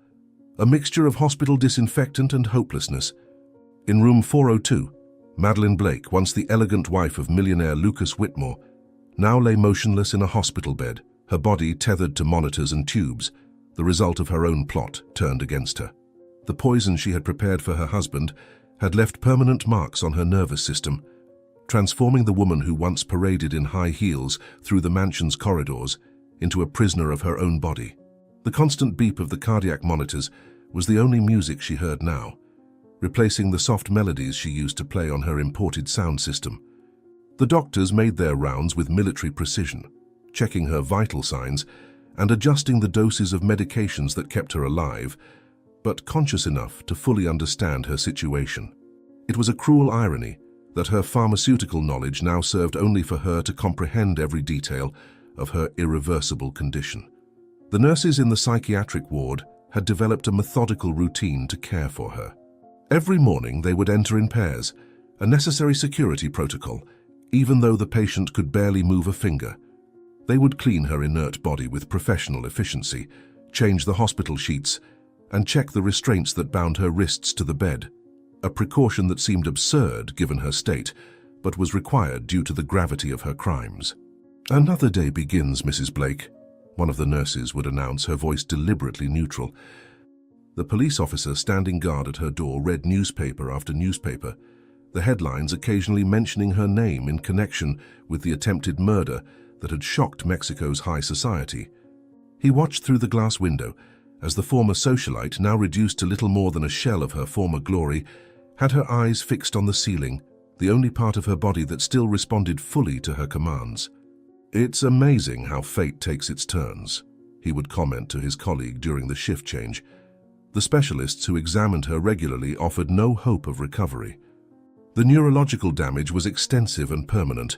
a mixture of hospital disinfectant and hopelessness. In room 402, Madeline Blake, once the elegant wife of millionaire Lucas Whitmore, now lay motionless in a hospital bed, her body tethered to monitors and tubes, the result of her own plot turned against her. The poison she had prepared for her husband had left permanent marks on her nervous system, transforming the woman who once paraded in high heels through the mansion's corridors into a prisoner of her own body. The constant beep of the cardiac monitors was the only music she heard now, replacing the soft melodies she used to play on her imported sound system. The doctors made their rounds with military precision, checking her vital signs and adjusting the doses of medications that kept her alive, but conscious enough to fully understand her situation. It was a cruel irony that her pharmaceutical knowledge now served only for her to comprehend every detail of her irreversible condition. The nurses in the psychiatric ward had developed a methodical routine to care for her. Every morning they would enter in pairs, a necessary security protocol, even though the patient could barely move a finger. They would clean her inert body with professional efficiency, change the hospital sheets, and check the restraints that bound her wrists to the bed, a precaution that seemed absurd given her state, but was required due to the gravity of her crimes. "Another day begins, Mrs. Blake," one of the nurses would announce, her voice deliberately neutral. The police officer standing guard at her door read newspaper after newspaper, the headlines occasionally mentioning her name in connection with the attempted murder that had shocked Mexico's high society. He watched through the glass window as the former socialite, now reduced to little more than a shell of her former glory, had her eyes fixed on the ceiling, the only part of her body that still responded fully to her commands. "It's amazing how fate takes its turns," he would comment to his colleague during the shift change. The specialists who examined her regularly offered no hope of recovery. The neurological damage was extensive and permanent,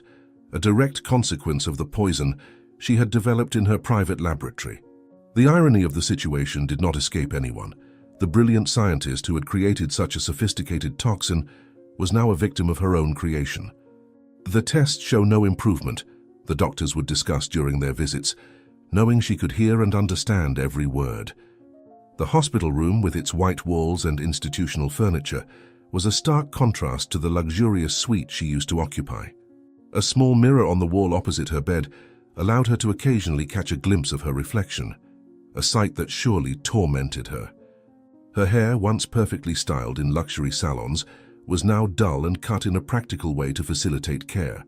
a direct consequence of the poison she had developed in her private laboratory. The irony of the situation did not escape anyone. The brilliant scientist who had created such a sophisticated toxin was now a victim of her own creation. "The tests show no improvement," the doctors would discuss during their visits, knowing she could hear and understand every word. The hospital room, with its white walls and institutional furniture, was a stark contrast to the luxurious suite she used to occupy. A small mirror on the wall opposite her bed allowed her to occasionally catch a glimpse of her reflection, a sight that surely tormented her. Her hair, once perfectly styled in luxury salons, was now dull and cut in a practical way to facilitate care.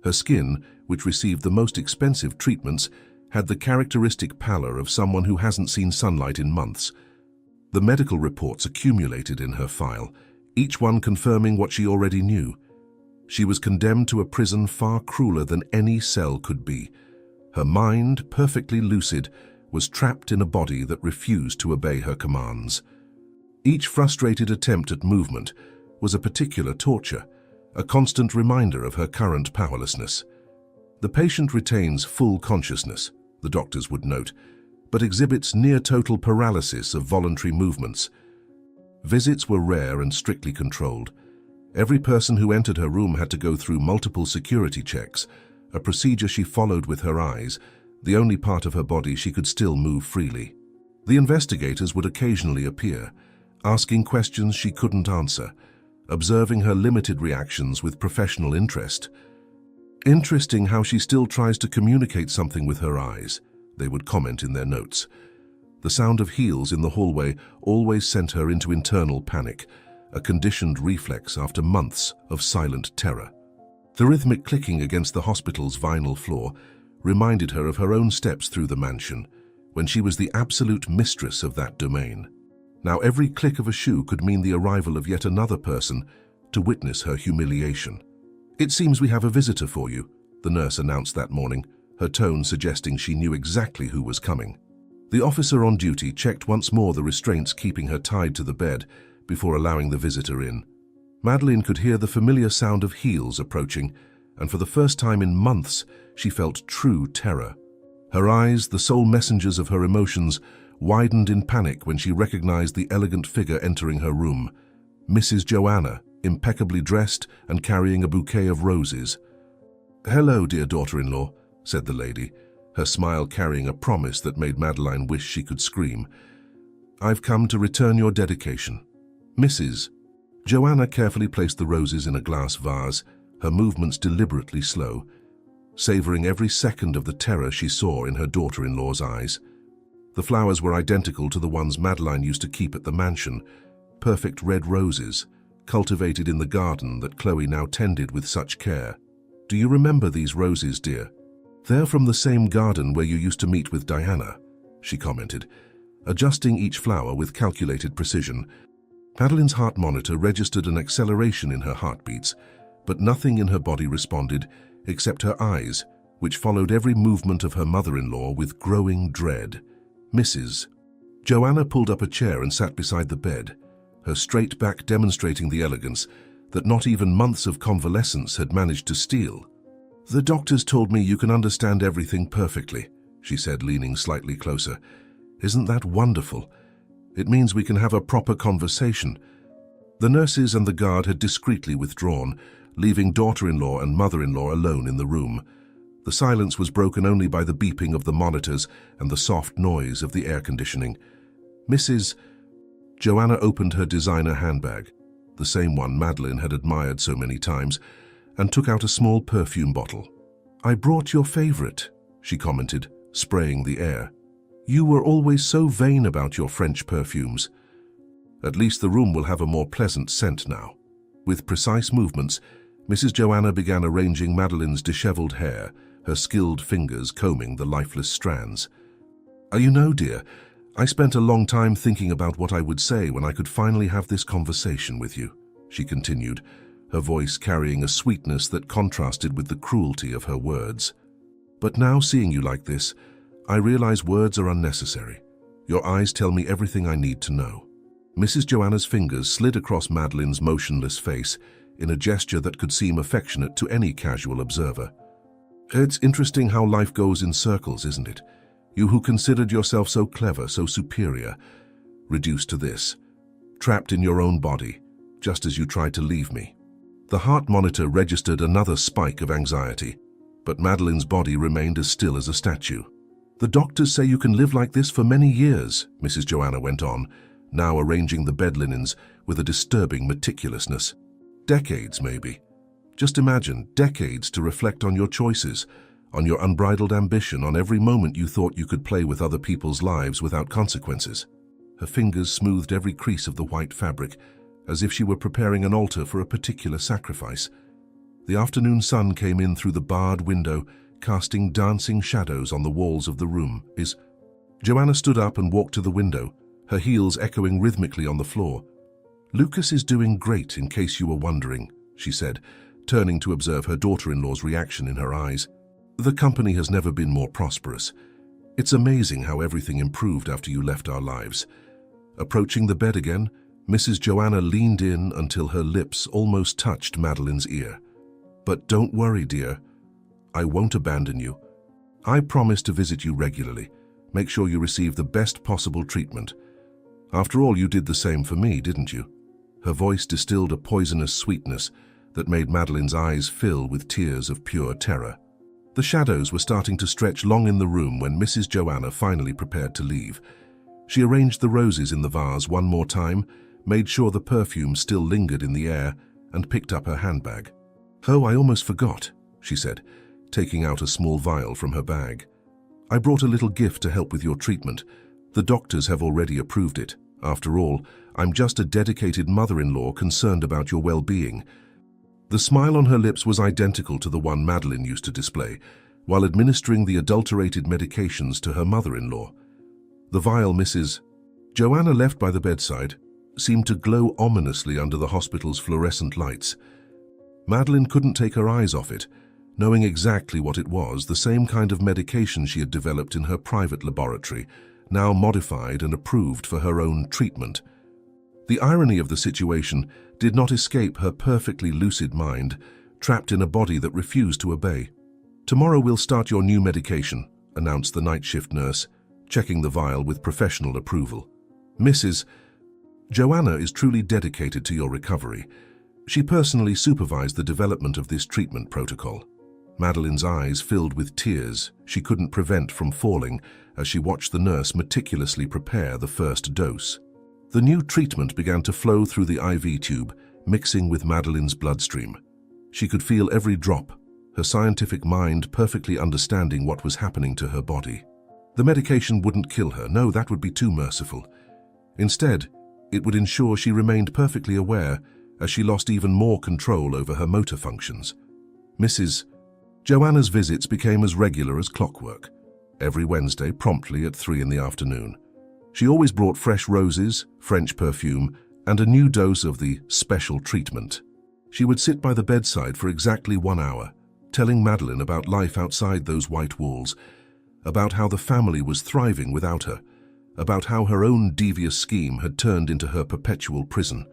Her skin, which received the most expensive treatments, had the characteristic pallor of someone who hasn't seen sunlight in months. The medical reports accumulated in her file, each one confirming what she already knew. She was condemned to a prison far crueler than any cell could be. Her mind, perfectly lucid, was trapped in a body that refused to obey her commands. Each frustrated attempt at movement was a particular torture, a constant reminder of her current powerlessness. The patient retains full consciousness, the doctors would note, but exhibits near-total paralysis of voluntary movements. Visits were rare and strictly controlled. Every person who entered her room had to go through multiple security checks, a procedure she followed with her eyes, the only part of her body she could still move freely. The investigators would occasionally appear, asking questions she couldn't answer, observing her limited reactions with professional interest. "Interesting how she still tries to communicate something with her eyes," they would comment in their notes. The sound of heels in the hallway always sent her into internal panic, a conditioned reflex after months of silent terror. The rhythmic clicking against the hospital's vinyl floor reminded her of her own steps through the mansion, when she was the absolute mistress of that domain. Now every click of a shoe could mean the arrival of yet another person to witness her humiliation. "It seems we have a visitor for you," the nurse announced that morning, her tone suggesting she knew exactly who was coming. The officer on duty checked once more the restraints keeping her tied to the bed before allowing the visitor in. Madeline could hear the familiar sound of heels approaching, and for the first time in months, she felt true terror. Her eyes, the sole messengers of her emotions, widened in panic when she recognized the elegant figure entering her room. Mrs. Joanna, impeccably dressed and carrying a bouquet of roses. "Hello, dear daughter-in-law," said the lady, her smile carrying a promise that made Madeline wish she could scream. "I've come to return your dedication. Mrs." Joanna carefully placed the roses in a glass vase, her movements deliberately slow, savoring every second of the terror she saw in her daughter-in-law's eyes. The flowers were identical to the ones Madeline used to keep at the mansion, perfect red roses, cultivated in the garden that Chloe now tended with such care. "Do you remember these roses, dear? They're from the same garden where you used to meet with Diana," she commented, adjusting each flower with calculated precision. Madeline's heart monitor registered an acceleration in her heartbeats, but nothing in her body responded except her eyes, which followed every movement of her mother-in-law with growing dread. "Mrs." Joanna pulled up a chair and sat beside the bed, her straight back demonstrating the elegance that not even months of convalescence had managed to steal. "The doctors told me you can understand everything perfectly," she said, leaning slightly closer. "Isn't that wonderful? It means we can have a proper conversation." The nurses and the guard had discreetly withdrawn, leaving daughter-in-law and mother-in-law alone in the room. The silence was broken only by the beeping of the monitors and the soft noise of the air conditioning. "Mrs." Joanna opened her designer handbag, the same one Madeline had admired so many times, and took out a small perfume bottle. "I brought your favorite," she commented, spraying the air. "You were always so vain about your French perfumes. At least the room will have a more pleasant scent now." With precise movements, Mrs. Joanna began arranging Madeline's disheveled hair, her skilled fingers combing the lifeless strands. You know, dear, I spent a long time thinking about what I would say when I could finally have this conversation with you," she continued, her voice carrying a sweetness that contrasted with the cruelty of her words. "But now, seeing you like this, I realize words are unnecessary. Your eyes tell me everything I need to know." Mrs. Joanna's fingers slid across Madeline's motionless face in a gesture that could seem affectionate to any casual observer. "It's interesting how life goes in circles, isn't it? You who considered yourself so clever, so superior, reduced to this, trapped in your own body, just as you tried to leave me." The heart monitor registered another spike of anxiety, but Madeline's body remained as still as a statue. "The doctors say you can live like this for many years," Mrs. Joanna went on, now arranging the bed linens with a disturbing meticulousness. "Decades, maybe. Just imagine, decades to reflect on your choices, on your unbridled ambition, on every moment you thought you could play with other people's lives without consequences." Her fingers smoothed every crease of the white fabric, as if she were preparing an altar for a particular sacrifice. The afternoon sun came in through the barred window, casting dancing shadows on the walls of the room. Joanna stood up and walked to the window, her heels echoing rhythmically on the floor. "Lucas is doing great, in case you were wondering," she said, turning to observe her daughter-in-law's reaction in her eyes. "The company has never been more prosperous. It's amazing how everything improved after you left our lives." Approaching the bed again, Mrs. Joanna leaned in until her lips almost touched Madeline's ear. "But don't worry, dear. I won't abandon you. I promise to visit you regularly, make sure you receive the best possible treatment. After all, you did the same for me, didn't you?" Her voice distilled a poisonous sweetness that made Madeline's eyes fill with tears of pure terror. The shadows were starting to stretch long in the room when Mrs. Joanna finally prepared to leave. She arranged the roses in the vase one more time, made sure the perfume still lingered in the air, and picked up her handbag. "Oh, I almost forgot," she said, taking out a small vial from her bag. "I brought a little gift to help with your treatment. The doctors have already approved it. After all, I'm just a dedicated mother-in-law concerned about your well-being." The smile on her lips was identical to the one Madeline used to display, while administering the adulterated medications to her mother-in-law. The vial Mrs. Joanna left by the bedside seemed to glow ominously under the hospital's fluorescent lights. Madeline couldn't take her eyes off it, knowing exactly what it was, the same kind of medication she had developed in her private laboratory, now modified and approved for her own treatment. The irony of the situation did not escape her perfectly lucid mind, trapped in a body that refused to obey. "Tomorrow we'll start your new medication," announced the night shift nurse, checking the vial with professional approval. "Mrs. Joanna is truly dedicated to your recovery. She personally supervised the development of this treatment protocol." Madeline's eyes filled with tears she couldn't prevent from falling as she watched the nurse meticulously prepare the first dose. The new treatment began to flow through the IV tube, mixing with Madeline's bloodstream. She could feel every drop, her scientific mind perfectly understanding what was happening to her body. The medication wouldn't kill her. No, that would be too merciful. Instead, it would ensure she remained perfectly aware as she lost even more control over her motor functions. Mrs. Joanna's visits became as regular as clockwork, every Wednesday promptly at 3 in the afternoon. She always brought fresh roses, French perfume, and a new dose of the special treatment. She would sit by the bedside for exactly 1 hour, telling Madeline about life outside those white walls, about how the family was thriving without her, about how her own devious scheme had turned into her perpetual prison.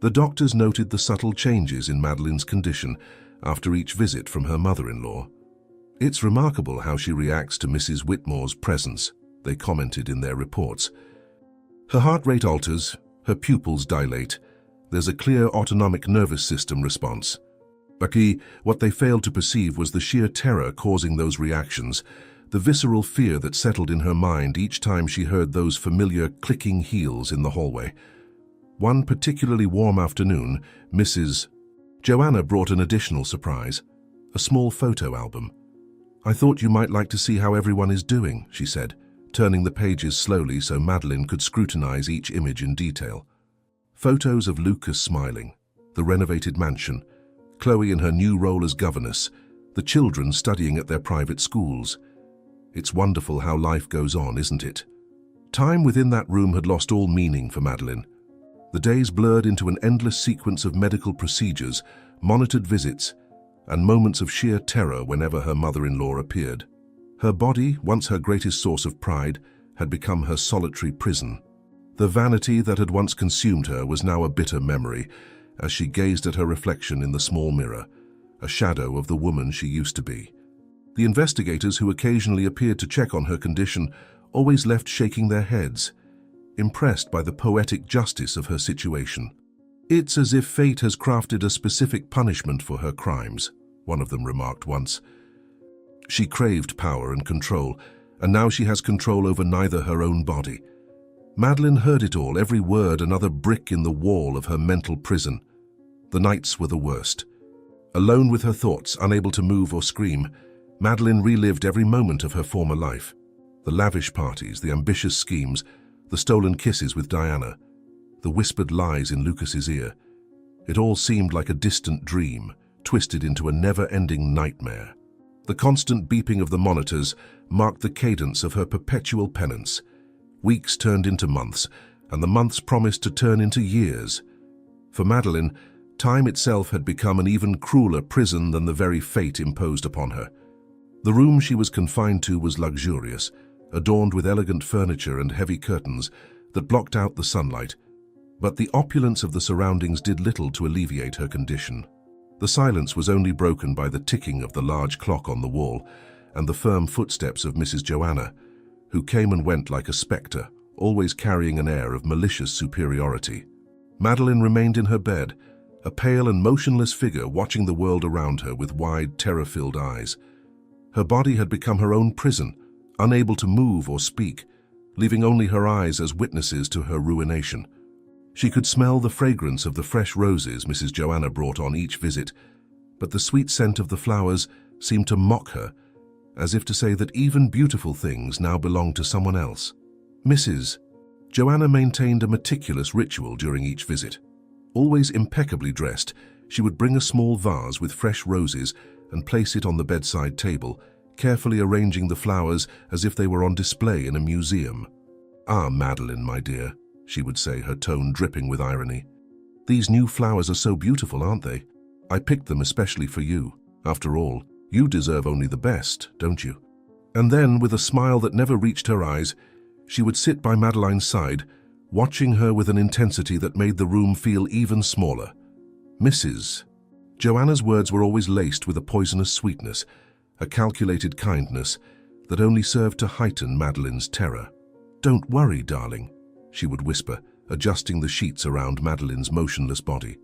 The doctors noted the subtle changes in Madeline's condition after each visit from her mother-in-law. "It's remarkable how she reacts to Mrs. Whitmore's presence," they commented in their reports. "Her heart rate alters, her pupils dilate. There's a clear autonomic nervous system response." But what they failed to perceive was the sheer terror causing those reactions, the visceral fear that settled in her mind each time she heard those familiar clicking heels in the hallway. One particularly warm afternoon, Mrs. Joanna brought an additional surprise, a small photo album. "I thought you might like to see how everyone is doing," she said, turning the pages slowly so Madeline could scrutinize each image in detail. Photos of Lucas smiling, the renovated mansion, Chloe in her new role as governess, the children studying at their private schools. It's wonderful how life goes on, isn't it? Time within that room had lost all meaning for Madeline. The days blurred into an endless sequence of medical procedures, monitored visits, and moments of sheer terror whenever her mother-in-law appeared. Her body, once her greatest source of pride, had become her solitary prison. The vanity that had once consumed her was now a bitter memory as she gazed at her reflection in the small mirror, a shadow of the woman she used to be. The investigators who occasionally appeared to check on her condition always left shaking their heads, impressed by the poetic justice of her situation. "It's as if fate has crafted a specific punishment for her crimes," one of them remarked once. She craved power and control, and now she has control over neither her own body. Madeline heard it all, every word another brick in the wall of her mental prison. The nights were the worst. Alone with her thoughts, unable to move or scream, Madeline relived every moment of her former life. The lavish parties, the ambitious schemes, the stolen kisses with Diana, the whispered lies in Lucas's ear. It all seemed like a distant dream, twisted into a never-ending nightmare. The constant beeping of the monitors marked the cadence of her perpetual penance. Weeks turned into months, and the months promised to turn into years. For Madeline, time itself had become an even crueler prison than the very fate imposed upon her. The room she was confined to was luxurious, adorned with elegant furniture and heavy curtains that blocked out the sunlight, but the opulence of the surroundings did little to alleviate her condition. The silence was only broken by the ticking of the large clock on the wall and the firm footsteps of Mrs. Joanna, who came and went like a spectre, always carrying an air of malicious superiority. Madeline remained in her bed, a pale and motionless figure watching the world around her with wide, terror-filled eyes. Her body had become her own prison, unable to move or speak, leaving only her eyes as witnesses to her ruination. She could smell the fragrance of the fresh roses Mrs. Joanna brought on each visit, but the sweet scent of the flowers seemed to mock her, as if to say that even beautiful things now belonged to someone else. Mrs. Joanna maintained a meticulous ritual during each visit. Always impeccably dressed, she would bring a small vase with fresh roses and place it on the bedside table, carefully arranging the flowers as if they were on display in a museum. "Ah, Madeline, my dear," she would say, her tone dripping with irony. "These new flowers are so beautiful, aren't they? I picked them especially for you. After all, you deserve only the best, don't you?" And then, with a smile that never reached her eyes, she would sit by Madeline's side, watching her with an intensity that made the room feel even smaller. "Mrs." Joanna's words were always laced with a poisonous sweetness, a calculated kindness that only served to heighten Madeline's terror. "Don't worry, darling," she would whisper, adjusting the sheets around Madeline's motionless body.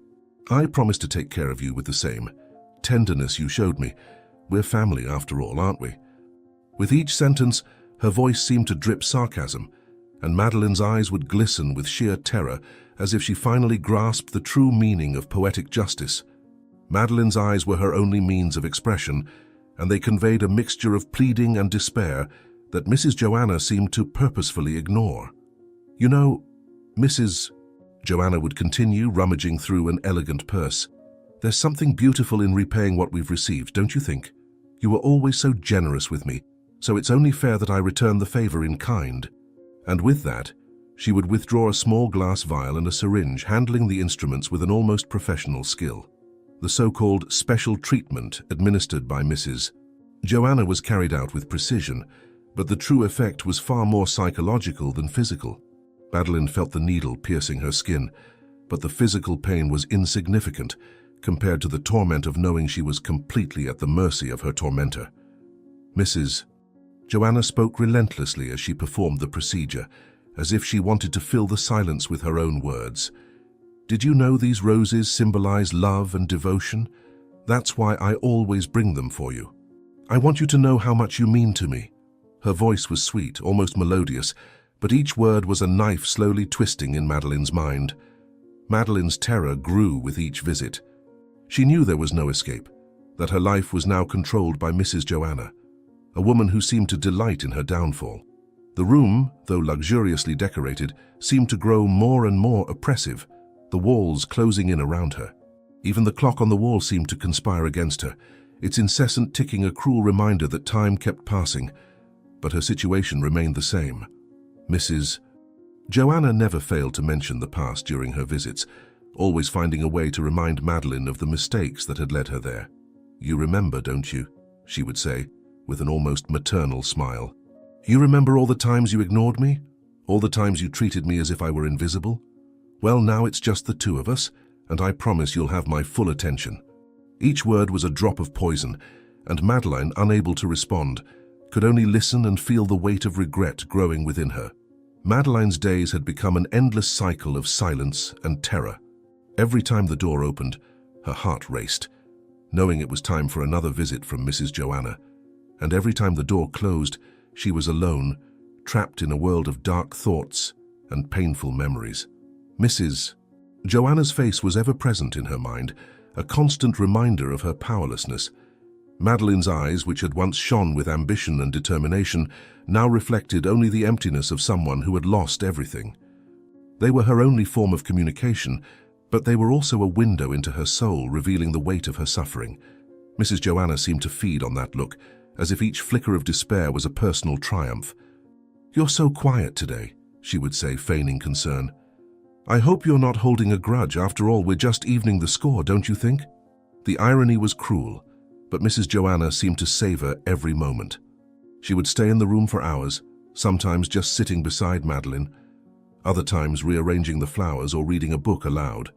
"I promise to take care of you with the same tenderness you showed me. We're family after all, aren't we?" With each sentence, her voice seemed to drip sarcasm, and Madeline's eyes would glisten with sheer terror as if she finally grasped the true meaning of poetic justice. Madeline's eyes were her only means of expression, and they conveyed a mixture of pleading and despair that Mrs. Joanna seemed to purposefully ignore. "You know, Mrs." Joanna would continue, rummaging through an elegant purse, "there's something beautiful in repaying what we've received, don't you think? You were always so generous with me, so it's only fair that I return the favor in kind." And with that, she would withdraw a small glass vial and a syringe, handling the instruments with an almost professional skill. The so-called special treatment administered by Mrs. Joanna was carried out with precision, but the true effect was far more psychological than physical. Madeline felt the needle piercing her skin, but the physical pain was insignificant compared to the torment of knowing she was completely at the mercy of her tormentor. Mrs. Joanna spoke relentlessly as she performed the procedure, as if she wanted to fill the silence with her own words. "Did you know these roses symbolize love and devotion? That's why I always bring them for you. I want you to know how much you mean to me." Her voice was sweet, almost melodious, but each word was a knife slowly twisting in Madeline's mind. Madeline's terror grew with each visit. She knew there was no escape, that her life was now controlled by Mrs. Joanna. a woman who seemed to delight in her downfall. The room, though luxuriously decorated, seemed to grow more and more oppressive, the walls closing in around her. Even the clock on the wall seemed to conspire against her, its incessant ticking a cruel reminder that time kept passing. But her situation remained the same. Mrs. Joanna never failed to mention the past during her visits, always finding a way to remind Madeline of the mistakes that had led her there. "You remember, don't you?" she would say, with an almost maternal smile. "You remember all the times you ignored me? All the times you treated me as if I were invisible? Well, now it's just the two of us, and I promise you'll have my full attention." Each word was a drop of poison, and Madeline, unable to respond, could only listen and feel the weight of regret growing within her. Madeline's days had become an endless cycle of silence and terror. Every time the door opened, her heart raced, knowing it was time for another visit from Mrs. Joanna. And every time the door closed, she was alone, trapped in a world of dark thoughts and painful memories. Mrs. Joanna's face was ever present in her mind, a constant reminder of her powerlessness. Madeline's eyes, which had once shone with ambition and determination, now reflected only the emptiness of someone who had lost everything. They were her only form of communication, but they were also a window into her soul, revealing the weight of her suffering. Mrs. Joanna seemed to feed on that look, as if each flicker of despair was a personal triumph. "You're so quiet today," she would say, feigning concern. "I hope you're not holding a grudge. After all, we're just evening the score, don't you think?" The irony was cruel, but Mrs. Joanna seemed to savor every moment. She would stay in the room for hours, sometimes just sitting beside Madeline, other times rearranging the flowers or reading a book aloud.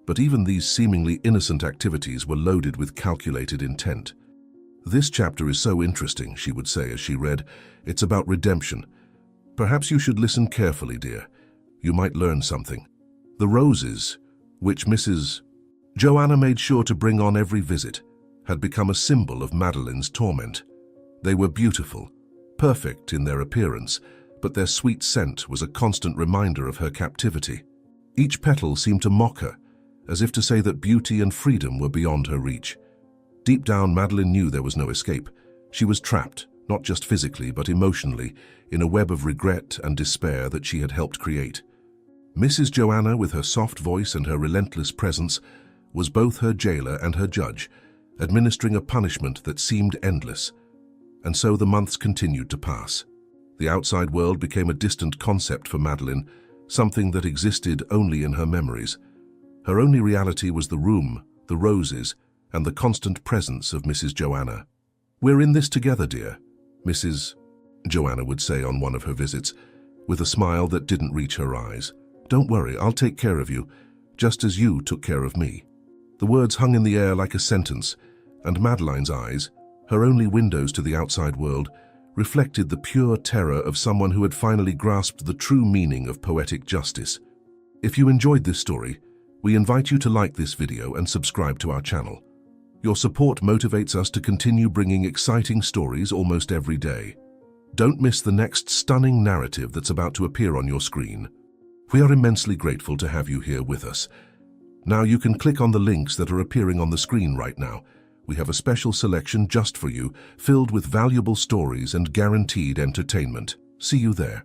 But even these seemingly innocent activities were loaded with calculated intent. "This chapter is so interesting," she would say as she read. "It's about redemption. Perhaps you should listen carefully, dear. You might learn something." The roses, which Mrs. Joanna made sure to bring on every visit, had become a symbol of Madeline's torment. They were beautiful, perfect in their appearance, but their sweet scent was a constant reminder of her captivity. Each petal seemed to mock her, as if to say that beauty and freedom were beyond her reach. Deep down, Madeline knew there was no escape. She was trapped, not just physically but emotionally, in a web of regret and despair that she had helped create. Mrs. Joanna, with her soft voice and her relentless presence, was both her jailer and her judge, administering a punishment that seemed endless. And so the months continued to pass. The outside world became a distant concept for Madeline, something that existed only in her memories. Her only reality was the room, the roses, and the constant presence of Mrs. Joanna. "We're in this together, dear," Mrs. Joanna would say on one of her visits, with a smile that didn't reach her eyes. "Don't worry, I'll take care of you, just as you took care of me." The words hung in the air like a sentence, and Madeline's eyes, her only windows to the outside world, reflected the pure terror of someone who had finally grasped the true meaning of poetic justice. If you enjoyed this story, we invite you to like this video and subscribe to our channel. Your support motivates us to continue bringing exciting stories almost every day. Don't miss the next stunning narrative that's about to appear on your screen. We are immensely grateful to have you here with us. Now you can click on the links that are appearing on the screen right now. We have a special selection just for you, filled with valuable stories and guaranteed entertainment. See you there.